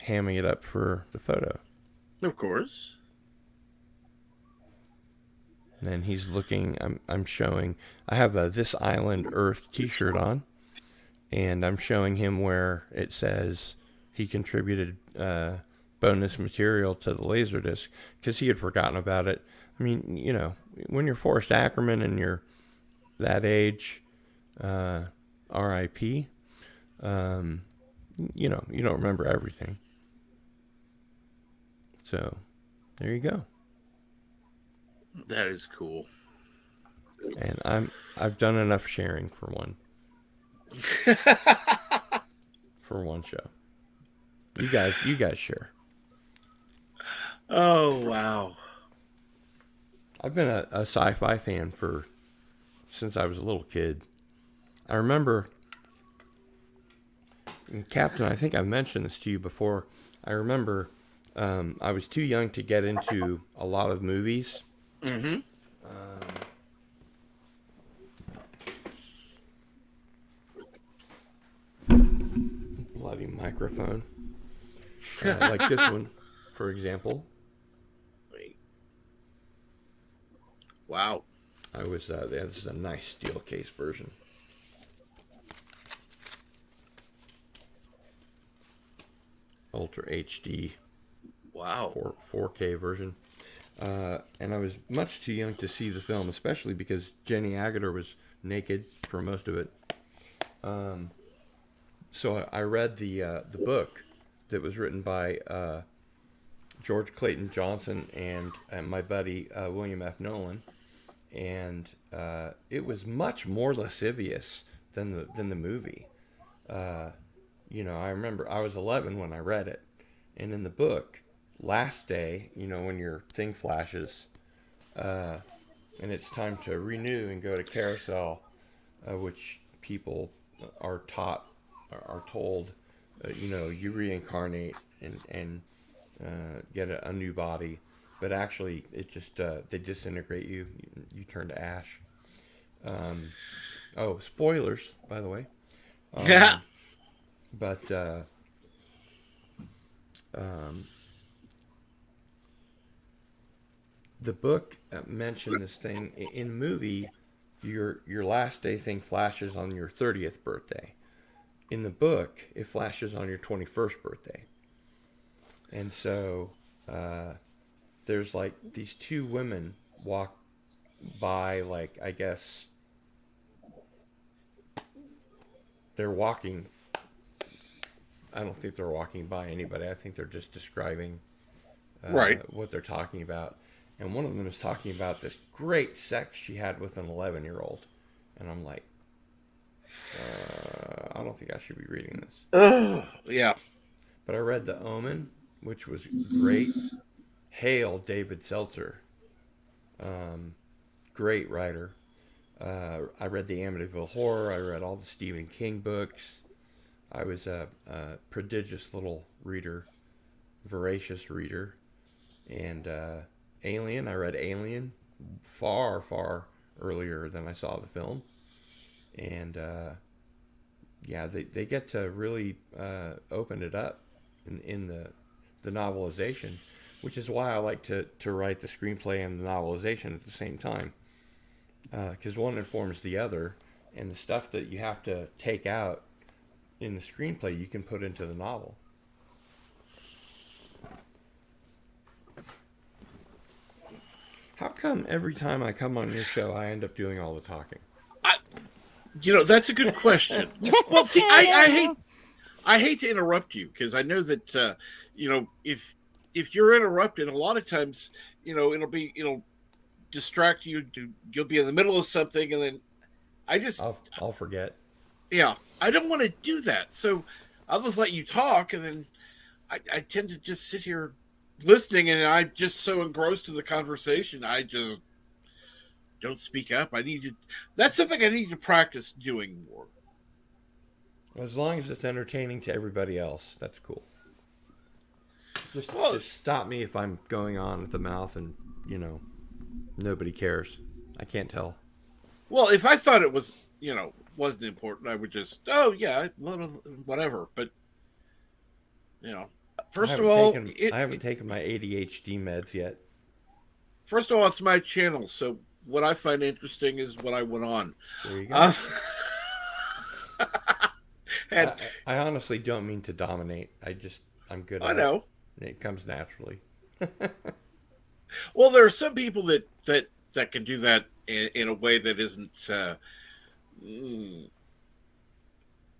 hamming it up for the photo. Of course. And then he's looking, I'm showing, I have a This Island Earth t-shirt on, and I'm showing him where it says he contributed bonus material to the Laserdisc, because he had forgotten about it. I mean, when you're Forrest Ackerman and you're that age, R.I.P., you don't remember everything. So, there you go. That is cool. And I've done enough sharing for one. For one show. You guys share. Oh wow. I've been a sci-fi fan since I was a little kid. I remember, Captain, I think I mentioned this to you before. I remember I was too young to get into a lot of movies. Mm-hmm. Bloody microphone. Like this one, for example. Wait. Wow. I was, this is a nice steel case version. Ultra HD. Wow. 4K version. And I was much too young to see the film, especially because Jenny Agutter was naked for most of it. So I read the book that was written by George Clayton Johnson and my buddy William F. Nolan, and it was much more lascivious than the movie. I remember I was 11 when I read it. And in the book, last day, when your thing flashes, uh, and it's time to renew and go to carousel, which people are taught, are told, you reincarnate and get a new body, but actually it just they disintegrate you. You turn to ash. Um, oh, spoilers, by the way. Yeah. But um, the book mentioned this thing in the movie. Your last day thing flashes on your 30th birthday. In the book, it flashes on your 21st birthday. And so there's like these two women walk by, like, I guess they're walking. I don't think they're walking by anybody. I think they're just describing Right. what they're talking about. And one of them is talking about this great sex she had with an 11-year-old. And I'm like, I don't think I should be reading this. Oh, yeah. But I read The Omen, which was great. Hail David Seltzer. Great writer. I read the Amityville Horror. I read all the Stephen King books. I was a prodigious little reader, voracious reader. And Alien, I read Alien far, far earlier than I saw the film. And yeah, they get to really open it up in the novelization, which is why I like to write the screenplay and the novelization at the same time. Because one informs the other, and the stuff that you have to take out in the screenplay you can put into the novel. How come every time I come on your show I end up doing all the talking? That's a good question. Well, see, I hate to interrupt you because I know that if you're interrupted, a lot of times it'll distract you. You'll be in the middle of something, and then I'll forget. Yeah, I don't want to do that. So I'll just let you talk, and then I tend to just sit here listening, and I'm just so engrossed in the conversation, I just don't speak up. That's something I need to practice doing more. As long as it's entertaining to everybody else, that's cool. Just stop me if I'm going on at the mouth and, nobody cares. I can't tell. Well, if I thought it was, wasn't important, I would just, oh, yeah, whatever. But, first of all, I haven't taken my ADHD meds yet. First of all, it's my channel, so what I find interesting is what I went on. There you go. And I honestly don't mean to dominate. I'm good at it. I know. It comes naturally. Well, there are some people that can do that in a way that isn't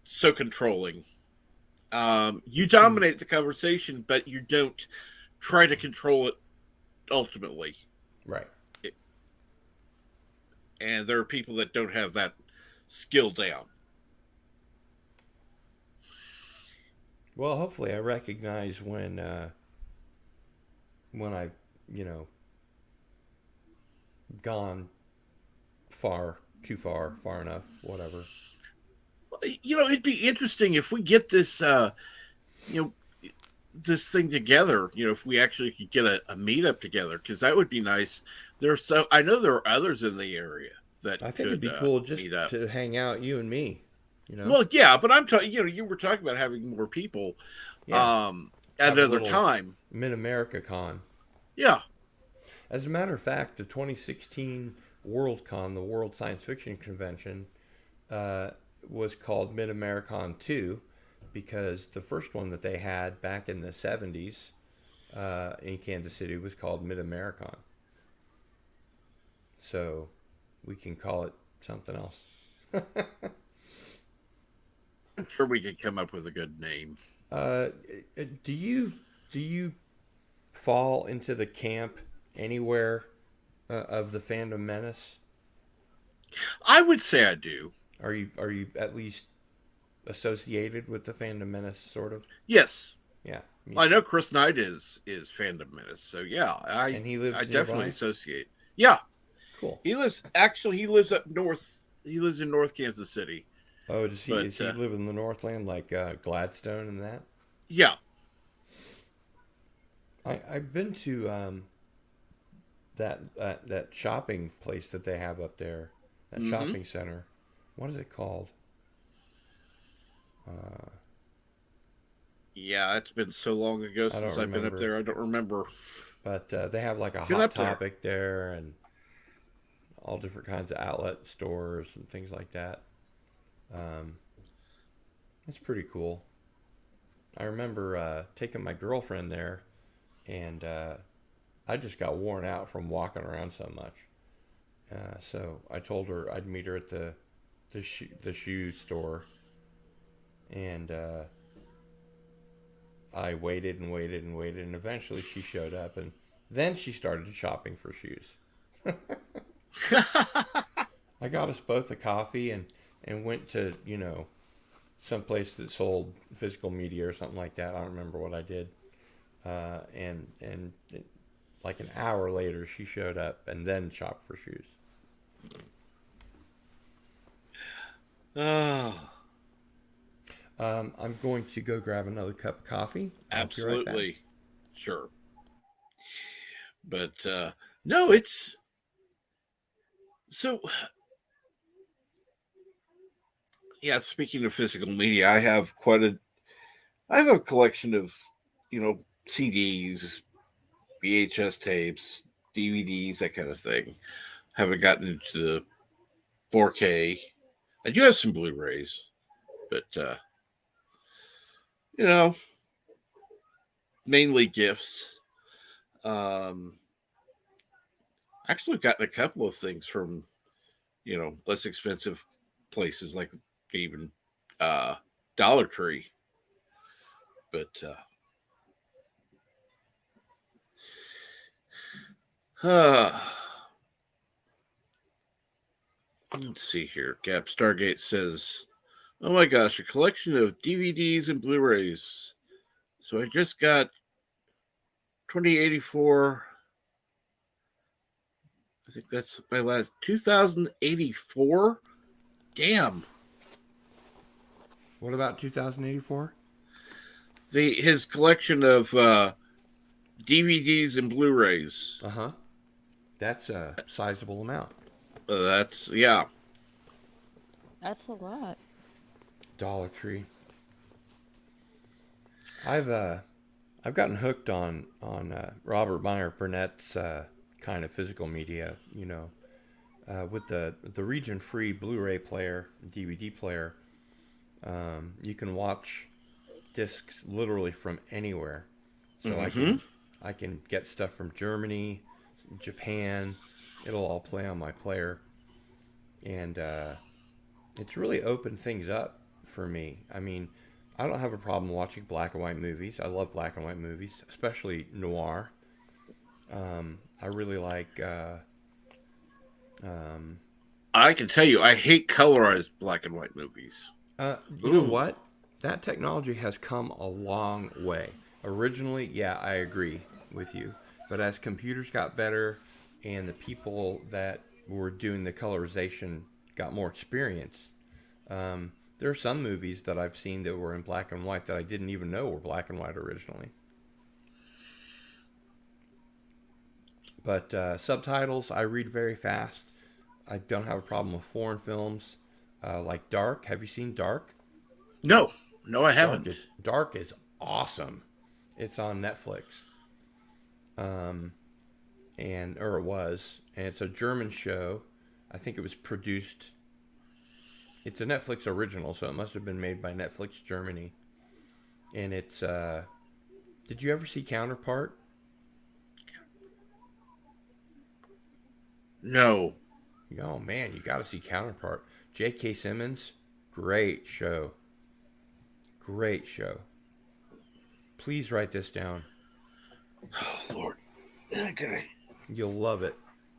so controlling. You dominate the conversation, but you don't try to control it ultimately. Right. And there are people that don't have that skill down. Well, hopefully I recognize when I've, gone too far enough, whatever. It'd be interesting if we get this, this thing together. If we actually could get a meetup together, because that would be nice. I know there are others in the area that I think it'd be cool just to hang out, you and me. Well, yeah, but I'm talking. You were talking about having more people. Yeah. At another time. Mid-America Con. Yeah. As a matter of fact, the 2016 WorldCon, the World Science Fiction Convention, was called Mid-Americon 2 because the first one that they had back in the 70s in Kansas City was called Mid-Americon. So we can call it something else. I'm sure we could come up with a good name. Do you fall into the camp anywhere of the Fandom menace? I would say I do. Are you at least associated with the Fandom Menace, sort of. Yes. Yeah. I know Chris Knight is Fandom Menace, so yeah, And he lives I definitely nearby? associate. Yeah, Cool. he lives up north. He lives in North Kansas City. Oh, But does he live in the Northland like Gladstone and that? yeah, I've been to that shopping place that they have up there, that shopping center. What is it called? yeah, it's been so long ago I since don't I've been up remember. there. I don't remember. But they have like a Been Hot up there. Topic there and all different kinds of outlet stores and things like that. It's pretty cool. I remember taking my girlfriend there, and I just got worn out from walking around so much. So I told her I'd meet her at the shoe store, and I waited and waited and waited, and eventually she showed up, and then she started shopping for shoes. I got us both a coffee and went to, some place that sold physical media or something like that. I don't remember what I did. Like an hour later, she showed up and then shopped for shoes. Oh, I'm going to go grab another cup of coffee. I'll be right back. absolutely, sure. But no, it's so. Yeah, speaking of physical media, I have a collection of, CDs, VHS tapes, DVDs, that kind of thing. Haven't gotten into the 4K. I do have some Blu-rays, but mainly gifts. Actually, I've gotten a couple of things from, less expensive places like even Dollar Tree. But let's see here. Gap Stargate says, "Oh my gosh, a collection of DVDs and Blu-rays. So I just got 2084. I think that's my last 2084. Damn. What about 2084? His collection of DVDs and Blu-rays. Uh-huh. That's a sizable amount. That's That's a lot. Dollar Tree. I've gotten hooked on Robert Meyer Burnett's kind of physical media, with the region-free Blu-ray player, DVD player. You can watch discs literally from anywhere. So I can get stuff from Germany, Japan. It'll all play on my player, and it's really opened things up for me. I mean, I don't have a problem watching black and white movies. I love black and white movies, especially noir. I really like. I can tell you, I hate colorized black and white movies. You know what? That technology has come a long way. Originally, yeah, I agree with you. But as computers got better and the people that were doing the colorization got more experience, there are some movies that I've seen that were in black and white that I didn't even know were black and white originally. But subtitles, I read very fast. I don't have a problem with foreign films like Dark. Have you seen Dark? No, I haven't. Dark is awesome. It's on Netflix. Or it was. And it's a German show. I think it was produced. It's a Netflix original, so it must have been made by Netflix Germany. And it's, did you ever see Counterpart? No. Oh man, you got to see Counterpart. J.K. Simmons, great show. Great show. Please write this down. Oh Lord, okay. You'll love it.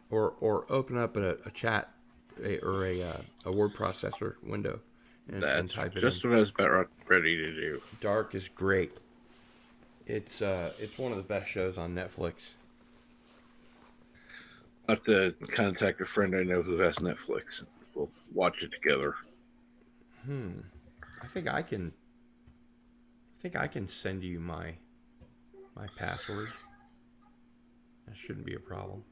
Or open up a chat or a word processor window and That's type it just in. what I was about ready to do. Dark is great. It's one of the best shows on Netflix. I'll have to contact a friend I know who has Netflix. We'll watch it together. I think I can send you my password. That shouldn't be a problem.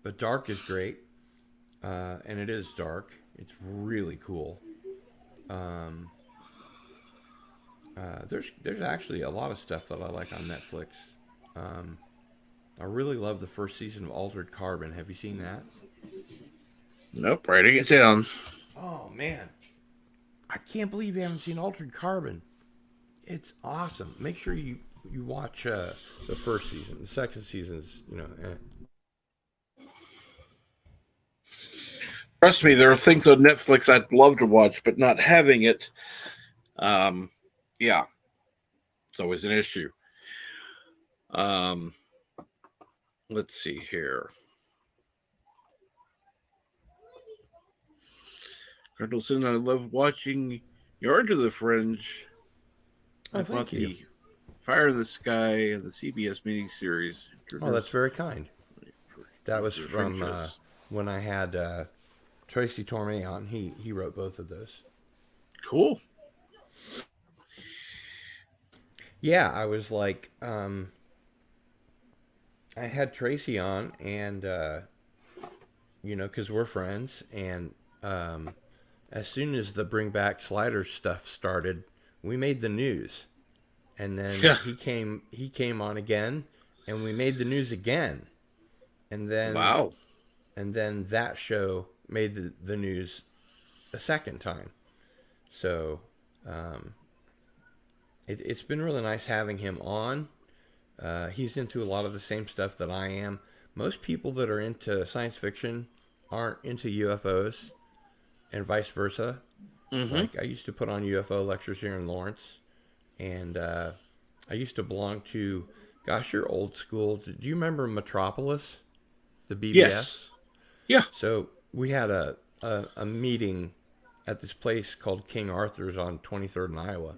But Dark is great, and it is dark. It's really cool. There's actually a lot of stuff that I like on Netflix. I really love the first season of Altered Carbon. Have you seen that? Nope, writing it down. Oh man, I can't believe you haven't seen Altered Carbon. It's awesome. Make sure you watch the first season. The second season's Trust me, there are things on Netflix I'd love to watch, but not having it, yeah, it's always an issue. Let's see here. Cardleson, I love watching Yard to the Fringe. Oh, thank you. The Fire in the Sky and the CBS miniseries. Oh, that's very kind. That was from when I had Tracy Torme on. He wrote both of those. Cool. Yeah, I was like, I had Tracy on, and because we're friends, and as soon as the Bring Back Sliders stuff started, we made the news, and then he came on again, and we made the news again, and then and then that show made the news a second time, so it's been really nice having him on. He's into a lot of the same stuff that I am. Most people that are into science fiction aren't into UFOs, and vice versa. Mm-hmm. Like, I used to put on UFO lectures here in Lawrence, and I used to belong to, gosh, you're old school. Do you remember Metropolis, the BBS? Yes. Yeah. So we had a meeting at this place called King Arthur's on 23rd and Iowa,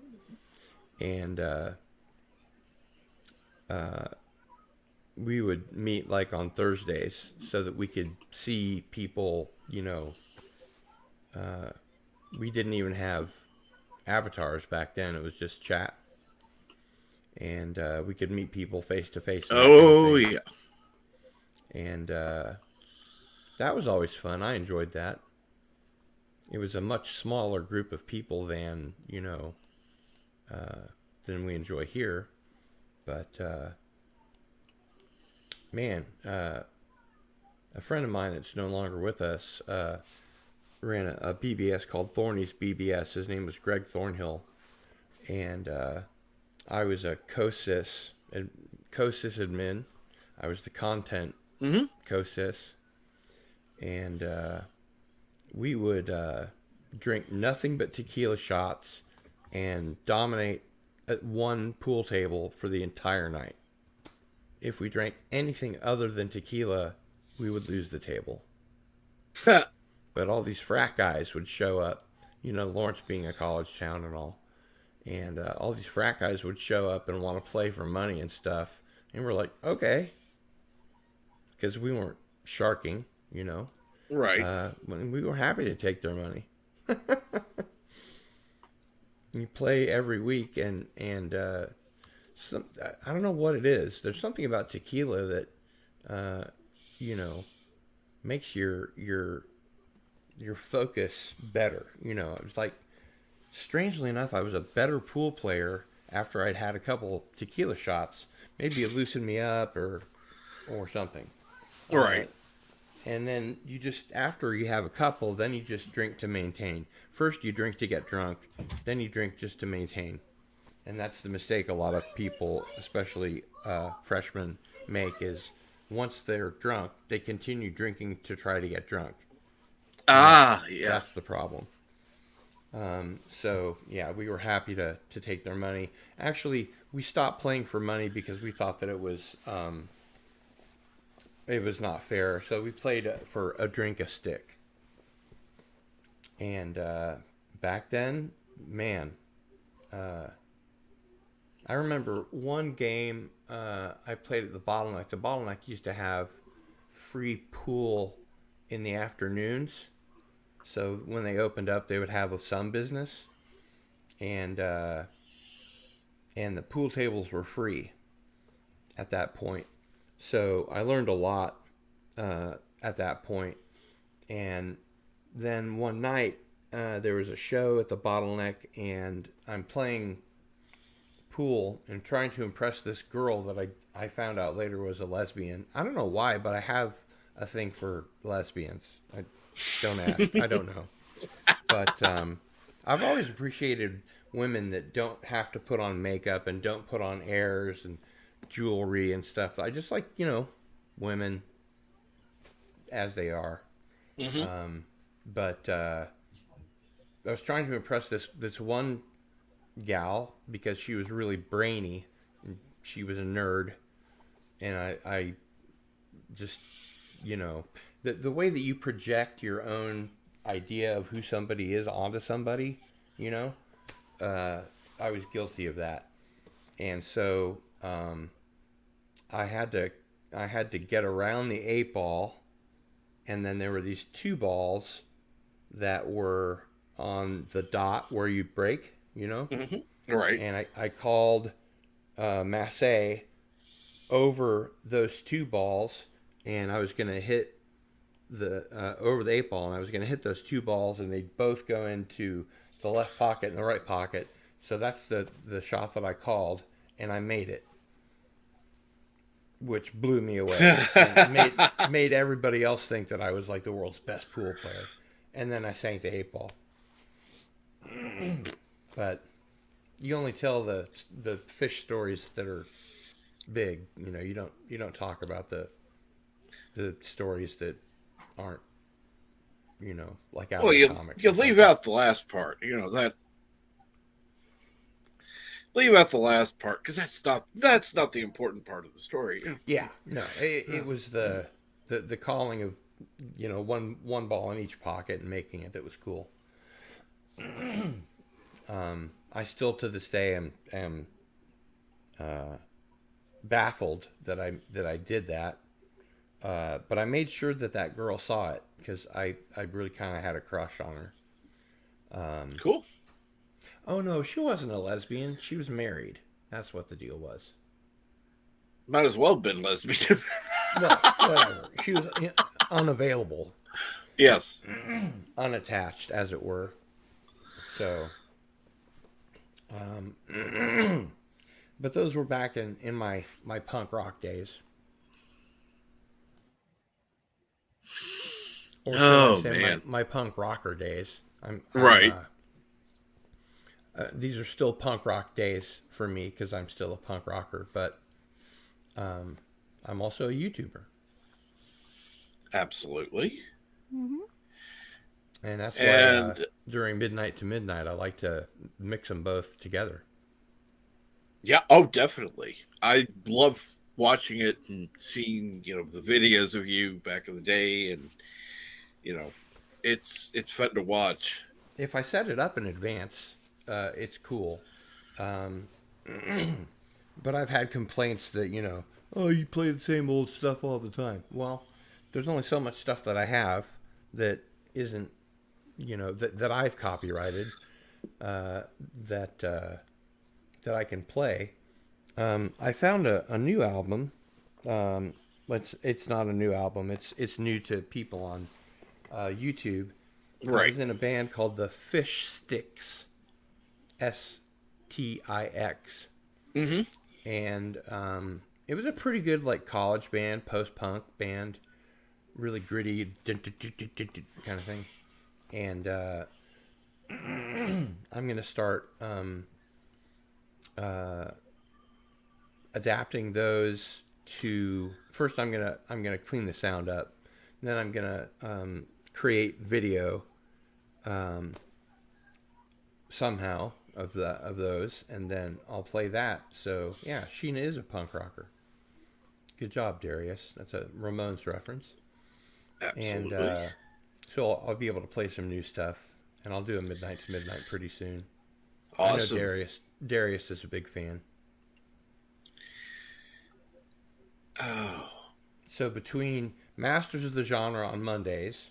and we would meet like on Thursdays so that we could see people, we didn't even have avatars back then. It was just chat. And we could meet people face to face. Oh, yeah. And that was always fun. I enjoyed that. It was a much smaller group of people than we enjoy here. But, man, a friend of mine that's no longer with us ran a BBS called Thorny's BBS. His name was Greg Thornhill. And I was a co-sys admin. I was the content co-sys. And we would drink nothing but tequila shots and dominate at one pool table for the entire night. If we drank anything other than tequila, we would lose the table. But all these frat guys would show up, Lawrence being a college town and all. And all these frat guys would show up and want to play for money and stuff. And we're like, okay. Because we weren't sharking, Right. We were happy to take their money. You play every week, and I don't know what it is. There's something about tequila that, makes your focus better. It's like, strangely enough, I was a better pool player after I'd had a couple tequila shots. Maybe it loosened me up or something. Right. And then after you have a couple, then you just drink to maintain. First you drink to get drunk, then you drink just to maintain. And that's the mistake a lot of people, especially freshmen, make, is once they're drunk, they continue drinking to try to get drunk. Yeah. That's the problem. So, yeah, we were happy to take their money. Actually, we stopped playing for money because we thought that it was not fair. So we played for a drink a stick. And back then, man, I remember one game I played at the Bottleneck. The Bottleneck used to have free pool in the afternoons. So when they opened up, they would have some business, and the pool tables were free at that point. So I learned a lot at that point. And then one night there was a show at the Bottleneck, and I'm playing pool and trying to impress this girl that I found out later was a lesbian. I don't know why, but I have a thing for lesbians. Don't ask. I don't know. But I've always appreciated women that don't have to put on makeup and don't put on airs and jewelry and stuff. I just like, women as they are. Mm-hmm. But I was trying to impress this one gal because she was really brainy. And she was a nerd. And I just, the way that you project your own idea of who somebody is onto somebody, I was guilty of that. And so I had to get around the 8-ball, and then there were these 2 balls that were on the dot where you break, Mm-hmm. Right. And I called Massey over those 2 balls, and I was going to hit over the 8-ball, and I was going to hit those 2 balls, and they'd both go into the left pocket and the right pocket. So that's the shot that I called, and I made it, which blew me away. And made everybody else think that I was like the world's best pool player. And then I sank the 8-ball. But you only tell the fish stories that are big. You don't talk about the stories that aren't, like out of the comics. You leave out the last part. Leave out the last part because that's not the important part of the story. Yeah, no, it was the calling of, one ball in each pocket and making it that was cool. I still to this day am baffled that I did that. But I made sure that girl saw it because I really kind of had a crush on her. Cool. Oh no, she wasn't a lesbian. She was married. That's what the deal was. Might as well have been lesbian. Well, whatever. She was unavailable. Yes. Unattached, as it were. So, but those were back in my punk rock days. Or oh should I say man, my punk rocker days. I'm right. These are still punk rock days for me because I'm still a punk rocker, but I'm also a YouTuber. Absolutely. Mm-hmm. And that's why during Midnight to Midnight, I like to mix them both together. Yeah. Oh, definitely. I love watching it and seeing, the videos of you back in the day, and it's fun to watch. If I set it up in advance, it's cool. But I've had complaints that, oh, you play the same old stuff all the time. Well, there's only so much stuff that I have that isn't, that I've copyrighted, that I can play. I found a new album. It's not a new album. It's new to people on YouTube. Right. I was in a band called the Fish Sticks, Stix. Mm-hmm. And it was a pretty good like college band, post-punk band, really gritty kind of thing. And I'm gonna start adapting those to. First, I'm gonna clean the sound up. Then I'm gonna create video somehow of those, and then I'll play that. So yeah, Sheena is a punk rocker. Good job, Darius. That's a Ramones reference. Absolutely. And so I'll be able to play some new stuff and I'll do a midnight to midnight pretty soon. Awesome. I know Darius is a big fan. Oh. So between Masters of the Genre on Mondays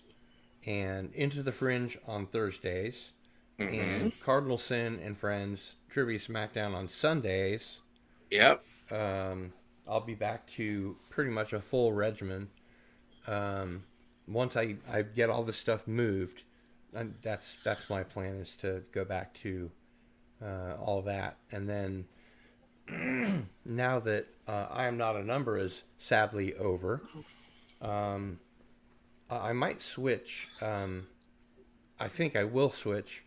and Into the Fringe on Thursdays and Cardinal Sin and Friends Trivia Smackdown on Sundays, Yep. I'll be back to pretty much a full regimen. Once I get all this stuff moved, and that's my plan, is to go back to all that. And then now that I Am Not a Number is sadly over, I might switch. I think I will switch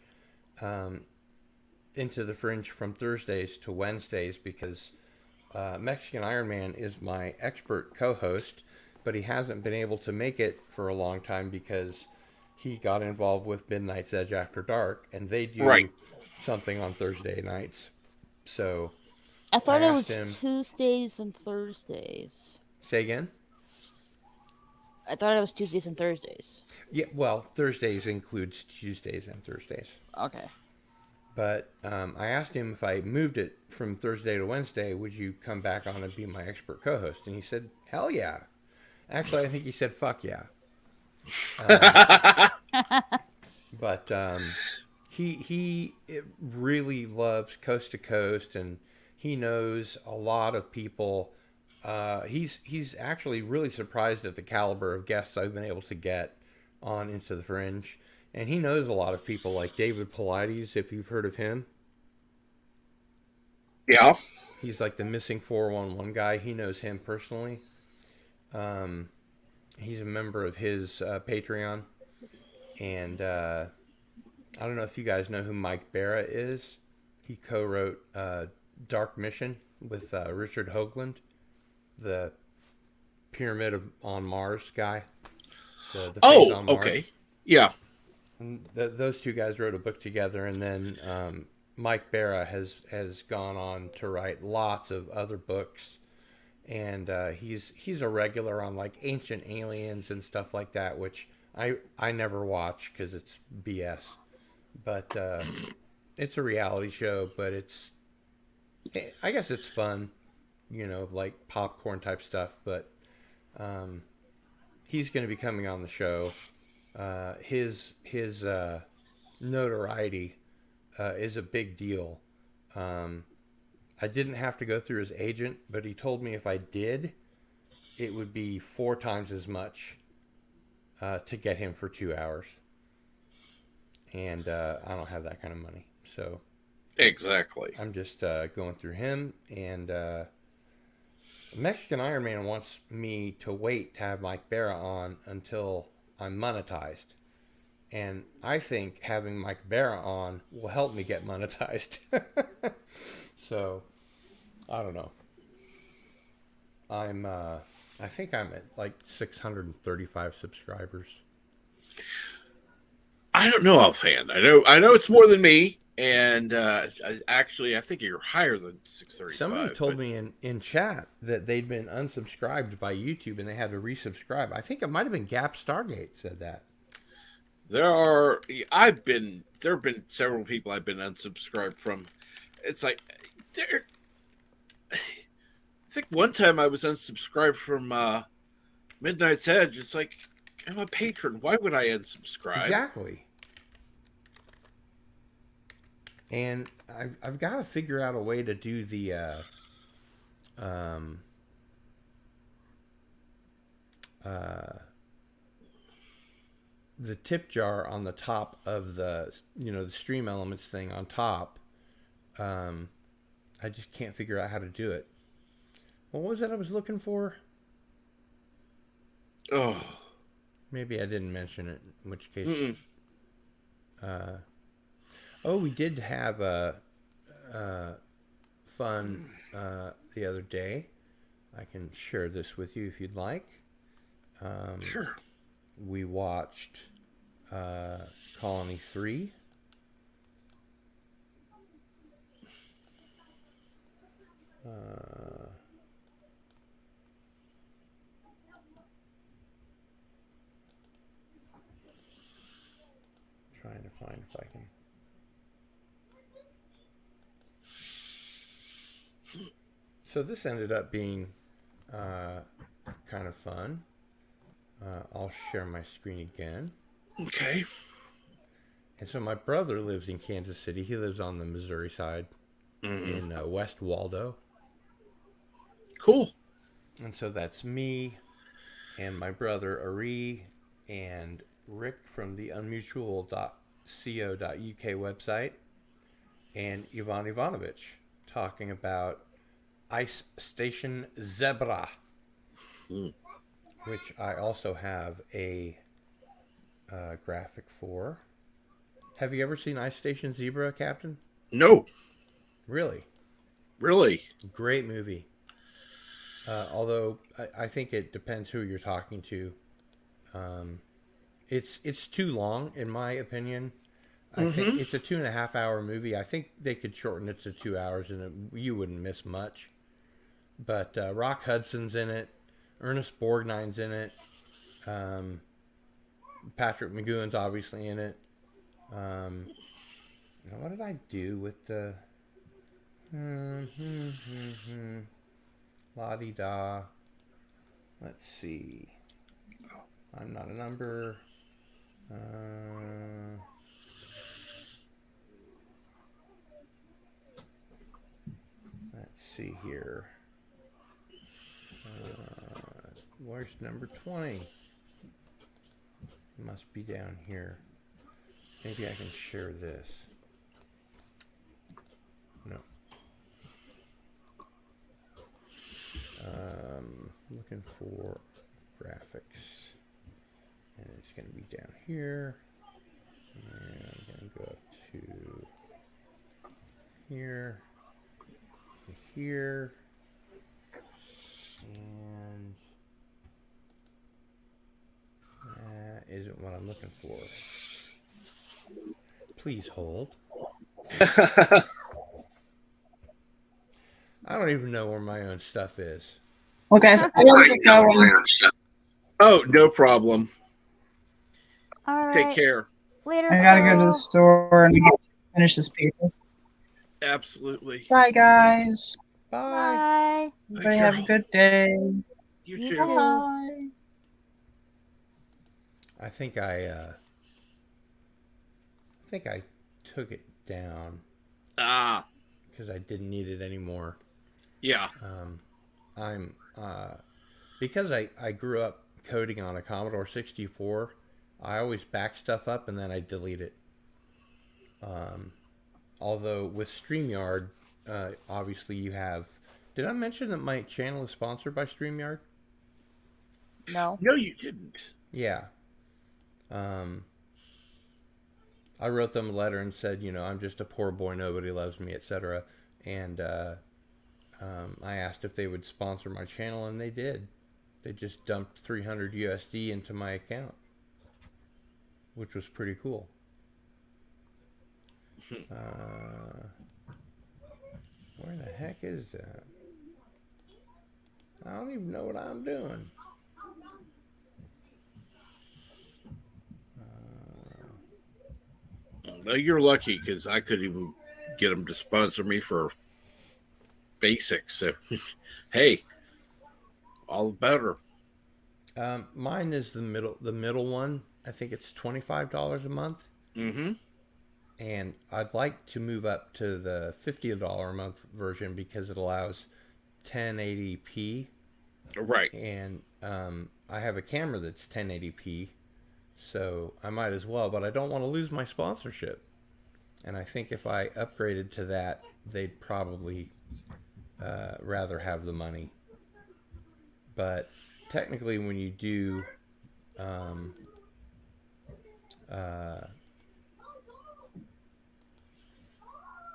Into the Fringe from Thursdays to Wednesdays, because Mexican Iron Man is my expert co-host, but he hasn't been able to make it for a long time because he got involved with Midnight's Edge After Dark, and they do something on Thursday nights. So I thought it was him, Tuesdays and Thursdays. Say again? I thought it was Tuesdays and Thursdays. Yeah, well, Thursdays includes Tuesdays and Thursdays. Okay. But I asked him, if I moved it from Thursday to Wednesday, would you come back on and be my expert co-host? And he said, hell yeah. Actually, I think he said, fuck yeah. But he really loves Coast to Coast, and he knows a lot of people. He's actually really surprised at the caliber of guests I've been able to get on Into the Fringe. And he knows a lot of people like David Paulides, if you've heard of him. Yeah. He's like the missing 411 guy. He knows him personally. He's a member of his Patreon. And I don't know if you guys know who Mike Barra is. He co-wrote Dark Mission with Richard Hoagland, the Pyramid on Mars guy. The Fate on Mars. Okay. Yeah. And those two guys wrote a book together, and then Mike Barra has gone on to write lots of other books, and he's a regular on like Ancient Aliens and stuff like that, which I never watch because it's BS, but it's a reality show, but I guess it's fun, like popcorn type stuff. But he's going to be coming on the show. His notoriety is a big deal. I didn't have to go through his agent, but he told me if I did, it would be 4 times as much to get him for 2 hours. And I don't have that kind of money. So exactly. I'm just going through him. And Mexican Iron Man wants me to wait to have Mike Barra on until I'm monetized. And I think having Mike Barra on will help me get monetized. So, I don't know. I think I'm at like 635 subscribers. I don't know offhand. I know it's more than me, and actually, I think you're higher than 635. Somebody told me in chat that they'd been unsubscribed by YouTube and they had to resubscribe. I think it might have been Gap Stargate said that. There have been several people I've been unsubscribed from. It's like, I think one time I was unsubscribed from Midnight's Edge. It's like, I'm a patron. Why would I unsubscribe? Exactly. And I've got to figure out a way to do the tip jar on the top of the the Stream Elements thing on top. I just can't figure out how to do it. What was it I was looking for? Oh, maybe I didn't mention it, in which case. We did have a fun the other day. I can share this with you if you'd like. sure. We watched Colony 3. Trying to find if I So this ended up being kind of fun. I'll share my screen again. Okay. And so my brother lives in Kansas City. He lives on the Missouri side in West Waldo. Cool. And so that's me and my brother Ari and Rick from the unmutual.co.uk website and Ivan Ivanovich talking about Ice Station Zebra, which I also have a graphic for. Have you ever seen Ice Station Zebra, Captain? No. Really? Really? Great movie. Although I think it depends who you're talking to. It's too long, in my opinion. I think it's a 2.5 hour movie. I think they could shorten it to 2 hours, and you wouldn't miss much. But Rock Hudson's in it. Ernest Borgnine's in it. Patrick McGowan's obviously in it. Now what did I do with the... La-di-da. Let's see. I'm not a number. Let's see here. Where's number 20? It must be down here. Maybe I can share this. No. Looking for graphics. And it's going to be down here. And I'm going to go up to here. To here. And that isn't what I'm looking for. Please hold. I don't even know where my own stuff is. Well, guys, I gotta get going. Oh, no problem. All right. Take care. Later. I gotta go to Carol. the store and finish this paper. Absolutely. Bye, guys. Bye. Bye. Everybody have a good day. You You too. too. Bye. I think I took it down because I didn't need it anymore. Yeah. I'm because I grew up coding on a Commodore 64. I always back stuff up and then I delete it. Although with StreamYard, obviously you have. Did I mention that my channel is sponsored by StreamYard? No. No, you didn't. Yeah. I wrote them a letter and said, I'm just a poor boy, nobody loves me, etc. And I asked if they would sponsor my channel, and they did. They just dumped 300 USD into my account, which was pretty cool. Where the heck is that? I don't even know what I'm doing. No, you're lucky because I couldn't even get them to sponsor me for basics. So, hey, all the better. Mine is the middle one. I think it's $25 a month. Mm-hmm. And I'd like to move up to the $50 a month version because it allows 1080p. Right. And I have a camera that's 1080p, so I might as well. But I don't want to lose my sponsorship. And I think if I upgraded to that, they'd probably rather have the money. But technically, when you do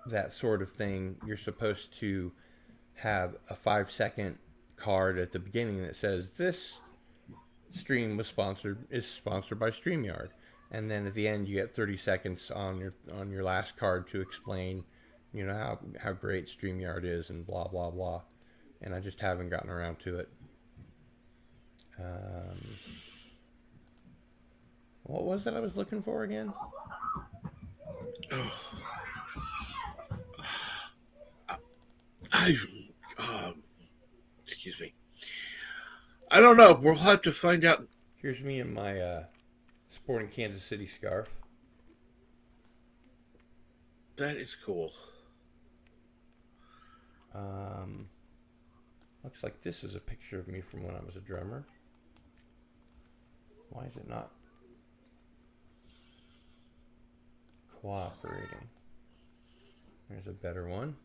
that sort of thing, you're supposed to have a 5-second card at the beginning that says this stream is sponsored by StreamYard, and then at the end you get 30 seconds on your last card to explain, how great StreamYard is and blah blah blah. And I just haven't gotten around to it. What was it I was looking for again? I don't know. We'll have to find out. Here's me in my sporting Kansas City scarf. That is cool. Looks like this is a picture of me from when I was a drummer. Why is it not cooperating? There's a better one.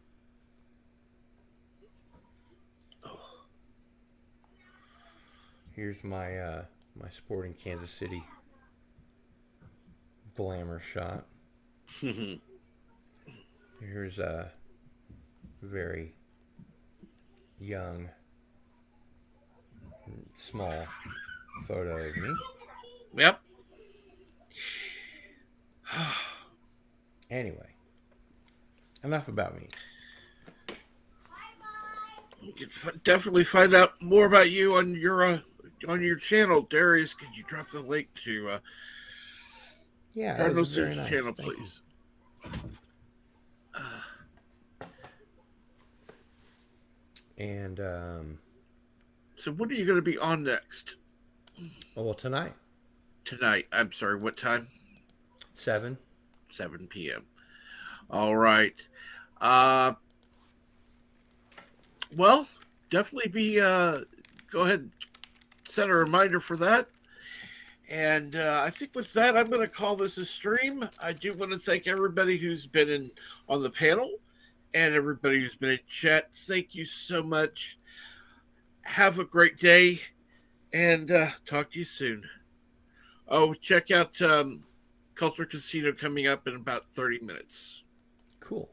Here's my my sporting Kansas City glamour shot. Here's a very young, small photo of me. Yep. Anyway, enough about me. You can definitely find out more about you on your channel, Darius. Could you drop the link to Yeah, Fandom that was very nice. channel, Thank you. please? And So when are you going to be on next? oh, well, tonight, Tonight. I'm sorry, what time? 7. 7 p.m. All right. Well, definitely go ahead and set a reminder for that. And I think with that, I'm going to call this a stream. I do want to thank everybody who's been on the panel and everybody who's been in chat. Thank you so much. Have a great day, and talk to you soon. Oh, check out Culture Casino coming up in about 30 minutes. Cool.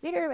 Later,